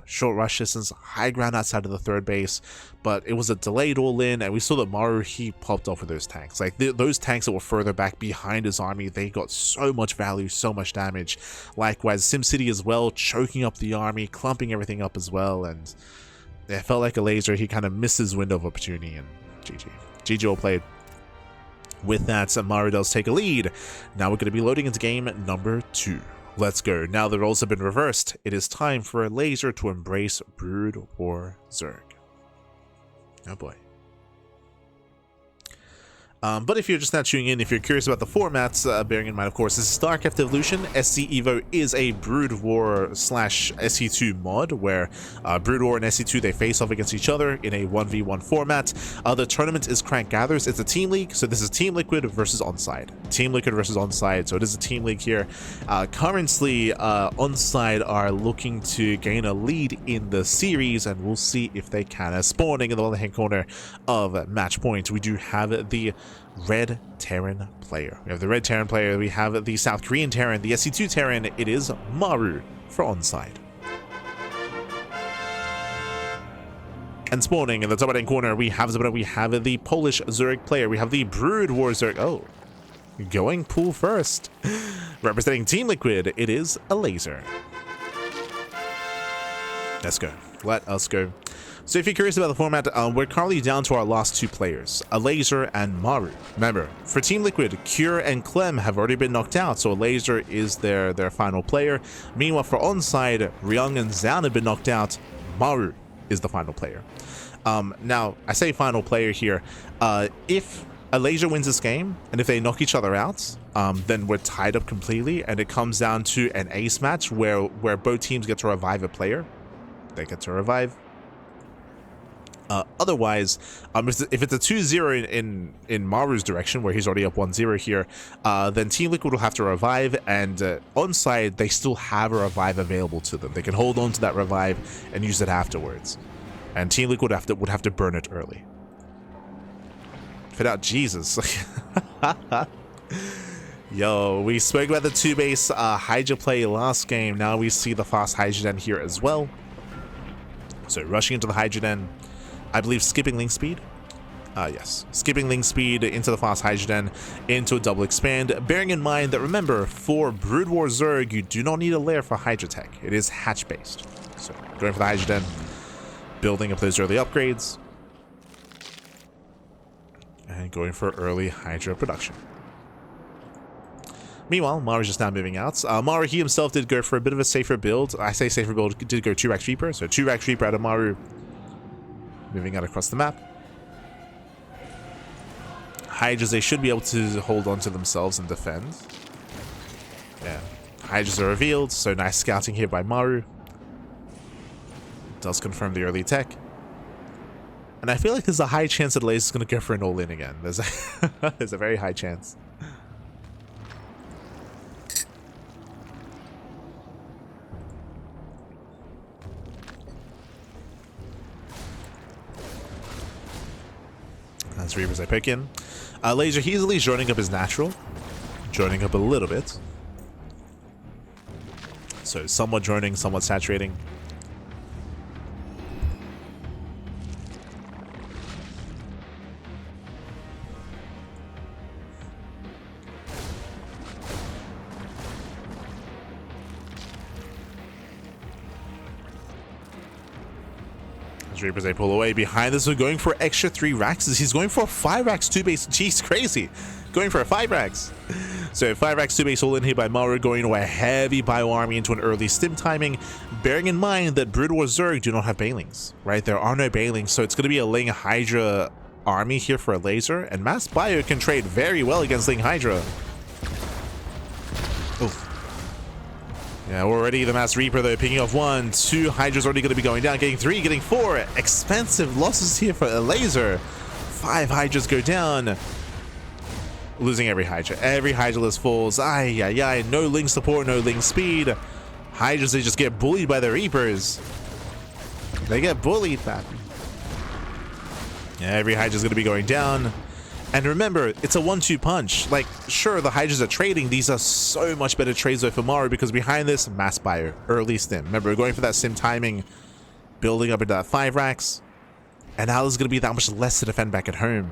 short rush distance, high ground outside of the 3rd base, but it was a delayed all-in, and we saw that Maru, he popped off with those tanks. Like, those tanks that were further back behind his army, they got so much value, so much damage. Likewise, SimCity as well, choking up the army, clumping everything up as well, and it felt like Elazer, he kind of missed his window of opportunity, and GG. GG all played. With that, Maru does take a lead. Now we're going to be loading into game number 2. Let's go. Now the roles have been reversed, it is time for Elazer to embrace Brood War Zerg. Oh boy. But if you're just now tuning in, if you're curious about the formats, bearing in mind, of course, this is StarCraft Evolution. SC Evo is a Brood War / SC2 mod where Brood War and SC2, they face off against each other in a 1v1 format. The tournament is Crank Gathers. It's a team league, so this is Team Liquid versus ONSYDE. Team Liquid versus ONSYDE, so it is a team league here. Currently, ONSYDE are looking to gain a lead in the series, and we'll see if they can. Spawning in the left-hand corner of match point, we do have the Red Terran player. We have the Red Terran player, we have the South Korean Terran, the SC2 Terran. It is Maru for ONSYDE. And spawning in the top right corner, we have the Polish Zerg player, we have the Brood War Zerg. Oh, going pool first. Representing Team Liquid, it is Elazer. Let's go. Let us go. So if you're curious about the format, we're currently down to our last 2 players, Elazer and Maru. Remember, for Team Liquid, Cure and Clem have already been knocked out, so Elazer is their final player. Meanwhile, for ONSYDE, Ryung and Zoun have been knocked out. Maru is the final player. Now, I say final player here. If Elazer wins this game, and if they knock each other out, then we're tied up completely, and it comes down to an ace match where both teams get to revive a player. They get to revive. Otherwise, if it's a 2-0 in Maru's direction, where he's already up 1-0 here, then Team Liquid will have to revive, and ONSYDE, they still have a revive available to them. They can hold on to that revive and use it afterwards. And Team Liquid would have to burn it early. Fit out, Jesus. Yo, we spoke about the 2-base Hydra play last game. Now we see the fast Hydra Den here as well. So rushing into the Hydra Den, I believe skipping link speed. Yes, skipping link speed into the fast Hydra Den, into a double expand. Bearing in mind that, remember, for Brood War Zerg, you do not need a lair for Hydra tech. It is hatch based. So going for the Hydra Den, building up those early upgrades, and going for early Hydra production. Meanwhile, Maru's just now moving out. Maru, he himself did go for a bit of a safer build. I say safer build, did go 2-Rack Reaper. So 2-Rack Reaper out of Maru. Moving out across the map. Hydras, they should be able to hold on to themselves and defend. Yeah. Hydras are revealed, so nice scouting here by Maru. Does confirm the early tech. And I feel like there's a high chance that Elazer is going to go for an all-in again. There's a very high chance. That's Reapers I pick in. Elazer, he's at least joining up his natural. Joining up a little bit. So somewhat joining, somewhat saturating. Reapers, they pull away behind this. We're going for extra 3 racks. He's going for a 5 racks 2-base. Jeez, crazy. Going for a 5 racks. So 5 racks 2-base all in here by Maru, going to a heavy bio army into an early stim timing. Bearing in mind that Brood War Zerg do not have Banelings, right? There are no Banelings, so it's going to be a Ling Hydra army here for Elazer. And Mass Bio can trade very well against Ling Hydra. Oof. Yeah, already the Mass Reaper, though, picking off 1, 2 Hydras already going to be going down, getting 3, getting 4. Expensive losses here for Elazer. 5 Hydras go down. Losing every Hydra. Every Hydra list falls. Ay, ay, ay. No Ling support, no Ling speed. Hydras, they just get bullied by the Reapers. They get bullied, man. Yeah, every Hydra's going to be going down. And remember, it's a 1-2 punch. Like, sure, the Hydras are trading. These are so much better trades though for Maru, because behind this, Mass Buyer, early stim. Remember, we're going for that stim timing, building up into that 5 racks. And now there's going to be that much less to defend back at home.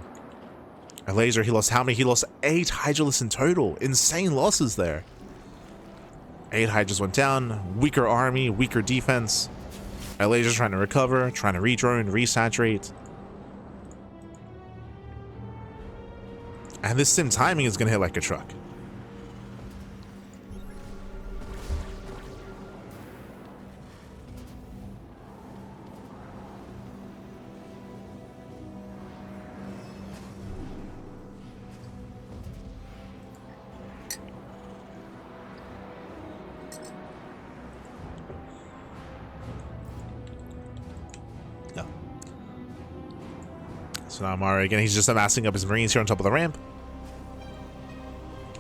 Elazer, he lost how many? He lost 8 Hydralists in total. Insane losses there. 8 Hydras went down. Weaker army, weaker defense. Elazer's trying to recover, trying to redrone, resaturate. And this sim timing is going to hit like a truck. Yeah. So now Maru again, he's just amassing up his Marines here on top of the ramp.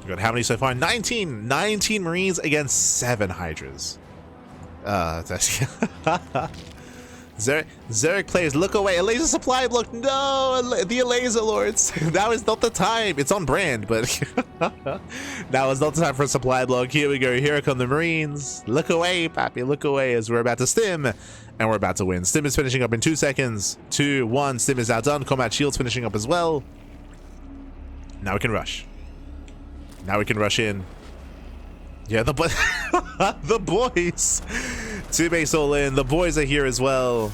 We got how many so far? 19! 19 Marines against 7 Hydras. Zerek plays, look away, Elazer supply block, no, the Elazer lords. Now is not the time. It's on brand, but now is not the time for a supply block. Here we go, here come the Marines. Look away, Pappy, look away, as we're about to stim, and we're about to win. Stim is finishing up in 2 seconds. 2, 1, stim is outdone. Combat shield's finishing up as well. Now we can rush. Now we can rush in. Yeah, the boys. 2 base all in. The boys are here as well.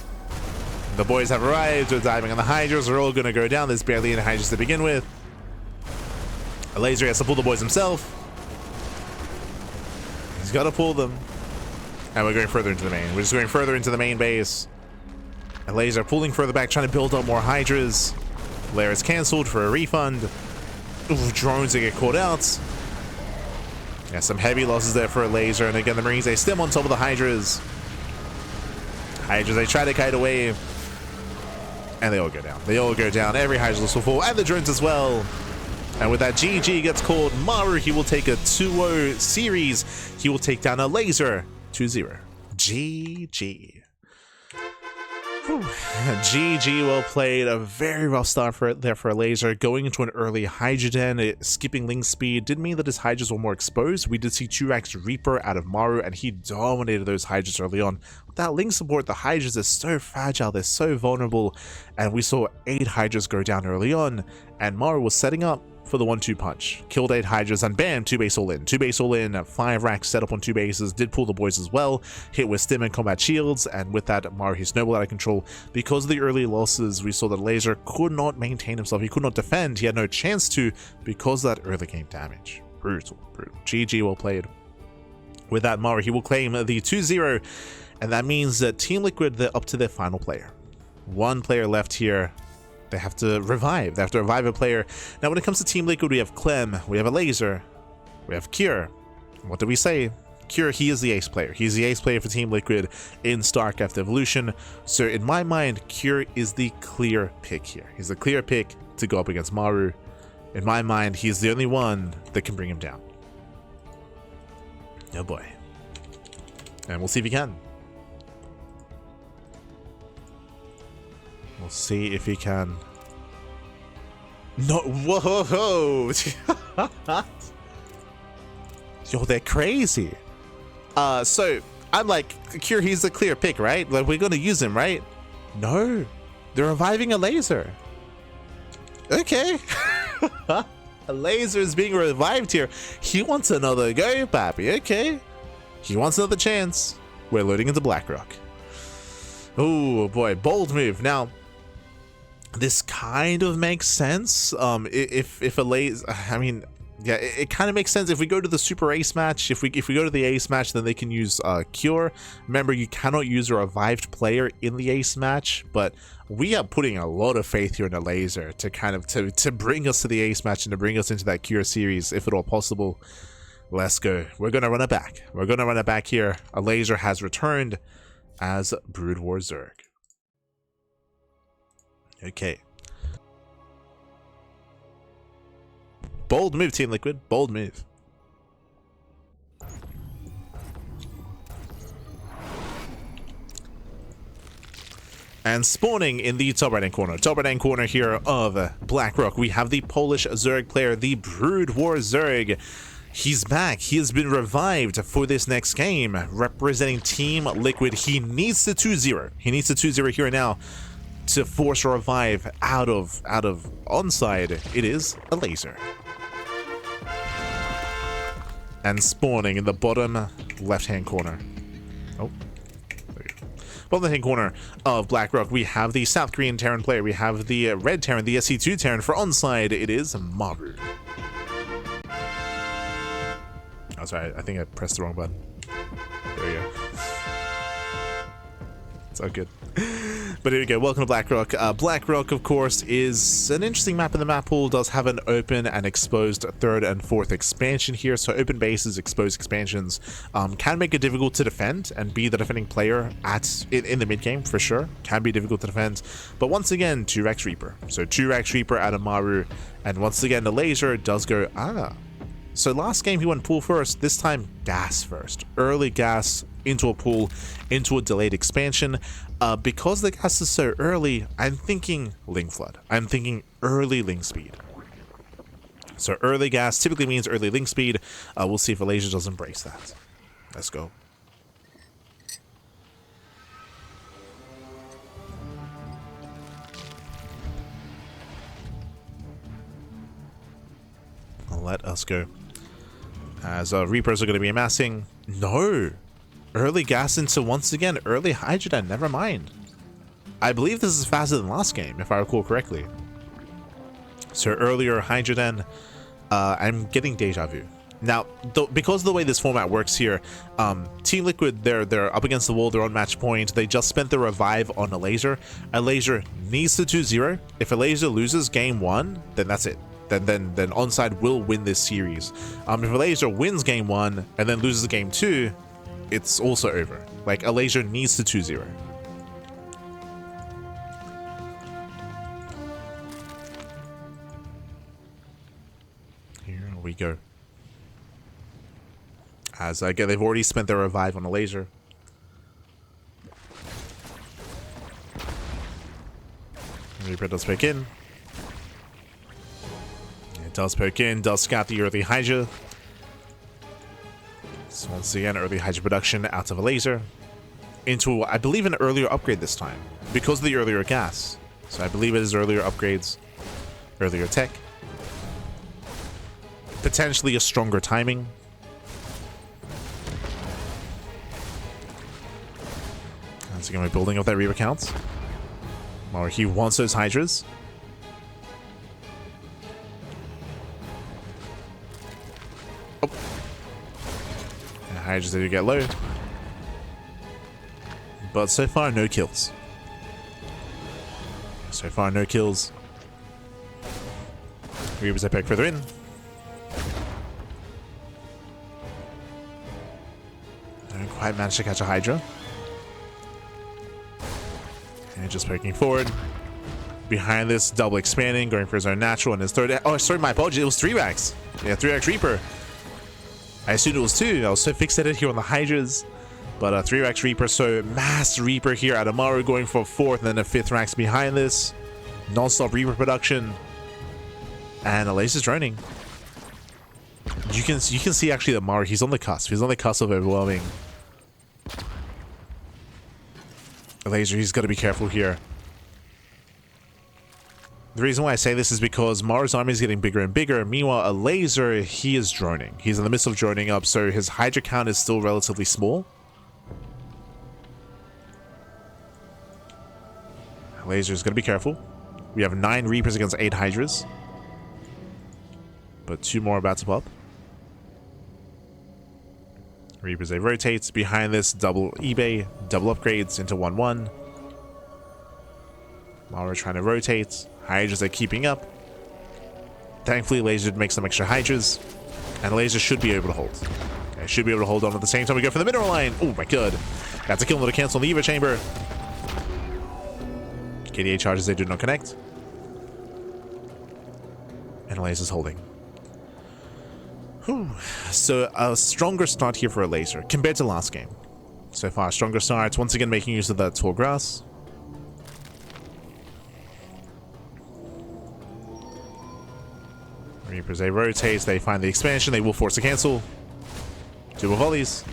The boys have arrived. We're diving on the Hydras. We're all going to go down. There's barely any Hydras to begin with. Elazer has to pull the boys himself. He's got to pull them. And we're going further into the main. We're just going further into the main base. Elazer pulling further back, trying to build up more Hydras. Lair is cancelled for a refund. Ooh, drones, they get caught out. Yeah, some heavy losses there for Elazer. And again, the Marines, they stim on top of the Hydras. Hydras, they try to kite away. And they all go down. They all go down. Every Hydralisk will fall, and the drones as well. And with that, GG gets called. Maru, he will take a 2-0 series. He will take down Elazer 2-0. GG. Whew. GG, well played. A very rough start for Elazer. Going into an early Hydrogen, skipping Link speed did mean that his Hydras were more exposed. We did see 2x Reaper out of Maru, and he dominated those Hydras early on. Without Link support, the Hydras are so fragile, they're so vulnerable, and we saw 8 Hydras go down early on, and Maru was setting up for the 1-2 punch. Killed 8 Hydras, and bam, 2 base all in. 2 base all in, 5 racks set up on 2 bases, did pull the boys as well, hit with stim and combat shields, and with that, Maru, he snowballed out of control. Because of the early losses, we saw that Elazer could not maintain himself, he could not defend, he had no chance to, because of that early game damage. Brutal, brutal. GG, well played. With that, Maru, he will claim the 2-0, and that means that Team Liquid, they're up to their final player. 1 player left here. They have to revive. They have to revive a player. Now, when it comes to Team Liquid, we have Clem, we have Elazer, we have Cure. What do we say? Cure, he is the ace player. He's the ace player for Team Liquid in StarCraft Evolution. So in my mind, Cure is the clear pick here. He's the clear pick to go up against Maru. In my mind, he's the only one that can bring him down. Oh boy. And we'll see if he can. We'll see if he can. No, whoa! Yo, they're crazy. So I'm like, Cure, he's the clear pick, right? Like, we're gonna use him, right? No, they're reviving Elazer. Okay. Elazer is being revived here. He wants another go, papi. Okay. He wants another chance. We're loading into Blackrock. Oh boy, bold move. Now, this kind of makes sense. If Elazer, I mean, yeah, it kind of makes sense. If we go to the Super Ace match, if we go to the Ace match, then they can use Cure. Remember, you cannot use a revived player in the Ace match, but we are putting a lot of faith here in Elazer to kind of to bring us to the Ace match and to bring us into that Cure series, if at all possible. Let's go. We're gonna run it back. We're gonna run it back here. Elazer has returned as Brood War Zerg. Okay. Bold move, Team Liquid. Bold move. And spawning in the top right-hand corner. Top right-hand corner here of Blackrock, we have the Polish Zerg player, the Brood War Zerg. He's back. He has been revived for this next game, representing Team Liquid. He needs the 2-0. He needs the 2-0 here and now to force a revive out of ONSYDE. It is Elazer. And spawning in the bottom left-hand corner. Oh, there you go. Bottom left-hand corner of Blackrock, we have the South Korean Terran player. We have the red Terran, the SC2 Terran. For ONSYDE, it is Maru. Oh, sorry, I think I pressed the wrong button. There we go. It's all good. But here we go. Welcome to Blackrock. Blackrock, of course, is an interesting map in the map pool. Does have an open and exposed 3rd and 4th expansion here. So open bases, exposed expansions can make it difficult to defend and be the defending player in the mid game for sure. Can be difficult to defend. But once again, 2x Reaper. So 2x Reaper out of Maru, and once again the Elazer does go So last game he went pool first. This time gas first. Early gas into a pool, into a delayed expansion. Because the gas is so early, I'm thinking Link Flood. I'm thinking early Link speed. So early gas typically means early Link speed. We'll see if Elazer does embrace that. Let's go. Let us go. As Reapers are going to be amassing. No! Early gas into, once again, early Hydrogen. Never mind. I believe this is faster than last game, if I recall correctly. So earlier Hydrogen, I'm getting deja vu. Now, because of the way this format works here, Team Liquid, they're up against the wall, they're on match point. They just spent the revive on Elazer. Elazer needs the 2-0. If Elazer loses game 1, then that's it. Then ONSYDE will win this series. If Elazer wins game 1 and then loses game 2, it's also over. Like, Elazer needs the 2-0. we go. As again, they've already spent their revive on Elazer. Reaper does poke in. It does poke in, does scout the early Hydra. So once again, early Hydra production out of Elazer. Into, I believe, an earlier upgrade this time. Because of the earlier gas. So I believe it is earlier upgrades. Earlier tech. Potentially a stronger timing. Once again, we're building up that Reaper count. Or he wants those Hydras. Oh. And Hydras do get low. But so far, no kills. So far, no kills. Reapers are back further in. Don't quite manage to catch a Hydra. And just poking forward. Behind this, double expanding, going for his own natural and his third. Oh, sorry, my apologies. It was 3-Rax. Yeah, 3-Rax Reaper. I assumed it was 2. I was so fixated here on the Hydras. But 3-Rax Reaper, so mass Reaper here at Maru going for a 4th and then a 5th Rax behind this. Non-stop Reaper production. And Elazer's droning. You can see actually that Maru, he's on the cusp. He's on the cusp of overwhelming. Elazer, he's got to be careful here. The reason why I say this is because Maru's army is getting bigger and bigger. Meanwhile, Elazer, he is droning. He's in the midst of droning up, so his Hydra count is still relatively small. Elazer's got to be careful. We have 9 Reapers against 8 Hydras. But 2 more about to pop. Reapers, they rotate. Behind this, double eBay, double upgrades into 1-1. Maru trying to rotate. Hydras are keeping up. Thankfully, Elazer makes some extra Hydras. And Elazer should be able to hold. Okay, should be able to hold on at the same time. We go for the mineral line. Oh my god. Got to kill him to cancel the Eva chamber. KDA charges, they do not connect. And Elazer's holding. Whew. So a stronger start here for Elazer compared to last game. So far, stronger starts. Once again, making use of that tall grass. Reapers, they rotate. They find the expansion. They will force a cancel. 2 more volleys.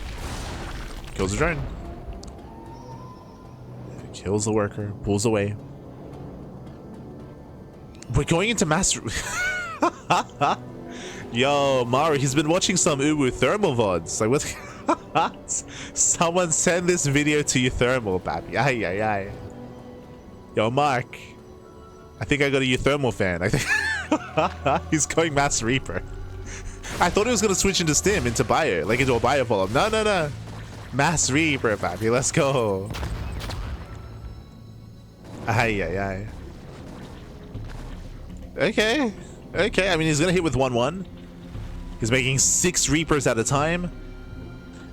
Kills the drone. Kills the worker. Pulls away. We're going into mass... Yo, Maru, he's been watching some Uwu thermal VODs. Like, what? Someone send this video to you thermal, baby. Ay, ay, ay. Yo, Mark. I think I got a Euthermal fan. I think he's going Mass Reaper. I thought he was going to switch into Stim, into Bio, like into a Bio follow-up. No, no, no. Mass Reaper, baby. Let's go. Ay, ay, ay. Okay. Okay, I mean, he's going to hit with 1-1. He's making 6 Reapers at a time.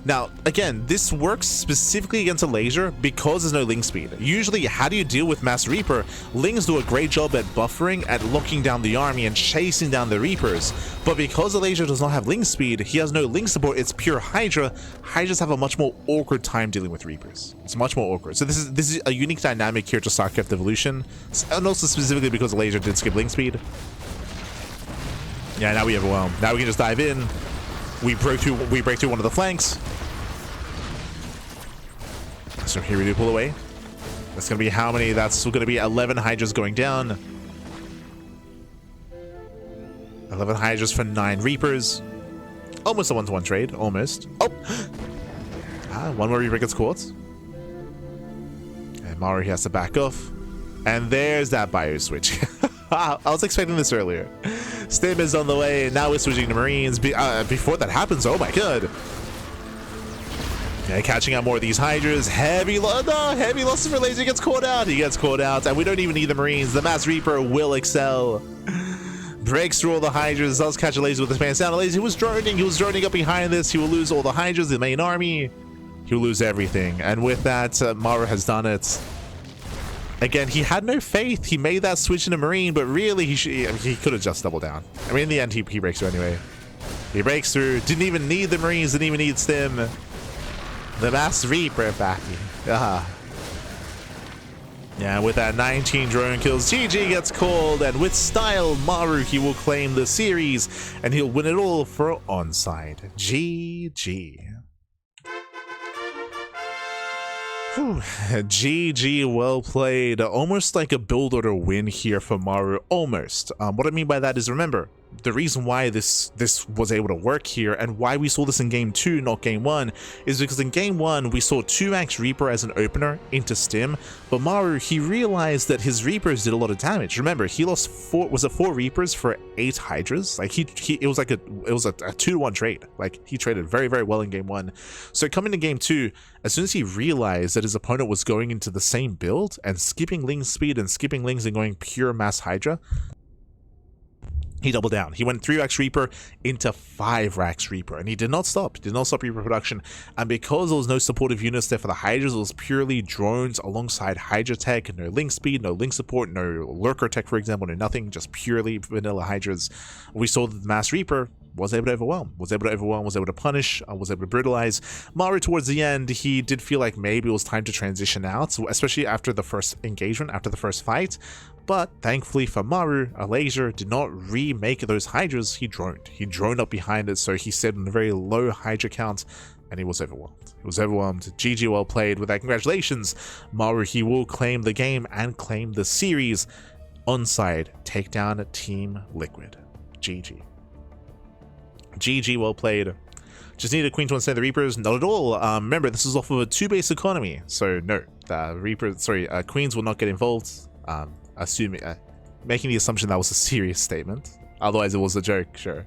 Now, again, this works specifically against Elazer because there's no Ling speed. Usually, how do you deal with Mass Reaper? Lings do a great job at buffering, at locking down the army and chasing down the Reapers. But because Elazer does not have Ling speed, he has no Ling support, it's pure Hydra. Hydras have a much more awkward time dealing with Reapers. It's much more awkward. So this is a unique dynamic here to StarCraft Evolution. And also specifically because Elazer did skip Ling speed. Yeah, now we overwhelm. Now we can just dive in. We break through one of the flanks. So here we do pull away. That's going to be how many? That's going to be 11 Hydras going down. 11 Hydras for 9 Reapers. Almost a 1-to-1 trade. Almost. Oh! One more Reaper gets caught. And Maru, he has to back off. And there's that bio switch. I was expecting this earlier. Stim is on the way. Now we're switching to Marines. Before that happens, oh my god. Yeah, catching out more of these Hydras. Heavy losses for Elazer. Gets caught out. He gets caught out. And we don't even need the Marines. The Mass Reaper will excel. Breaks through all the Hydras. Does catch Elazer with his pants down. Elazer, he was droning. He was droning up behind this. He will lose all the Hydras, the main army. He will lose everything. And with that, Maru has done it. Again, he had no faith. He made that switch into Marine, but really he could have just doubled down. I mean, in the end, he breaks through anyway. He breaks through. Didn't even need the Marines. Didn't even need Stim. The Mass Reaper back. Yeah, with that 19 drone kills, GG gets called, and with style, Maru, he will claim the series, and he'll win it all for ONSYDE. GG. Whew. GG, well played. Almost like a build order win here for Maru. Almost. What I mean by that is, remember, the reason why this was able to work here and why we saw this in game 2, not game 1, is because in game 1 we saw 2-max Reaper as an opener into Stim, but Maru, he realized that his Reapers did a lot of damage. Remember, he lost 4 Reapers for 8 Hydras. Like it was a 2-to-1 trade. Like he traded very, very well in game 1. So coming to game 2, as soon as he realized that his opponent was going into the same build and skipping Ling speed and skipping Lings and going pure mass Hydra, he doubled down. He went 3-Rax Reaper into 5-Rax Reaper, and he did not stop. Did not stop Reaper production. And because there was no supportive units there for the Hydras, it was purely drones alongside Hydra tech. No Link speed, no Link support, no Lurker tech, for example, no nothing. Just purely vanilla Hydras. We saw that the Mass Reaper was able to overwhelm, was able to punish, was able to brutalize. Maru, towards the end, he did feel like maybe it was time to transition out, especially after the first engagement, after the first fight. But thankfully for Maru, Elazer did not remake those Hydras. He droned up behind it, so he stayed on a very low Hydra count, and he was overwhelmed. GG, well played. With that, congratulations, Maru. He will claim the game and claim the series. ONSYDE, take down Team Liquid. GG. GG, well played. Just needed a queen to one the Reapers? Not at all. Remember, this is off of a 2-base economy, so no, the queens will not get involved. Assuming, making the assumption that was a serious statement. Otherwise, it was a joke. Sure,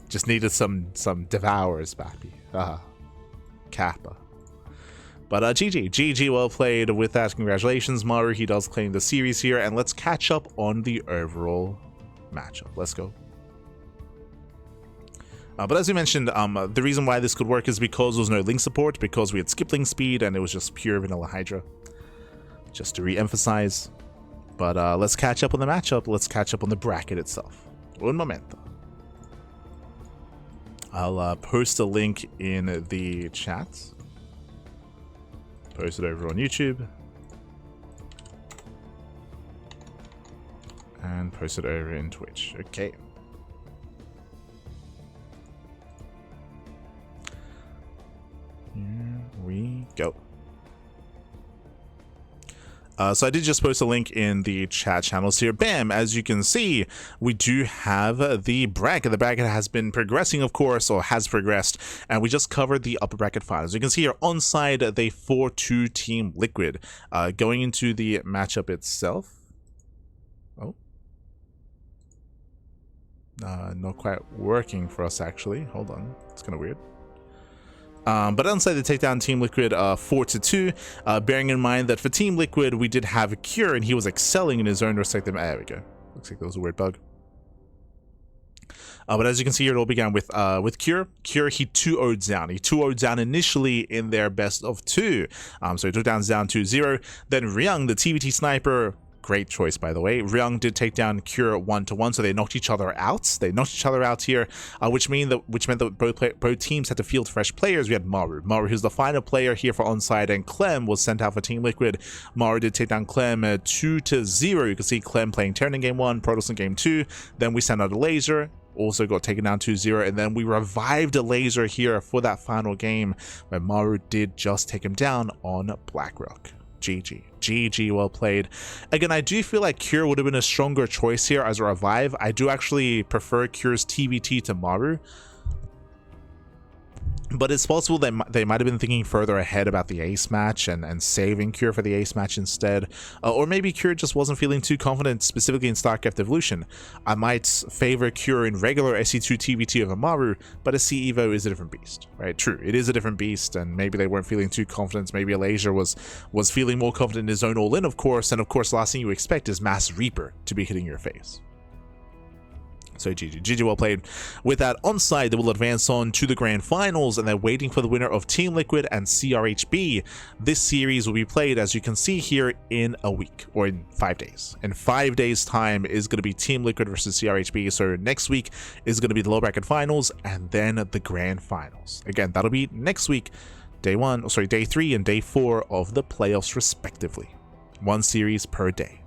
just needed some devourers, bappy. Kappa. But GG, well played. With that, congratulations, Maru. He does claim the series here, and let's catch up on the overall matchup. Let's go. But as we mentioned, the reason why this could work is because there was no Link support, because we had skipped Link speed, and it was just pure vanilla Hydra. Just to re-emphasize. But let's catch up on the matchup. Let's catch up on the bracket itself. Un momento. I'll post a link in the chat. Post it over on YouTube. And post it over in Twitch. Okay. Here we go. So I did just post a link in the chat channels here. Bam! As you can see, we do have the bracket. The bracket has been progressing, of course, or has progressed, and we just covered the upper bracket finals. You can see here, ONSYDE, they 4-2 Team Liquid. Going into the matchup itself. Oh. Not quite working for us, actually. Hold on. It's kind of weird. But ONSYDE, they take down Team Liquid 4-2, bearing in mind that for Team Liquid, we did have a Cure, and he was excelling in his own respective... There we go. Looks like there was a weird bug. But as you can see here, it all began with Cure. Cure, he 2-0'd Zoun. He 2-0'd Zoun initially in their best of 2. So he took down Zoun 2-0. Then Ryung, the TVT sniper... Great choice, by the way. Ryung did take down Cure 1-1, so they knocked each other out. They knocked each other out here, which meant that both teams had to field fresh players. We had Maru, who's the final player here for ONSYDE, and Clem was sent out for Team Liquid. Maru did take down Clem 2-0. You can see Clem playing Terran in game 1, Protoss in game 2. Then we sent out Elazer. Also got taken down 2-0, and then we revived Elazer here for that final game, where Maru did just take him down on Blackrock. GG, well played. Again, I do feel like Cure would have been a stronger choice here as a revive. I do actually prefer Cure's TVT to Maru. But it's possible they might have been thinking further ahead about the ace match and saving Cure for the ace match instead. Or maybe Cure just wasn't feeling too confident, specifically in StarCraft Evolution. I might favor Cure in regular SC2 TVT over Maru, but SC Evo is a different beast, right? True, it is a different beast, and maybe they weren't feeling too confident. Maybe Elazer was feeling more confident in his own all-in, of course, and of course, the last thing you expect is Mass Reaper to be hitting your face. So GG well played. With that, ONSYDE, they will advance on to the grand finals, and they're waiting for the winner of Team Liquid and CRHB. This series will be played, as you can see here, in a week, or in 5 days. In 5 days time is going to be Team Liquid versus CRHB. So next week is going to be the low bracket finals, and then the grand finals. Again, that'll be next week, day 3 and day 4 of the playoffs respectively. 1 series per day.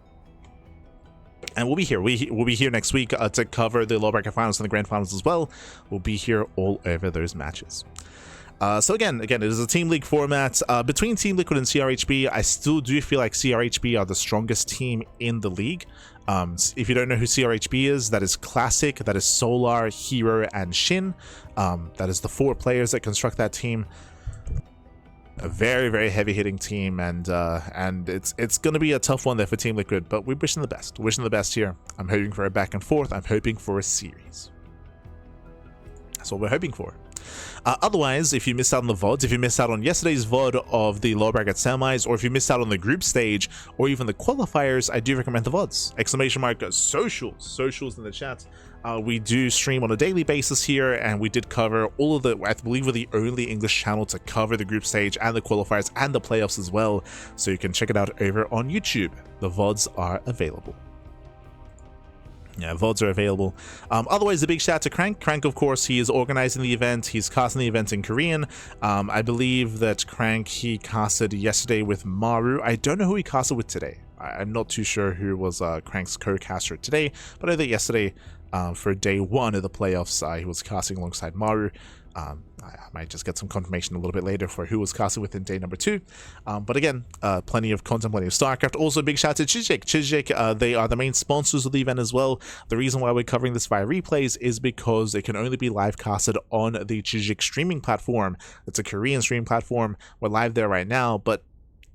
And we'll be here. We'll be here next week to cover the low bracket finals and the grand finals as well. We'll be here all over those matches. So again, it is a Team League format. Between Team Liquid and CRHB, I still do feel like CRHB are the strongest team in the league. If you don't know who CRHB is, that is Classic, that is Solar, Hero, and Shin. That is the 4 players that construct that team. A very heavy hitting team, and it's going to be a tough one there for Team Liquid, but we're wishing the best. Wishing the best here. I'm hoping for a back and forth. I'm hoping for a series. That's what we're hoping for. Otherwise, if you missed out on the VODs, if you missed out on yesterday's VOD of the lower bracket semis, or if you missed out on the group stage, or even the qualifiers, I do recommend the VODs. Exclamation mark socials in the chat. We do stream on a daily basis here, and we did cover all of the, I believe we're the only English channel to cover the group stage and the qualifiers and the playoffs as well, so you can check it out over on YouTube. The VODs are available. Yeah, VODs are available. Otherwise, a big shout out to Crank. Crank, of course, he is organizing the event. He's casting the event in Korean. I believe that Crank, he casted yesterday with Maru. I don't know who he casted with today. I'm not too sure who was Crank's co-caster today, but I think yesterday, for day 1 of the playoffs, he was casting alongside Maru. I might just get some confirmation a little bit later for who was casted within day number 2. But again, plenty of content, plenty of StarCraft. Also, a big shout out to Chijik. Chijik, they are the main sponsors of the event as well. The reason why we're covering this via replays is because it can only be live casted on the Chijik streaming platform. It's a Korean streaming platform. We're live there right now, but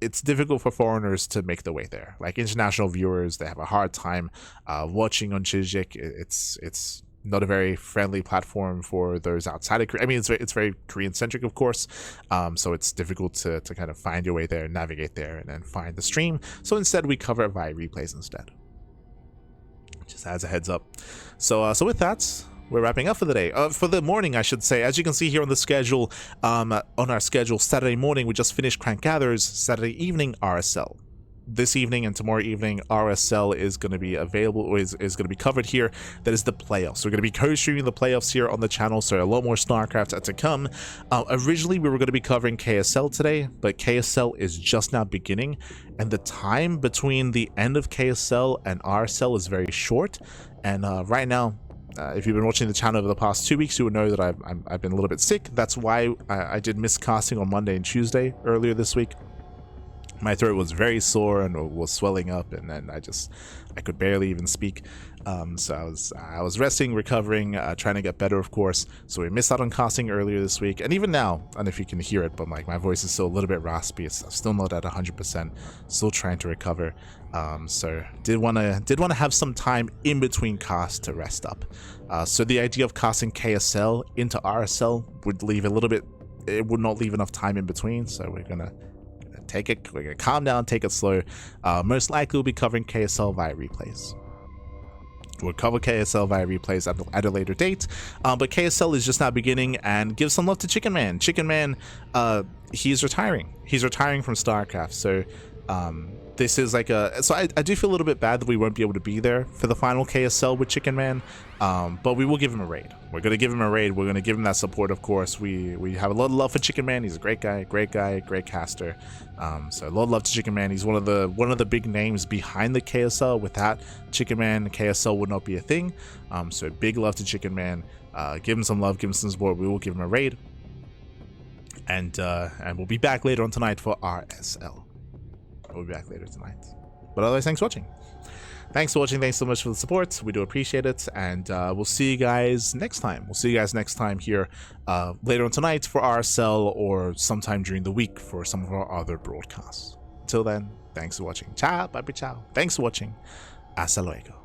it's difficult for foreigners to make their way there. Like international viewers, they have a hard time watching on Chijik. It's not a very friendly platform for those outside of Korea. I mean, it's very Korean centric, of course. So it's difficult to kind of find your way there, navigate there, and then find the stream. So instead, we cover it via replays instead. Just as a heads up. So with that, we're wrapping up for the day. For the morning, I should say. As you can see here on the schedule, on our schedule, Saturday morning, we just finished Crank Gathers. Saturday evening, RSL. This evening and tomorrow evening, RSL is going to be available, or is going to be covered here. That is the playoffs. So we're going to be co-streaming the playoffs here on the channel, so a lot more StarCraft to come. Originally, we were going to be covering KSL today, but KSL is just now beginning, and the time between the end of KSL and RSL is very short. And right now, if you've been watching the channel over the past 2 weeks, you would know that I've been a little bit sick. That's why I did miss casting on Monday and Tuesday earlier this week. My throat was very sore and was swelling up, and then I could barely even speak. So I was resting, recovering, trying to get better, of course. So we missed out on casting earlier this week, and even now, I don't know if you can hear it, but like my voice is still a little bit raspy. It's still not at 100%. Still trying to recover. So did want to have some time in between casts to rest up. So the idea of casting KSL into RSL would leave a little bit. It would not leave enough time in between. So we're gonna calm down, take it slow. Most likely we'll be covering KSL via replays. We'll cover KSL via replays at a later date, but KSL is just now beginning, and give some love to Chicken Man. Chicken Man, he's retiring. He's retiring from StarCraft, so this is like so I do feel a little bit bad that we won't be able to be there for the final KSL with Chicken Man, but we will give him a raid. We're gonna give him a raid. We're gonna give him that support, of course. We have a lot of love for Chicken Man. He's a great guy, great caster. So a lot of love to Chicken Man. He's one of the big names behind the KSL. Without Chicken Man, KSL would not be a thing. So big love to Chicken Man. Give him some love, give him some support. We will give him a raid, and we'll be back later on tonight for RSL. We'll be back later tonight. But otherwise, thanks for watching. Thanks for watching. Thanks so much for the support. We do appreciate it. And we'll see you guys next time. We'll see you guys next time here later on tonight for RSL, or sometime during the week for some of our other broadcasts. Until then, thanks for watching. Ciao. Bye bye. Ciao. Thanks for watching. Hasta luego.